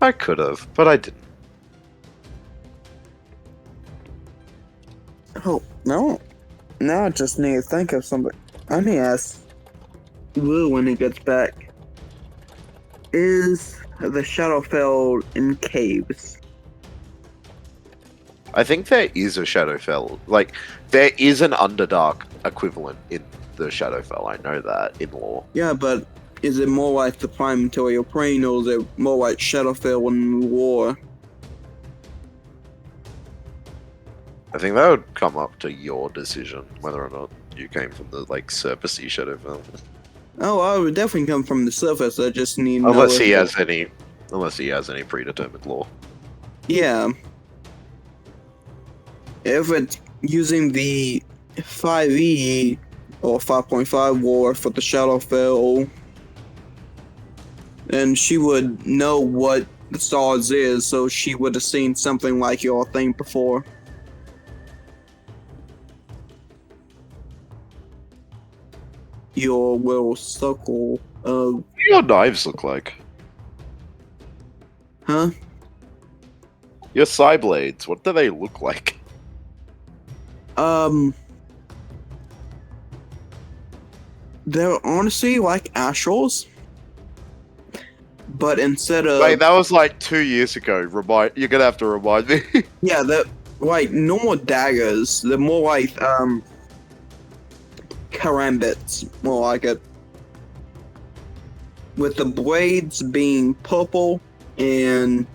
I could have, but I didn't. Oh, no. Now I just need to think of somebody. I need to ask Lou when he gets back. Is the Shadowfell in caves? I think there is a Shadowfell. Like, there is an Underdark equivalent in the Shadowfell. I know that in lore. Yeah, but is it more like the Prime Material Plane, or is it more like Shadowfell in war? I think that would come up to your decision whether or not you came from the like Surface Shadowfell. Oh, I would definitely come from the surface. I just need to Unless know he if- has any predetermined lore. Yeah. If it's using the 5e or 5.5 war for the Shadowfell, then she would know what the stars is, so she would have seen something like your thing before. Your little circle of... What do your knives look like? Huh? Your side blades, what do they look like? They're honestly like Astrals, but instead of... Wait, that was like 2 years ago. You're gonna have to remind me. Yeah, they're like normal daggers. They're more like, karambits, more like it. With the blades being purple and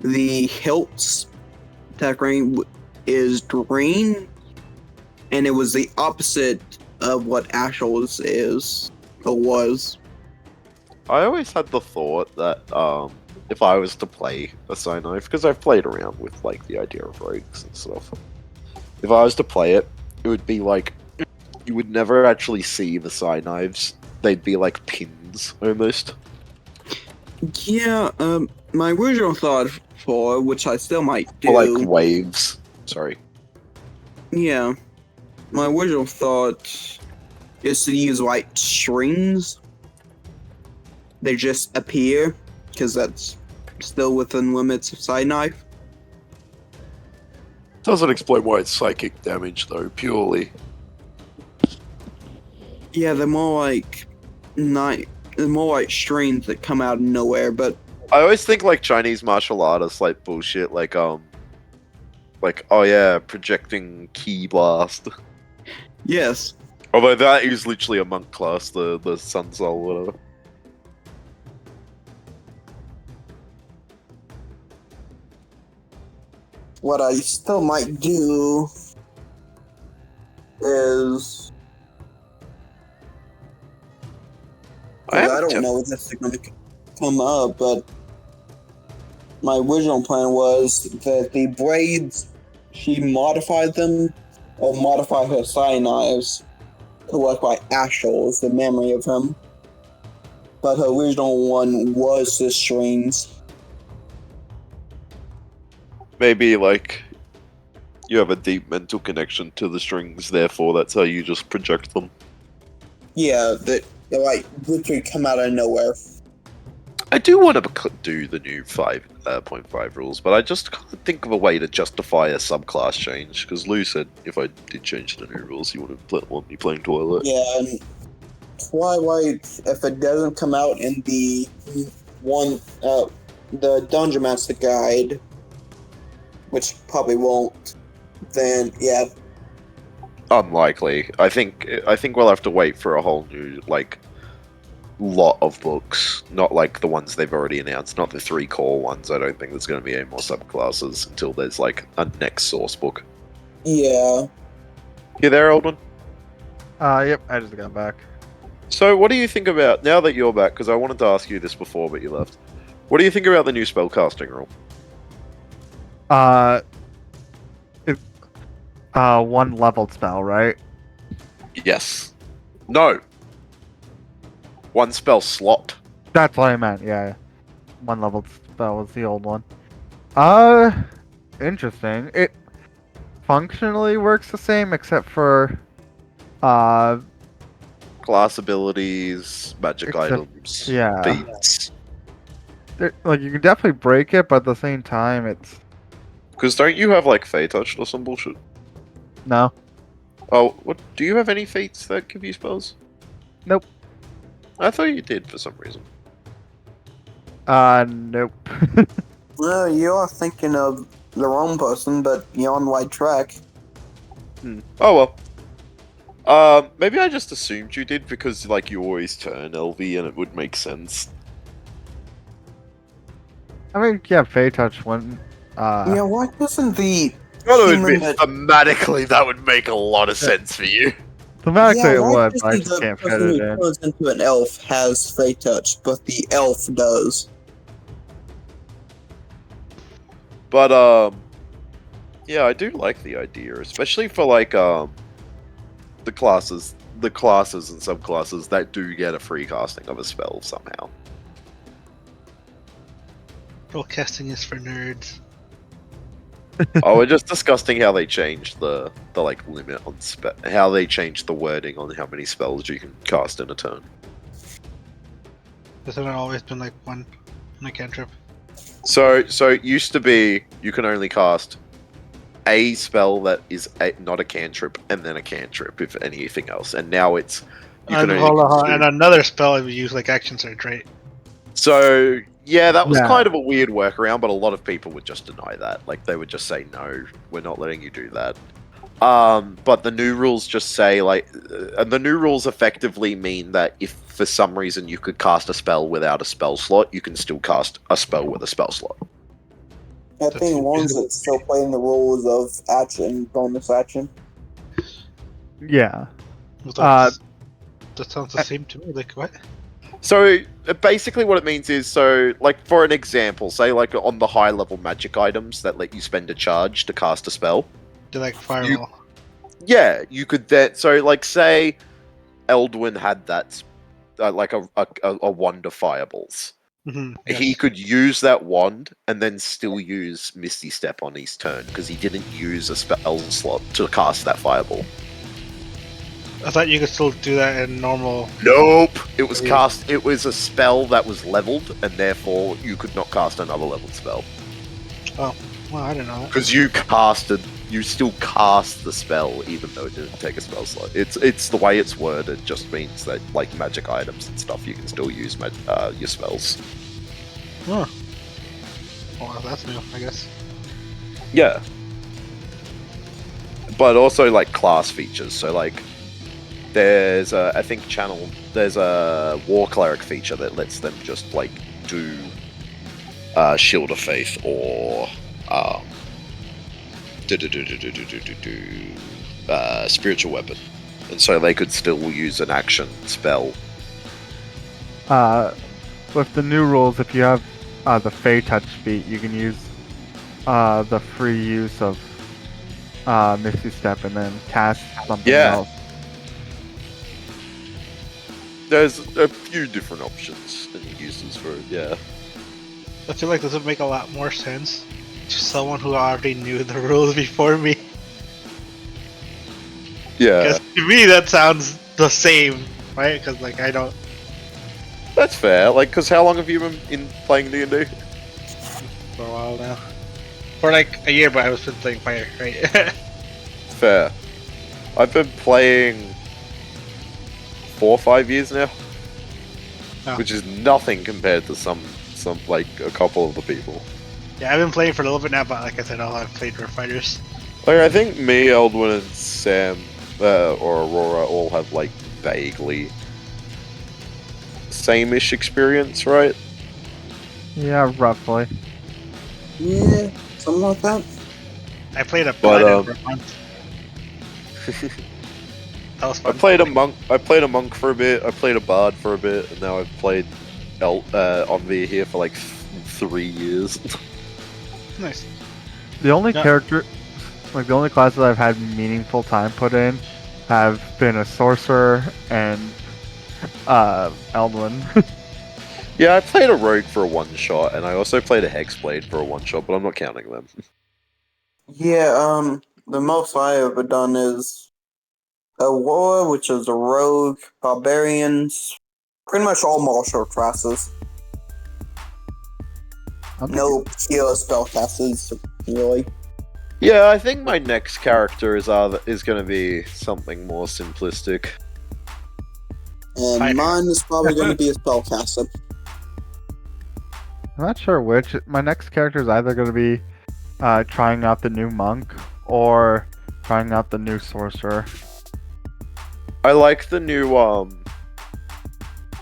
the hilts attack range is green, and it was the opposite of what Astrals is or was. I always had the thought that if I was to play a Scythe knife, because I've played around with like the idea of rogues and stuff, if I was to play it, it would be like you would never actually see the Scythe knives. They'd be like pins almost. Yeah, my original thought for, which I still might do, Or like waves. Sorry. yeah, my original thought is to use like strings. They just appear, because that's still within limits of Scythe knife. Doesn't explain why it's psychic damage though, purely. Yeah, they're more like they're more like strings that come out of nowhere. But I always think like Chinese martial artists like bullshit, like oh yeah, projecting ki blast. yes, Although that is literally a monk class, the Sun Soul, whatever. what I still might do is I don't know if this is going to come up, but my original plan was that the blades, she modified them, or modified her Scythe knives to look like Astrals, the memory of him. But her original one was the strings. Maybe like you have a deep mental connection to the strings, therefore that's how you just project them. Yeah, they like literally come out of nowhere. I do want to do the new 5.5 rules, but I just can't think of a way to justify a subclass change. Because Lou said if I did change the new rules, he wouldn't want me playing Twilight. Yeah, and Twilight, if it doesn't come out in the the Dungeon Master Guide, which probably won't, then yeah. Unlikely. I think we'll have to wait for a whole new like lot of books, not like the ones they've already announced, not the 3 core ones. I don't think there's going to be any more subclasses until there's like a next source book. Yeah. You there, Aldwin? Yep, I just got back. So, what do you think about, now that you're back, because I wanted to ask you this before, but you left. What do you think about the new spellcasting rule? one leveled spell, right? Yes. No. One spell slot. That's what I meant. Yeah, one leveled spell was the old one. Interesting. It functionally works the same except for Class abilities, magic Except- items, yeah. feats. like you can definitely break it, but at the same time, it's Because don't you have like Fey Touch or some bullshit? no. Oh, what? Do you have any feats that give you spells? Nope. I thought you did for some reason. Nope. Well, you are thinking of the wrong person, but you're on the right track. Oh well. Maybe I just assumed you did because like you always turn LV and it would make sense. I mean, yeah, Fey Touch one. Yeah, why doesn't the Gotta human admit, that- thematically that would make a lot of sense for you. Thematically it why would, but I doesn't just the can't fit person it who in. turns into an elf has Fey Touch, but the elf does? But yeah, I do like the idea, especially for like the classes and subclasses that do get a free casting of a spell somehow. Spellcasting is for nerds. Oh, we're just discussing how they changed the like limit on how they changed the wording on how many spells you can cast in a turn. Hasn't it always been like one cantrip? So it used to be you can only cast a spell that is not a cantrip and then a cantrip if anything else, and now it's you can And, only hold on, consume- and another spell we use like action surge, right? So yeah, that was Yeah. kind of a weird workaround, but a lot of people would just deny that. Like they would just say no, we're not letting you do that. But the new rules just say like, and the new rules effectively mean that if for some reason you could cast a spell without a spell slot, you can still cast a spell with a spell slot. I think ones that still playing the rules of action, bonus action. Yeah. That sounds the same to me. Like what? So basically, what it means is, so like for an example, say like on the high level magic items that let you spend a charge to cast a spell. Do like fireball? Yeah, you could then. So like say, Eldwin had that, like a wand of fireballs. Mhm, He yes. could use that wand and then still use Misty Step on his turn because he didn't use a spell slot to cast that fireball. I thought you could still do that in normal. Nope. It was Yeah. cast. It was a spell that was leveled, and therefore you could not cast another leveled spell Well, I didn't know that. because you casted. You still cast the spell even though it didn't take a spell slot. It's the way it's worded. Just means that like magic items and stuff, you can still use your spells. Huh. Well, that's new, I guess. Yeah. But also like class features. So like there's there's a war cleric feature that lets them just like do Shield of Faith or spiritual weapon. And so they could still use an action spell. With the new rules, if you have the Fey Touch feat, you can use the free use of Misty Step and then cast something Yeah. else. There's a few different options and uses for it, yeah. I feel like this would make a lot more sense to someone who already knew the rules before me. Yeah, Because to me that sounds the same, right? Because like I don't. that's fair. Like, because how long have you been in playing D&D? For a while now. For like a year, but I was been playing Fire, right? Fair. I've been playing 4 or 5 years now, Oh. which is nothing compared to some like a couple of the people. Yeah, I've been playing for a little bit now, but like I said, all I've played were fighters. Like, I think me, Eldwin, and Sam or Aurora all have like vaguely same-ish experience, right? Yeah, roughly. Yeah, something like that. I played a But, paladin for a month. That was I fun. played a monk for a bit. I played a bard for a bit, and now I've played Envy here for like 3 years. Nice. The only Yeah. character, Like, the only classes I've had meaningful time put in have been a sorcerer and Eldwin. Yeah, I played a rogue for a one-shot, and I also played a hexblade for a one-shot, but I'm not counting them. Yeah, the most I ever done is a war, which is a rogue, barbarians, pretty much all martial classes. No pure spellcasters, really. Yeah, I think my next character is going to be something more simplistic. And mine is probably going to be a spellcaster. I'm not sure which. My next character is either going to be trying out the new monk or trying out the new sorcerer. I like the new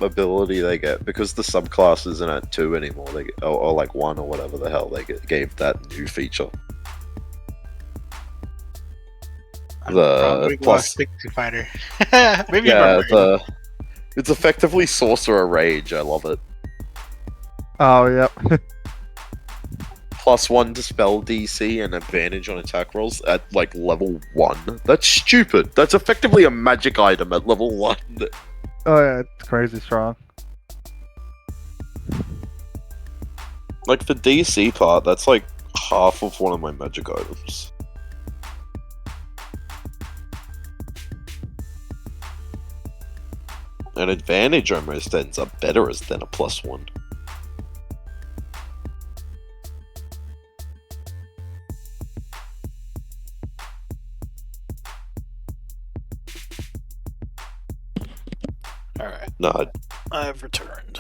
ability they get, because the subclass isn't at 2 anymore. They get, or like 1 or whatever the hell they gave that new feature. The plus fighter. Maybe yeah, it's effectively sorcerer rage. I love it. Oh, yep. +1 to spell DC and advantage on attack rolls at like level 1. That's stupid. That's effectively a magic item at level 1. Oh yeah, it's crazy strong. Like the DC part, that's like half of one of my magic items. An advantage almost ends up better than a +1. Alright. No, I've returned.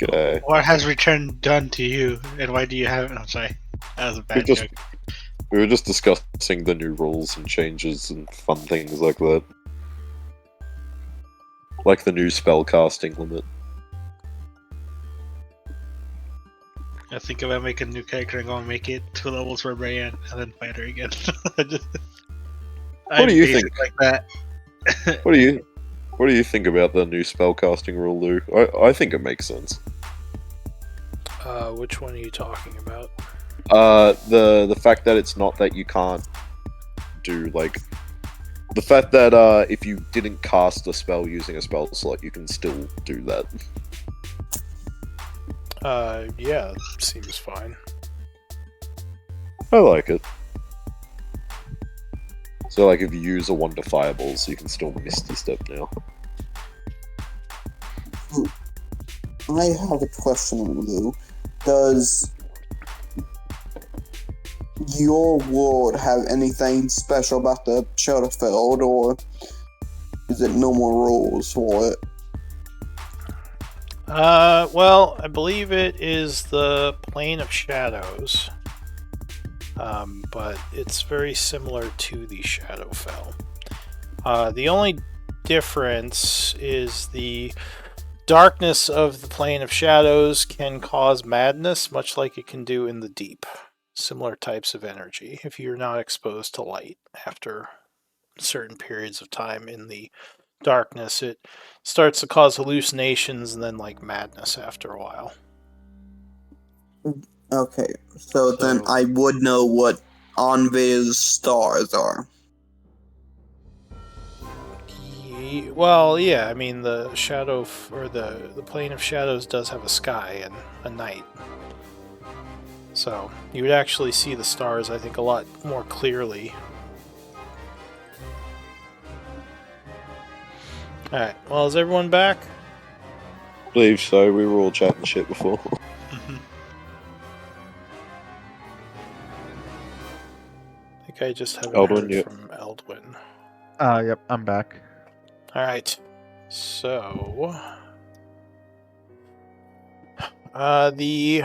g'day. What has return done to you, and why do you have it? I'm sorry. That was a bad joke. We were just discussing the new rules and changes and fun things like that. Like the new spellcasting limit. I think about making a new character and go and make it 2 levels for Brian, and then fight her again. What do you think? Like that. What do you think about the new spellcasting rule, Lou? I think it makes sense. Which one are you talking about? The fact that it's not that you can't do, like, the fact that if you didn't cast a spell using a spell slot, you can still do that. Yeah, seems fine. I like it. So, like, if you use a Wonder Fireballs, you can still Misty Step now. I have a question, Lou. Does your world have anything special about the Shadowfell, or is it normal rules for it? Well, I believe it is the Plane of Shadows. But it's very similar to the Shadowfell. The only difference is the darkness of the Plane of Shadows can cause madness, much like it can do in the Deep. Similar types of energy, if you're not exposed to light after certain periods of time in the darkness, it starts to cause hallucinations and then like madness after a while. Okay, so then I would know what Anve's stars are. Well, yeah, I mean the shadow or the Plane of Shadows does have a sky and a night. So you would actually see the stars, I think, a lot more clearly. Alright, well, is everyone back? I believe so, we were all chatting shit before. I think I just haven't Eldwin, heard yep. from Eldwin. Yep, I'm back. Alright, so... the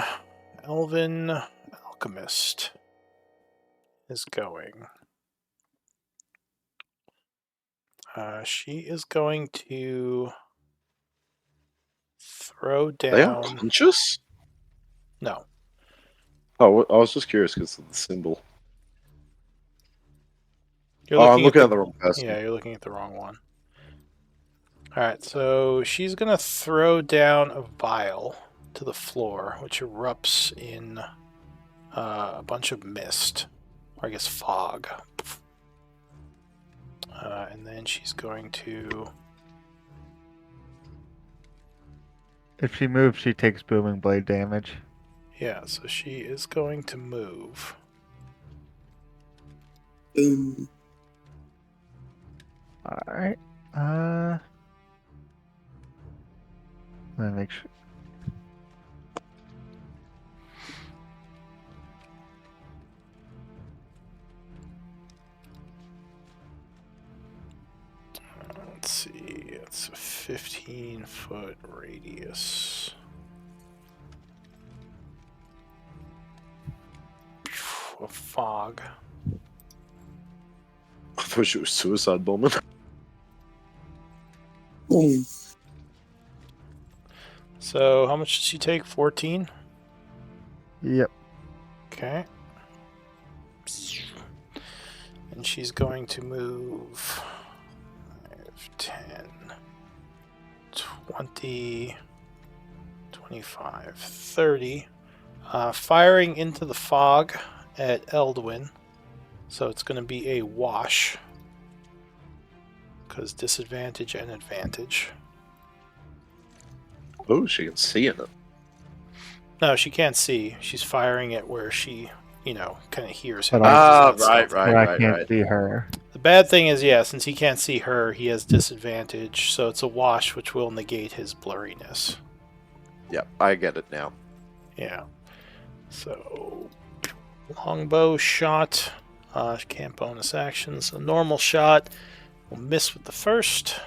Elven Alchemist is going. She is going to throw down... Are they unconscious? No. Oh, I was just curious because of the symbol. I'm looking at the wrong person. Yeah, you're looking at the wrong one. Alright, so she's going to throw down a vial to the floor, which erupts in a bunch of mist. Or I guess fog. And then she's going to... If she moves, she takes booming blade damage. Yeah, so she is going to move. Boom. Alright. Let me make sure. Let's see, it's a 15-foot radius. A fog. I thought she was suicide bombing. Boom. So, how much did she take? 14? Yep. Okay. And she's going to move 5, 10, 20, 25, 30. Firing into the fog at Eldwin. So it's going to be a wash. Because disadvantage and advantage. Oh, she can see in it. No, she can't see. She's firing it where she, kind of hears But him. right. But I can't see her. The bad thing is, since he can't see her, he has disadvantage, so it's a wash, which will negate his blurriness. Yep, I get it now. Yeah. So, longbow shot. Can't bonus actions. A normal shot will miss with the first.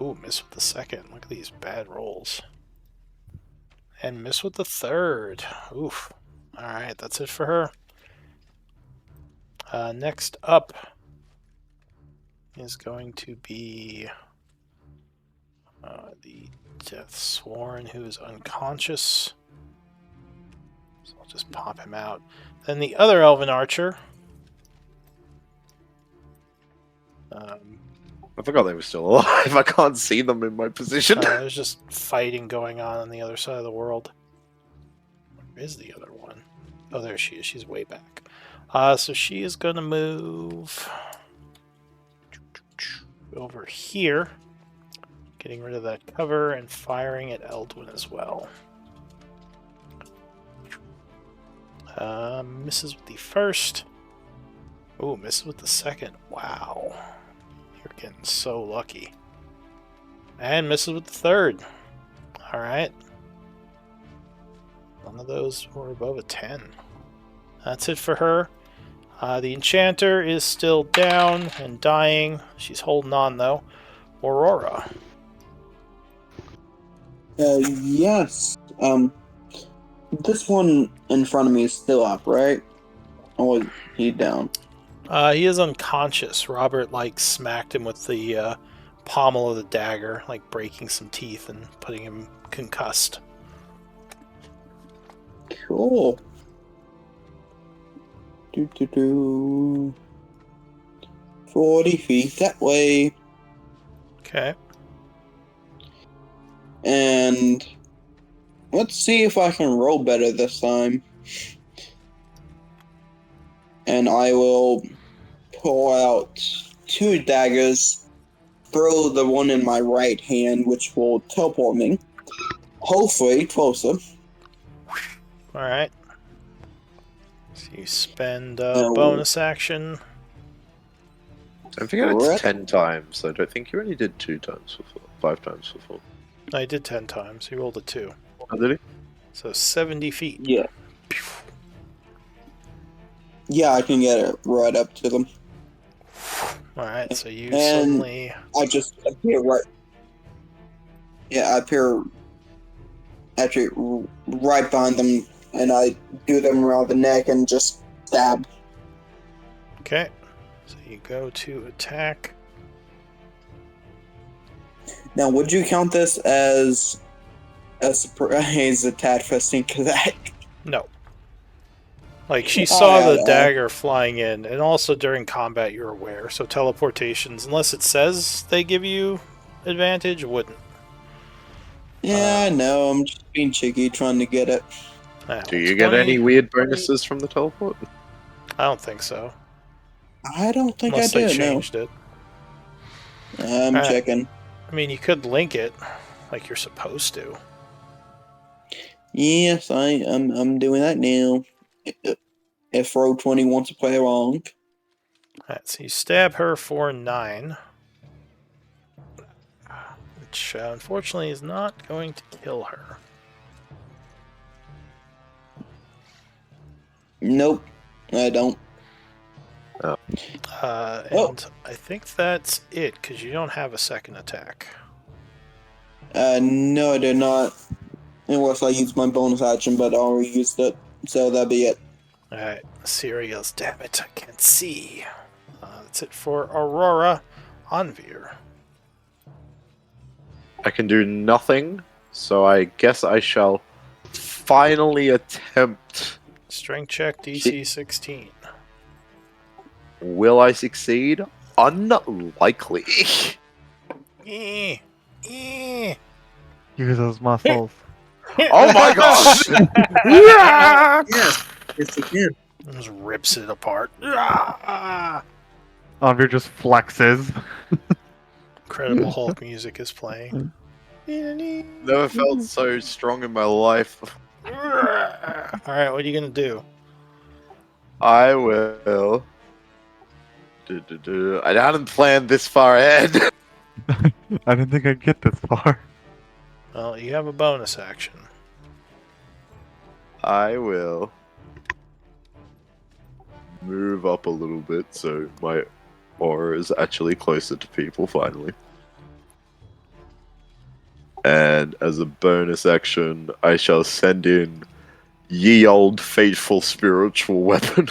Ooh, miss with the second. Look at these bad rolls. And miss with the third. Oof. Alright, that's it for her. Next up is going to be the Death Sworn, who is unconscious. So I'll just pop him out. Then the other Elven Archer. I forgot they were still alive. I can't see them in my position. There's just fighting going on the other side of the world. Where is the other one? Oh, there she is. She's way back. So she is going to move over here, getting rid of that cover and firing at Eldwin as well. Misses with the first. Oh, misses with the second. Wow. You're getting so lucky. And misses with the third. Alright. None of those were above a 10. That's it for her. The Enchanter is still down and dying. She's holding on, though. Aurora. Yes. This one in front of me is still up, right? Or was he down? He is unconscious. Robert, smacked him with the pommel of the dagger, breaking some teeth and putting him concussed. Cool. 40 feet that way. Okay. And let's see if I can roll better this time. And I will pull out 2 daggers, throw the one in my right hand, which will teleport me. Hopefully closer. Alright. So you spend bonus action. I think it's 10 times, so I don't think you only did 2 times before. 5 times before. No, he did 10 times. He rolled a 2. Oh, did he? So 70 feet. Yeah. Yeah, I can get it right up to them. Alright, so you And suddenly... I just appear right... Yeah, I appear actually right behind them, and I do them around the neck and just stab. Okay. So you go to attack. Now, would you count this as a surprise attack for sneak attack? No. She saw the yeah. dagger flying in, and also during combat you're aware, so teleportations, unless it says they give you advantage, wouldn't. Yeah, I know, I'm just being cheeky trying to get it. Yeah, Do it's you get 20. any weird bonuses from the teleport? I don't think so. I don't think Unless I they did. No, changed it. I'm Alright. checking. I mean, you could link it like you're supposed to. Yes, I'm doing that now. If Row 20 wants to play along. Alright, so you stab her for 9. Which, unfortunately, is not going to kill her. Nope, I don't. And I think that's it, because you don't have a second attack. No, I did not. Unless I used my bonus action, but I already used it. So that'd be it. Alright, Siri goes, damn it, I can't see. That's it for Aurora. Anvir. I can do nothing, so I guess I shall finally attempt. Strength check, DC 16. Will I succeed? Unlikely. Eh, eh. Use those muscles. Oh my gosh! Yes, yes, you can. Just rips it apart. Ah! Anvir just flexes. Incredible Hulk music is playing. Never felt so strong in my life. Alright, what are you gonna do? I will. I hadn't planned this far ahead. I didn't think I'd get this far. Well, you have a bonus action. I will move up a little bit so my aura is actually closer to people finally. And as a bonus action, I shall send in ye old faithful spiritual weapon.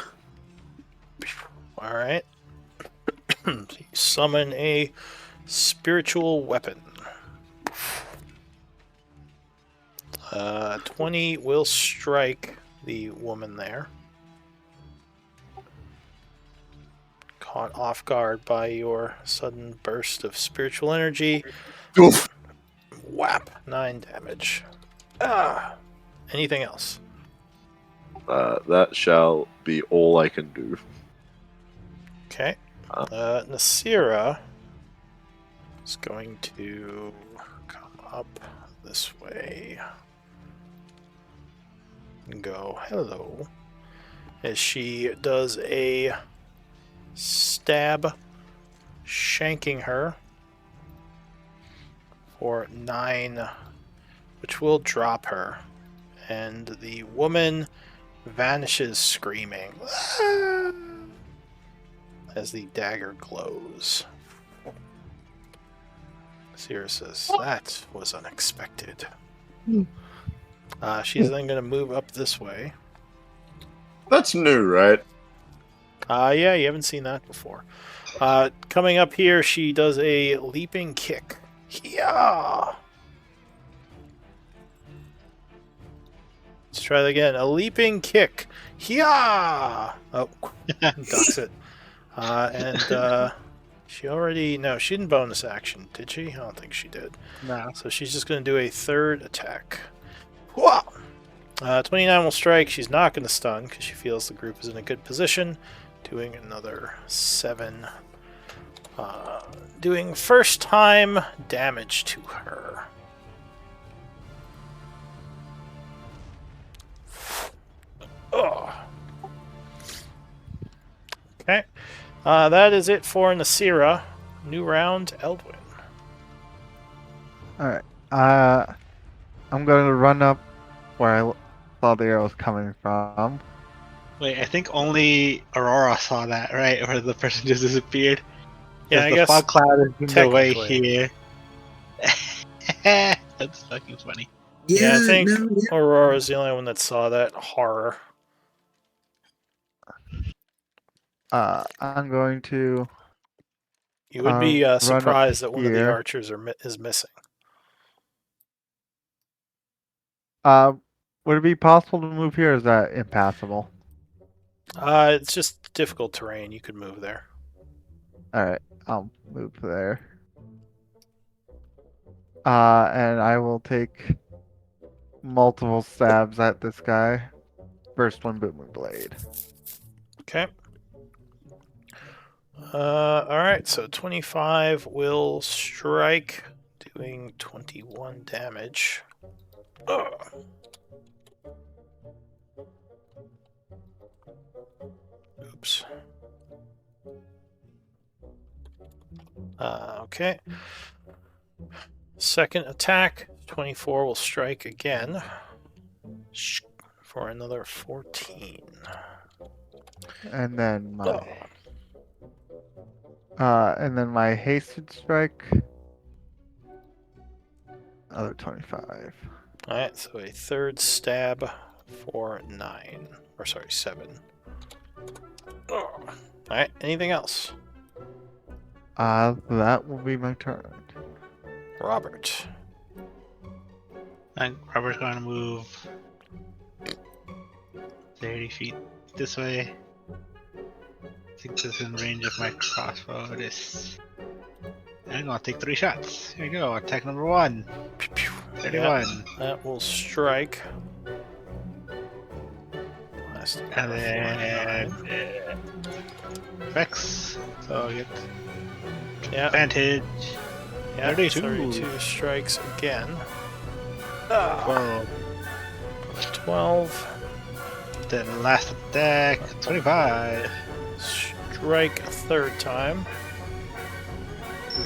Alright. You summon a spiritual weapon. 20 will strike the woman there. Caught off guard by your sudden burst of spiritual energy. Oof. Whap! 9 damage. Ah! Anything else? That shall be all I can do. Okay. Nasira is going to come up this way and go hello as she does a stab, shanking her for 9, which will drop her, and the woman vanishes screaming as the dagger glows. Sierra says, that was unexpected. She's then going to move up this way. That's new, right? Yeah, you haven't seen that before. Coming up here, she does a leaping kick. Yeah! Let's try that again. A leaping kick. Yeah! Oh, ducks it. She already... No, she didn't bonus action, did she? I don't think she did. No. So she's just going to do a third attack. Wow! 29 will strike. She's not going to stun because she feels the group is in a good position. Doing another 7. Doing first time damage to her. Ugh. Okay. That is it for Nasira. New round, Eldwin. Alright. I'm going to run up where I saw the arrows coming from. Wait, I think only Aurora saw that, right? Or the person just disappeared. Yeah, I the guess fog cloud is in the way technically. here. That's fucking funny. Yeah, I think no, yeah. Aurora's the only one that saw that horror. I'm going to... You would be run up surprised that one of the here. archers is missing. Would it be possible to move here, or is that impassable? It's just difficult terrain. You could move there. Alright, I'll move there. And I will take multiple stabs at this guy. First one, booming blade. Okay. Alright, so 25 will strike, doing 21 damage. Ugh. Oops. Okay. Second attack, 24 will strike again for another 14. And then my Oh. my hasted strike. Another 25. Alright, so a third stab for 9. Or sorry, 7. Alright, anything else? That will be my turn. Robert. And Robert's going to move 30 feet this way. I think this is in range of my crossbow. It is. I'm going to take 3 shots. Here we go. Attack number 1. 31. Yep, that will strike. And then Vex. So you get advantage. Yeah, 32. 32 strikes again. 12. 12. Then last attack, 25. Strike a third time.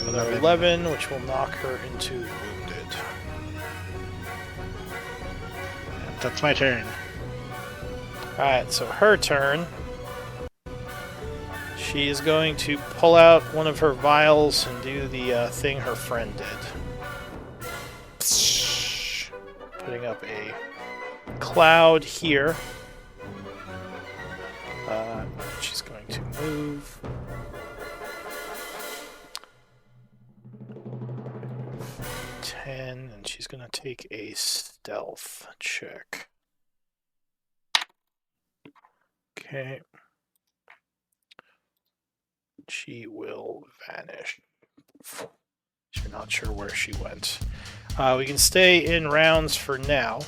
Another 11, which will knock her into wounded. And that's my turn. Alright, so her turn. She is going to pull out one of her vials and do the thing her friend did. Putting up a cloud here. She's going to move. 10, and she's going to take a stealth check. Okay. She will vanish. You're not sure where she went. We can stay in rounds for now.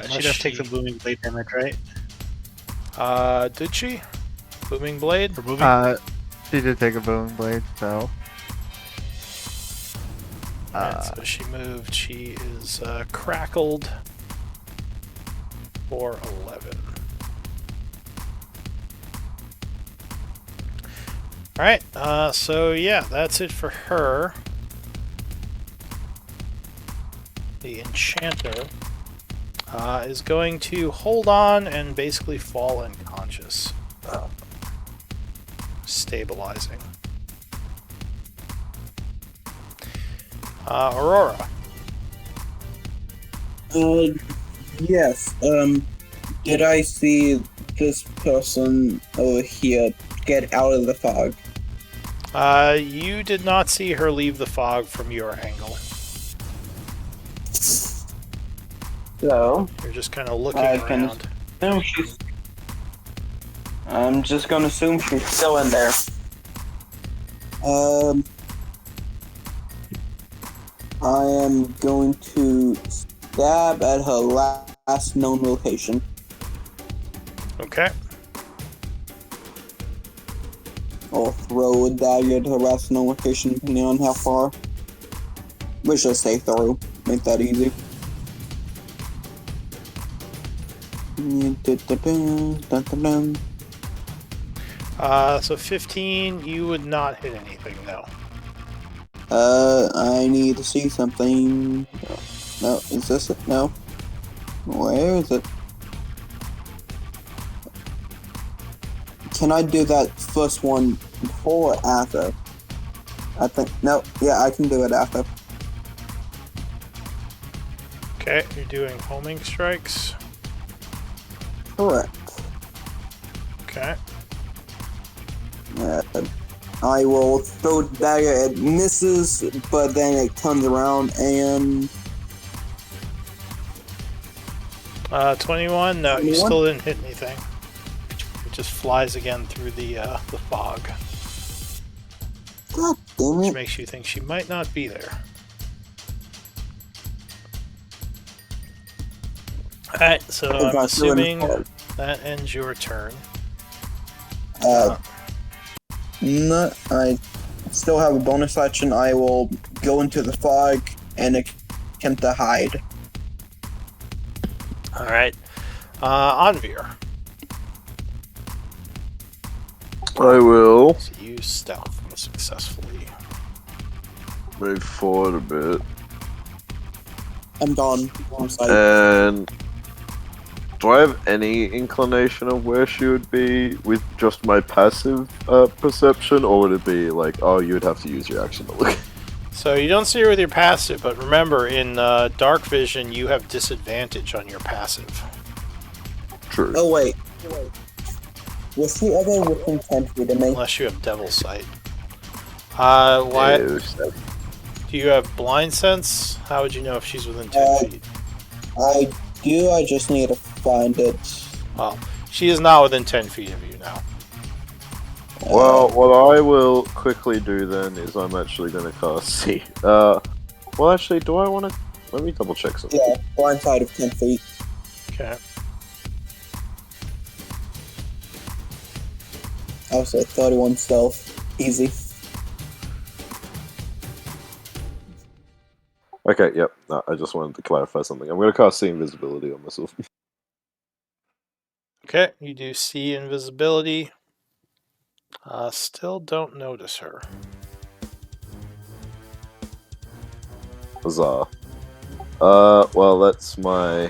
She does take some booming blade damage, right? Did she? Booming blade? For moving? She did take a booming blade, so. Alright, so she moved. She is crackled for 11. Alright, so yeah, that's it for her. The Enchanter is going to hold on and basically fall unconscious. Stabilizing. Aurora. Yes. Did I see this person over here get out of the fog? You did not see her leave the fog from your angle. So, You're just kind of looking around. I'm just gonna assume she's still in there. I am going to stab at her last known location. Okay. Or throw a dagger at her last known location, depending on how far. Let's just say throw. Make that easy. So 15, you would not hit anything, no. I need to see something. No, is this it? No. Where is it? Can I do that first one before or after? I think, no, yeah, I can do it after. Okay, you're doing homing strikes. Correct. Okay. I will throw the dagger, it misses, but then it comes around and... 21? No, you 21? still didn't hit anything. It just flies again through the fog, God damn which it. makes you think she might not be there. Alright, so I'm assuming that ends your turn. No, I still have a bonus action. I will go into the fog and attempt to hide. All right. Anvir. I will So you stealth successfully. move forward a bit. I'm gone. I'm sorry. And do I have any inclination of where she would be with just my passive perception, or would it be like, oh, you would have to use your action to look? So you don't see her with your passive, but remember, in dark vision, you have disadvantage on your passive. True. Oh wait. Was she ever within 10 feet of me? Unless you have devil sight. Why? Ew, Do you have blind sense? How would you know if she's within 10 feet? I do. I just need to find it. Well, she is not within 10 feet of you now. Well, what I will quickly do then is I'm actually going to cast See. Well, actually, do I want to? Let me double check something. Yeah, blind side of 10 feet. Okay. Also, 31 stealth. Easy. Okay, yep. No, I just wanted to clarify something. I'm going to cast See Invisibility on myself. Okay, you do see invisibility. Still don't notice her. Huzzah. Well, that's my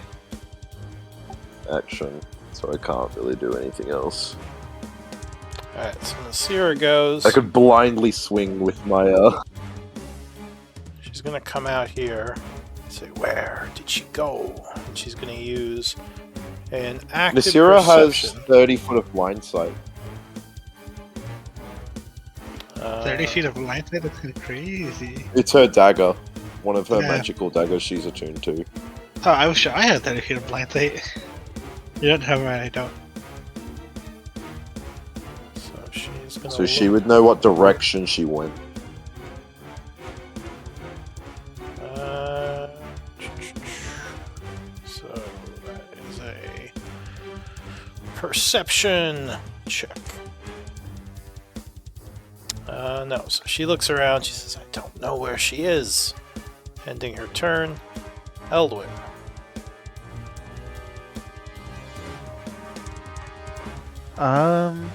action, so I can't really do anything else. Alright, so Nasira goes. I could blindly swing with my, She's gonna come out here and say, where did she go? And she's gonna use an active Nasira has perception. 30 foot of blind sight. 30 feet of light, that's kind of crazy. It's her dagger. One of her Yeah. magical daggers she's attuned to. Oh, I was sure I had 30 feet of blind sight. You don't have mine, I don't. So she's gonna So she look- would know what direction she went. So that is a perception check. No, so she looks around, she says, I don't know where she is. Ending her turn. Eldwin. Hmm.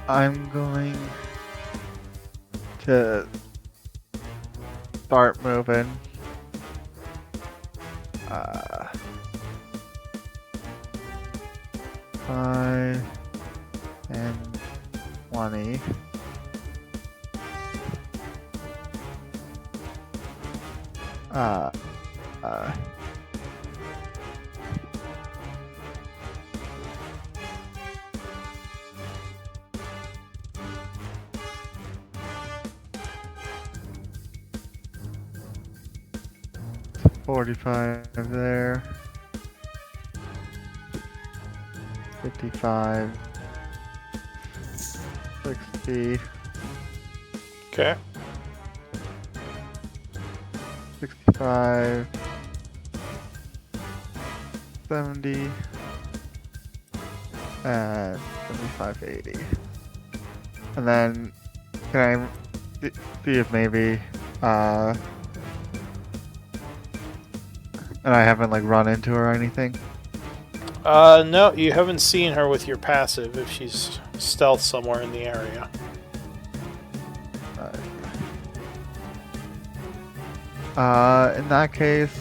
I'm going to start moving. 5 and 20. $45 there. 55. 60. Okay. 65. 70. And 75, 80. And then, can I see if maybe, and I haven't like run into her or anything? No, you haven't seen her with your passive if she's stealth somewhere in the area. In that case,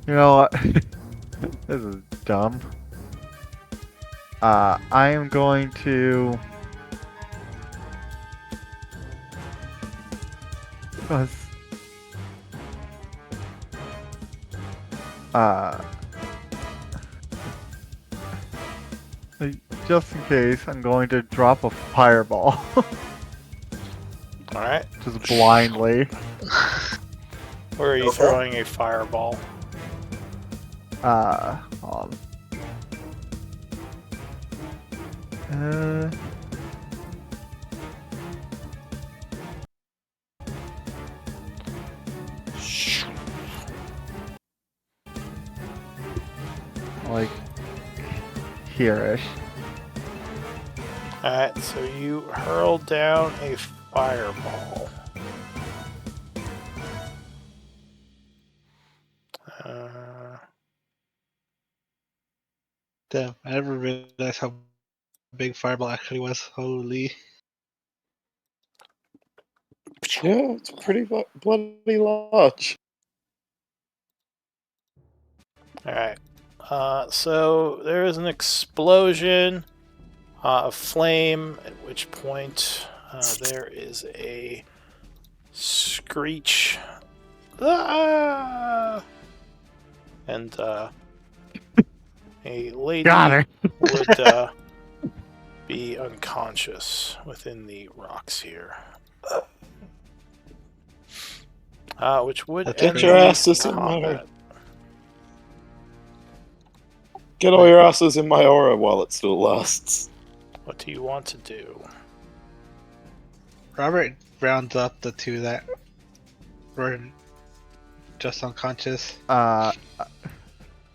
you know what? This is dumb. I am going to. Just in case, I'm going to drop a fireball. Alright. Just blindly. Where are you throwing a fireball? Hold on. Like here-ish. Alright, so you hurl down a fireball. Damn, I never realized how big Fireball actually was. Holy. Yeah, it's pretty bloody large. Alright. So there is an explosion of flame, at which point there is a screech. Ah! And a lady Got her. would be unconscious within the rocks here. Which would Get end your the asses in my- combat. Get all your asses in my aura while it still lasts. What do you want to do? Robert rounds up the two that were just unconscious.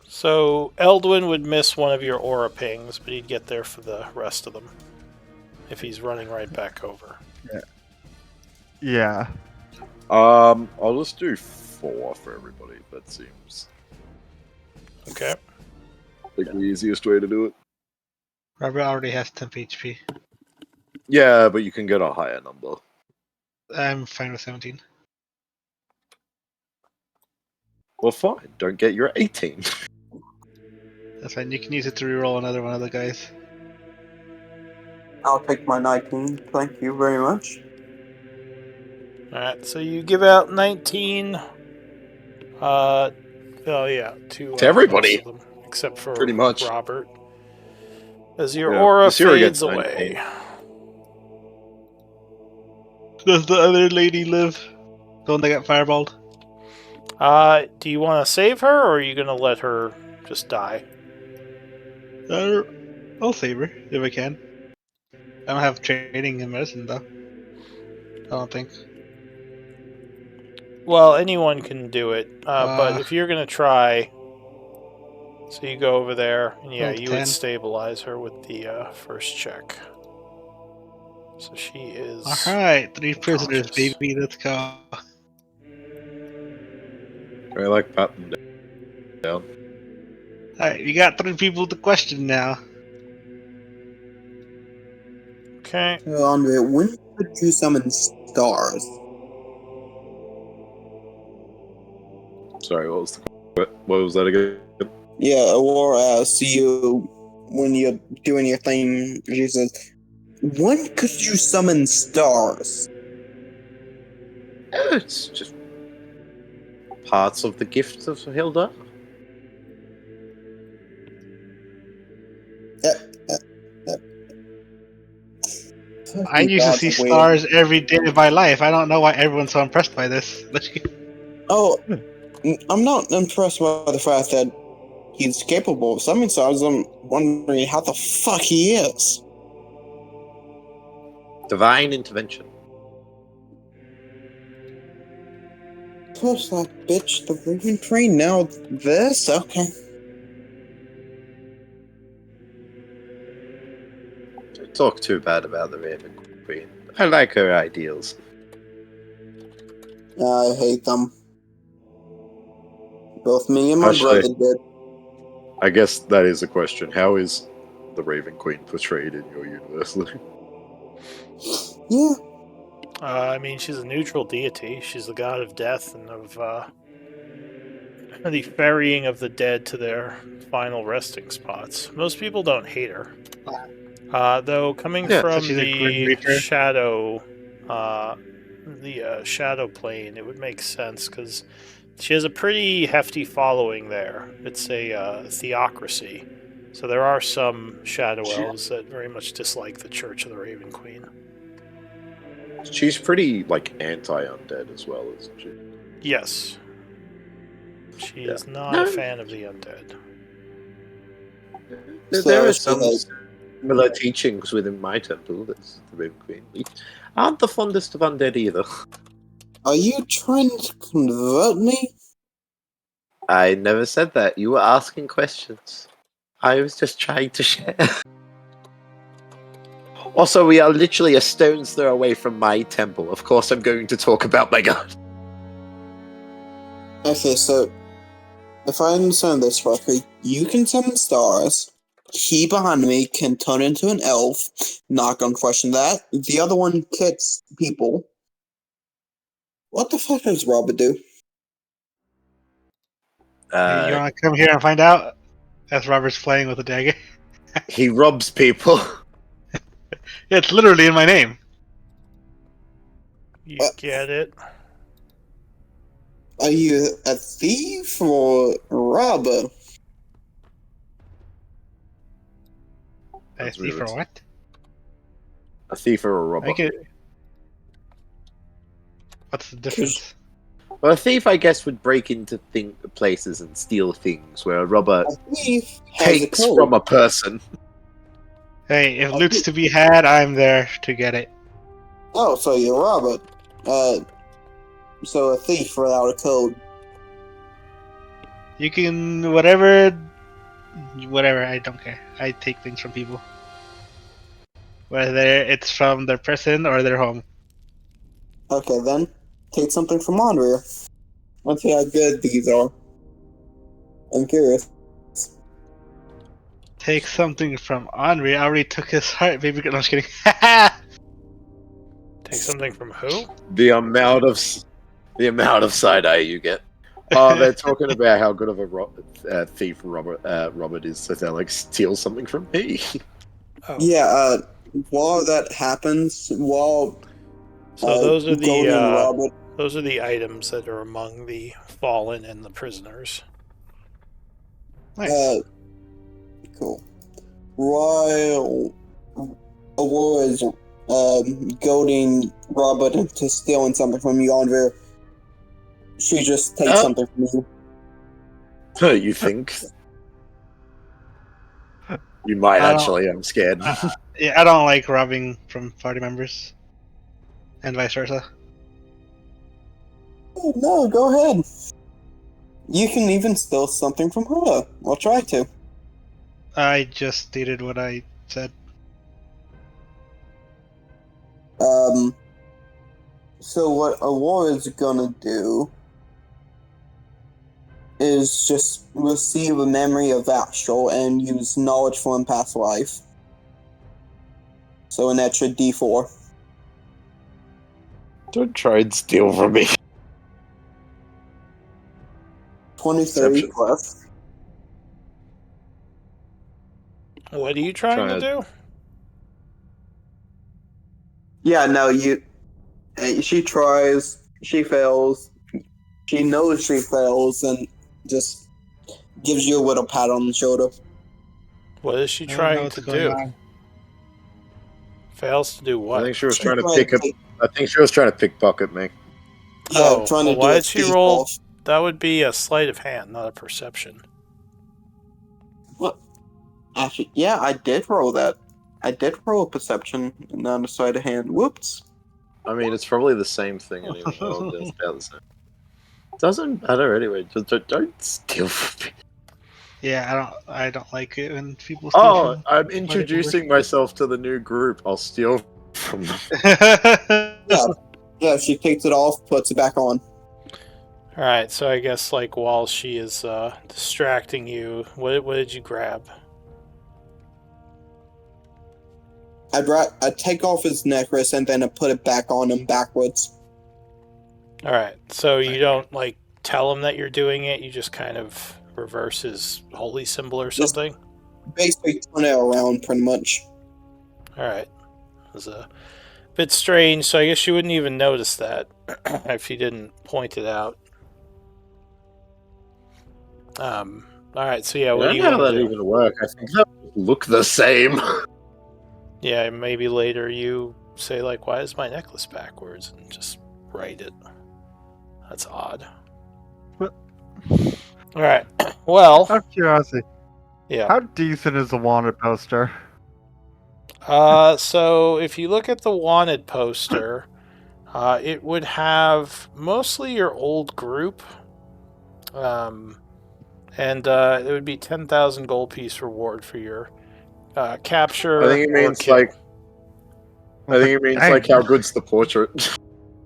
So Eldwin would miss one of your aura pings, but he'd get there for the rest of them if he's running right back over. Yeah. I'll just do 4 for everybody. That seems Okay. like the easiest way to do it. Robert already has 10 HP. Yeah, but you can get a higher number. I'm fine with 17. Well, fine. Don't get your 18. That's fine. You can use it to reroll another one of the guys. I'll take my 19. Thank you very much. Alright, so you give out 19. Oh yeah, to everybody. most of them, except for Pretty much. Robert. As your Yeah, aura Nasira fades gets away. 19. Does the other lady live? The one that got fireballed? Do you want to save her, or are you going to let her just die? I'll save her if I can. I don't have training in medicine though. I don't think. Well, anyone can do it, but if you're going to try, so you go over there, and yeah, you 10. would stabilize her with the first check. So she is... Alright, 3 prisoners, conscious. baby, let's go. I like pat them down. Alright, we got 3 people to question now. Okay. Andre, when could you summon stars? Sorry, what was that again? Yeah, or see you when you're doing your thing. She says, when could you summon stars? It's just parts of the gift of Hilda. I used to see stars every day of my life. I don't know why everyone's so impressed by this. Oh, I'm not impressed by the fact that he's capable of summoning stars. I'm wondering how the fuck he is. Divine intervention. First that bitch, the Raven Queen, now this? Okay. Don't talk too bad about the Raven Queen. I like her ideals. I hate them. Both me and my Actually- brother did. I guess that is a question. How is the Raven Queen portrayed in your universe? Yeah. I mean, she's a neutral deity. She's the god of death and of the ferrying of the dead to their final resting spots. Most people don't hate her. Though coming Yeah, so from she's a Grim the Reaper. shadow, shadow plane, it would make sense because she has a pretty hefty following there. It's a theocracy, so there are some shadow elves that very much dislike the Church of the Raven Queen. She's pretty, like, anti-undead as well, isn't she? Yes. She is not No. a fan of the undead. There So are she some has- similar teachings within my temple. That's the Raven Queen. We aren't the fondest of undead either. Are you trying to convert me? I never said that. You were asking questions. I was just trying to share. Also, we are literally a stone's throw away from my temple. Of course, I'm going to talk about my god. Okay, so if I understand this correctly, you can summon stars. He behind me can turn into an elf. Not gonna question that. The other one kicks people. What the fuck does Robert do? Hey, you want to come here and find out? As Robert's playing with a dagger. He robs people. It's literally in my name. You get it? Are you a thief or a robber? I That's see for weird. what? A thief or a robber? I get. What's the difference? Well, a thief, I guess, would break into places and steal things, where a robber A thief has a takes code. from a person. Hey, if loot's to be had, I'm there to get it. Oh, so you're Robert. So a thief without a code. You can whatever, I don't care. I take things from people, whether it's from their prison or their home. Okay, then take something from Andrea. Let's see how good these are. I'm curious. Take something from Henri. I already took his heart, baby. No, I'm just kidding. Take something from who? The amount of side eye you get. Oh, they're talking about how good of a thief Robert is, so they're like, steal something from me. Oh. Yeah, while that happens, while So those are Golden Robert, those are the items that are among the fallen and the prisoners. Nice. Cool. While Aurora is goading Robert into stealing something from Yonder, she just takes something from you. You think? You might actually. I'm scared. Yeah, I don't like robbing from party members, and vice versa. Oh, no, go ahead. You can even steal something from her. I'll try to. I just stated what I said. So what Aurora's gonna do is just receive a memory of Astral and use knowledge from past life. So an extra D4. Don't try and steal from me. 23 Perception. plus. What are you trying to do? Yeah, no, she tries, she fails, she knows she fails, and just gives you a little pat on the shoulder. What is she I don't know trying what's to going do? on. Fails to do what? I think she was She's trying to trying pick to up. take- I think she was trying to pickpocket me. Yeah, Oh, trying to well, do why a did she thief roll? off. That would be a sleight of hand, not a perception. What? Actually, yeah, I did roll that. I did roll a perception and not a sleight of hand. Whoops. I mean, it's probably the same thing anyway. Oh, it's about the same. Doesn't matter anyway. Just don't steal from me. Yeah, I don't like it when people steal Oh, from I'm party introducing myself to the new group. I'll steal from them. members. Yeah, she takes it off, puts it back on. Alright, so I guess like while she is distracting you, what did you grab? I take off his necklace and then I put it back on him backwards. Alright, so you don't like tell him that you're doing it, you just kind of reverse his holy symbol or Just- something? Basically, turn it around pretty much. Alright. It was a bit strange, so I guess you wouldn't even notice that if you didn't point it out. Alright, so yeah, I what do don't you know how want that to do? even work. I think that would look the same. Yeah, maybe later you say like, why is my necklace backwards? And just write it. That's odd. What? Alright. Well, Out of curiosity, yeah. how decent is the wanted poster? So if you look at the wanted poster, it would have mostly your old group. And it would be 10,000 gold piece reward for your capture. I think it or means kill. like. I think it means Dang. like how good's the portrait.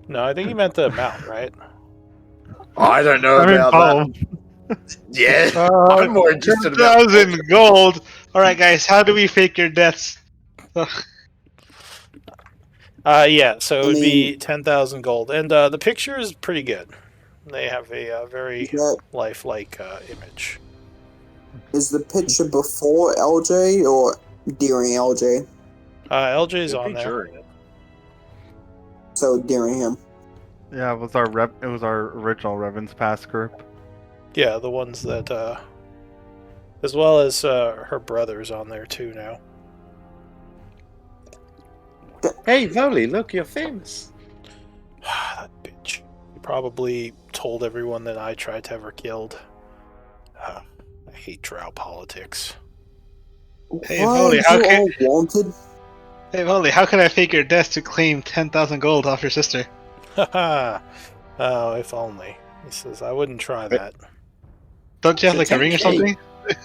No, I think you meant the amount, right? I don't know I mean, about that. Yeah, I'm more interested about. 10,000 gold. All right, guys, how do we fake your deaths? Yeah, so it would be mean- 10,000 gold. And the picture is pretty good. They have a very That lifelike image. is the picture before LJ or during LJ? LJ's It'd on be there. during it. So during him. Yeah, it was our original Revan's Pass group. Yeah, the ones that, as well as her brother's on there too now. Hey, Volley, look, you're famous. That bitch. He probably told everyone that I tried to have her killed. I hate drow politics. Hey, Why Volley, are how you can- all wanted? Hey, Volley, how can I fake your death to claim 10,000 gold off your sister? Haha. Oh, if only. He says, I wouldn't try that. Don't you have like a ring or 10K. something? He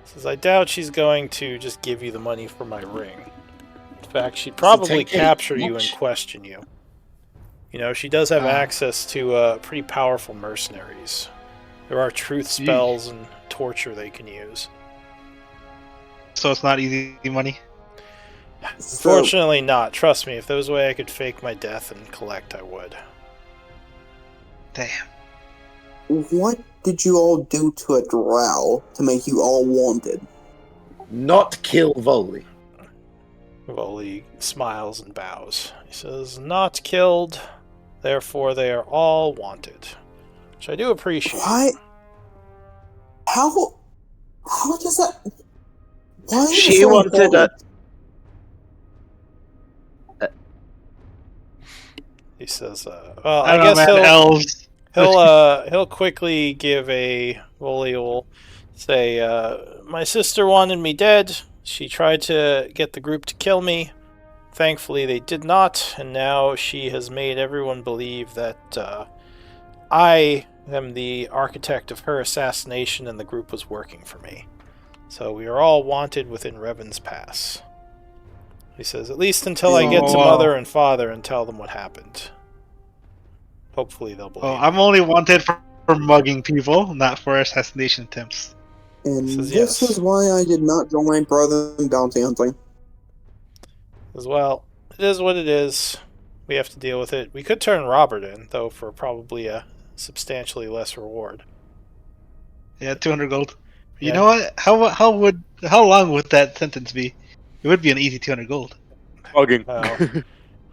says, I doubt she's going to just give you the money for my ring. In fact, she'd probably 10K capture you and much? question you. You know, she does have Ah. access to pretty powerful mercenaries. There are truth spells and torture they can use. So it's not easy money. So, Unfortunately not. Trust me, if there was a way I could fake my death and collect, I would. Damn. what did you all do to a drow to make you all wanted? Not kill Volley. Voli smiles and bows. He says, not killed, therefore they are all wanted. Which I do appreciate. Why? How does that? Why is it She so wanted important? He says, well, I I don't know, guess man. Elves. he'll quickly give a Voli will say, my sister wanted me dead. She tried to get the group to kill me. Thankfully, they did not, and now she has made everyone believe that I am the architect of her assassination and the group was working for me. So we are all wanted within Revan's Pass. He says, at least until I get to Oh. Mother and Father and tell them what happened. Hopefully they'll believe. Oh, I'm only wanted for mugging people, not for assassination attempts. And Says this yes. is why I did not join my brother in bounty hunting. As well, it is what it is. We have to deal with it. We could turn Robert in, though, for probably a substantially less reward. Yeah, 200 gold. You Yeah. know what? How long would that sentence be? It would be an easy 200 gold. Bugging.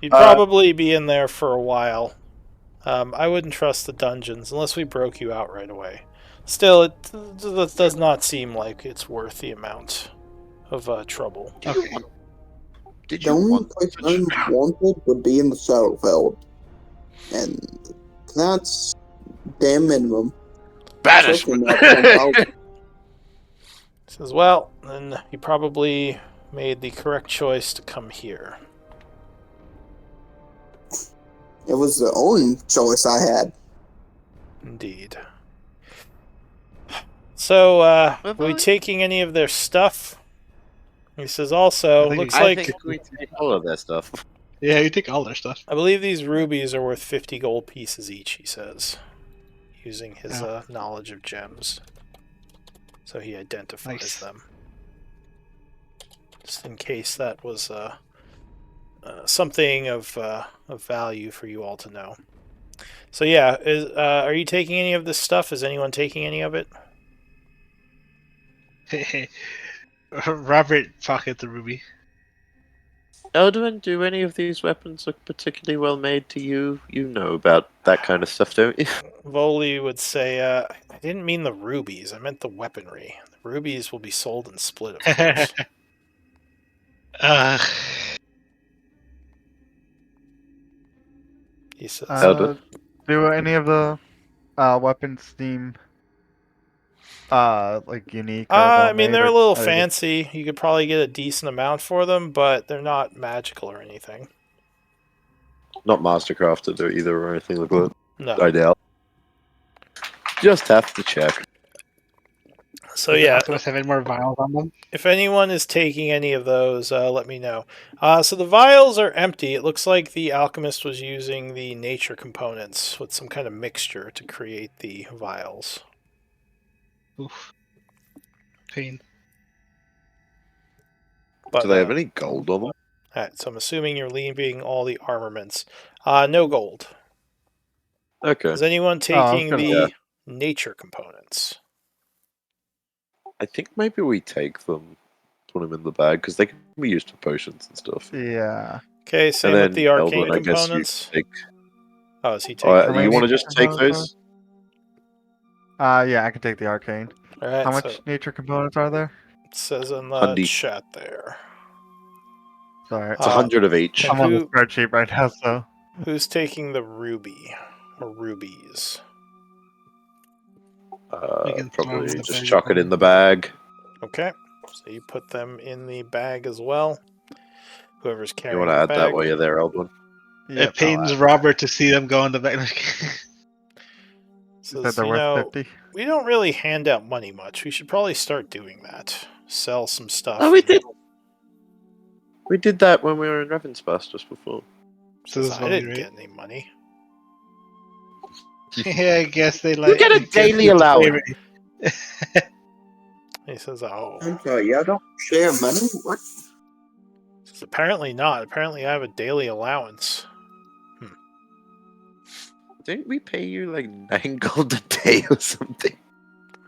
You'd probably be in there for a while. I wouldn't trust the dungeons unless we broke you out right away. Still, it does not seem like it's worth the amount of trouble. Okay. Did The you only want place I'm wanted would be in the Shadowfell. And that's damn minimum. banishment? Certainly not 10,000. Says, well, then he probably made the correct choice to come here. It was the only choice I had. Indeed. So, are we Well, taking any of their stuff? He says also, I think looks we- I like think we take all of their stuff. Yeah, you take all their stuff. I believe these rubies are worth 50 gold pieces each, he says, using his Oh. knowledge of gems. So he identifies Nice. them. Just in case that was something of value for you all to know. So yeah, are you taking any of this stuff? Is anyone taking any of it? Robert pocket the ruby. Eldwin, do any of these weapons look particularly well made to you? You know about that kind of stuff, don't you? Voli would say, I didn't mean the rubies, I meant the weaponry. The rubies will be sold and split, of course. He says, Do any of the weapons seem like unique? Or well I mean, made, they're or a little are they just- fancy. You could probably get a decent amount for them, but they're not magical or anything. Not mastercrafted or either or anything like that. No. I doubt. Just have to check. So Does the yeah, Alchemist have any more vials on them? if anyone is taking any of those, let me know. So the vials are empty. It looks like the alchemist was using the nature components with some kind of mixture to create the vials. Oof. Pain. But, Do they have any gold on them? Alright, so I'm assuming you're leaving all the armaments. No gold. Okay. Is anyone I was taking gonna- the Yeah. nature components? I think maybe we take them, put them in the bag, because they can be used for potions and stuff. Yeah. Okay, same and with then the arcane Eldwin, I guess you components. take. Oh, is he taking? How Do many you want to nature just take components those? Yeah, I can take the arcane. Alright, How much so nature components are there? it says in the 100. chat there. Sorry, It's 100 of each. and I'm on the who- spreadsheet right now, so. Who's taking the ruby? Or rubies? We can throw 'em in Probably the just bag chuck it as in the bag. Okay, so you put them in the bag as well. Whoever's You carrying want to the add bag. that while you're there, Eldwin? Yep, It pains Robert to see them go in the back. Said Says, they're you worth know, 50. we don't really hand out money much. We should probably start doing that. Sell some stuff. Oh, we did. We did that when we were in Ravenspass just before. So this is I what we didn't rate. get any money. Yeah, I guess they like. get a I guess daily it's a allowance. favorite. He says, oh. I'm sorry, y'all don't share money? What? Says, apparently not. Apparently I have a daily allowance. Didn't we pay you like 9 gold a day or something?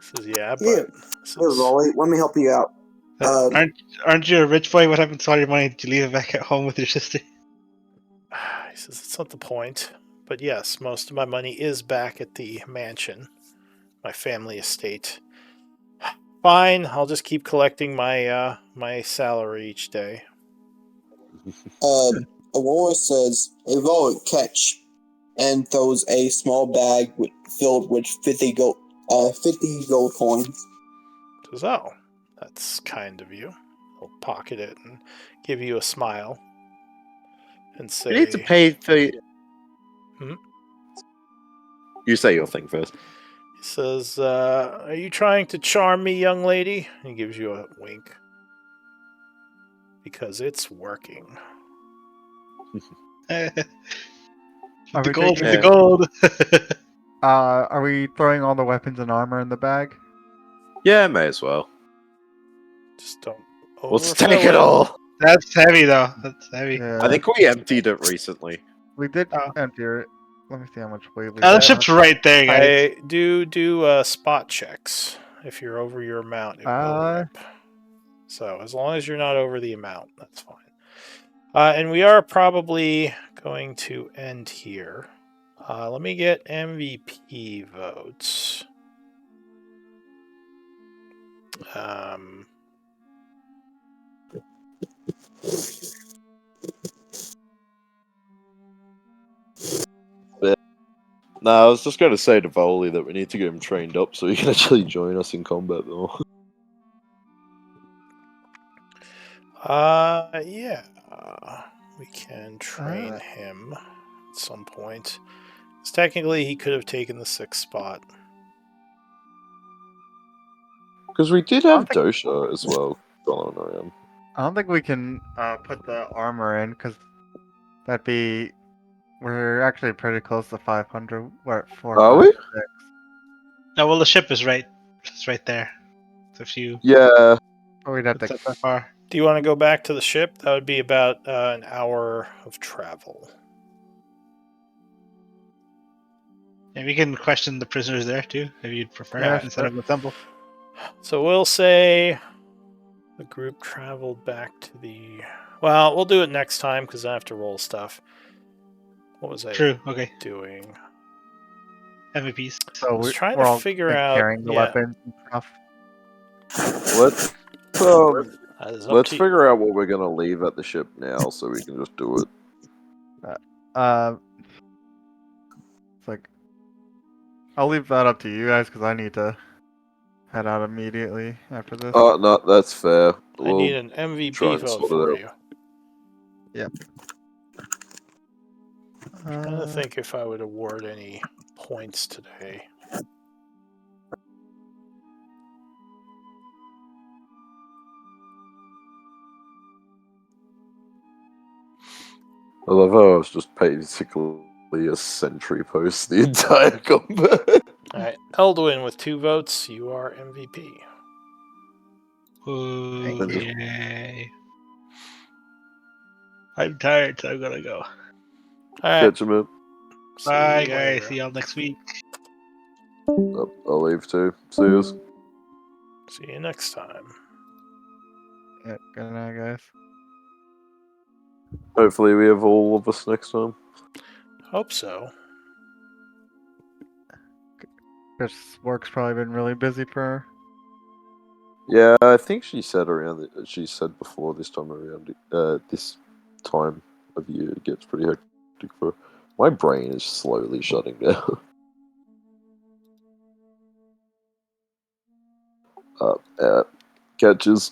Says, yeah, but Yeah. this Here, is- Rolly, let me help you out. Aren't you a rich boy? What happened to all your money? Did you leave it back at home with your sister? he says, it's not the point. But yes, most of my money is back at the mansion. My family estate. Fine, I'll just keep collecting my my salary each day. Aurora says a wallet catch and throws a small bag filled with 50 gold coins. Says, oh, that's kind of you. I'll pocket it and give you a smile. And say, You need to pay for. Hmm? You say your thing first. he says, are you trying to charm me, young lady? He gives you a wink. Because it's working. Are The we gold, taking- the gold. Are we throwing all the weapons and armor in the bag? Yeah, may as well. Just don't Let's overfill take it all. That's heavy though. That's heavy. Yeah. I think we emptied it recently. we did Oh. empty it. Let me see how much weight we Oh, the got. ship's right there, guys. I do spot checks. If you're over your amount, it will rip. So as long as you're not over the amount, that's fine. And we are probably going to end here. Let me get MVP votes. No, I was just going to say to Voli that we need to get him trained up so he can actually join us in combat more. Yeah. We can train him at some point. 'Cause technically, he could have taken the 6th spot. Because we did have Dosha as well following around. I don't think we can put the armor in because that'd be. We're actually pretty close to 500. We're at 4. Are we? No, well, the ship is right. It's right there. So if you Yeah. Oh, we'd have put to. that far. Do you want to go back to the ship? That would be about an hour of travel. And we can question the prisoners there too, if you'd prefer, Yeah, instead of the temple. So we'll say the group traveled back to the. Well, we'll do it next time because I have to roll stuff. What was I True. Okay. doing? MVPs. So was we, trying we're to all figure like, out- carrying the yeah. weapons and stuff. That is up Let's to you. figure out what we're going to leave at the ship now so we can just do it. It's like I'll leave that up to you guys because I need to head out immediately after this. Oh, no, that's fair. I need We'll an try MVP and vote sort it for out. you. I'm trying to think if I would award any points today. I love how I was just basically a sentry post the entire combat. Alright, Eldwin with 2 votes, you are MVP. Oh, Thank you. yay. I'm tired, so I'm gonna go. Alright, Catch him up. see Bye, you guys. later. See y'all next week. I'll leave too. See yous. See you next time. Yeah, good night, guys. Hopefully we have all of us next time. Hope so. Chris, work's probably been really busy for her. Yeah, I think she said she said before this time around, this time of year it gets pretty hectic for her. My brain is slowly shutting down. Catches.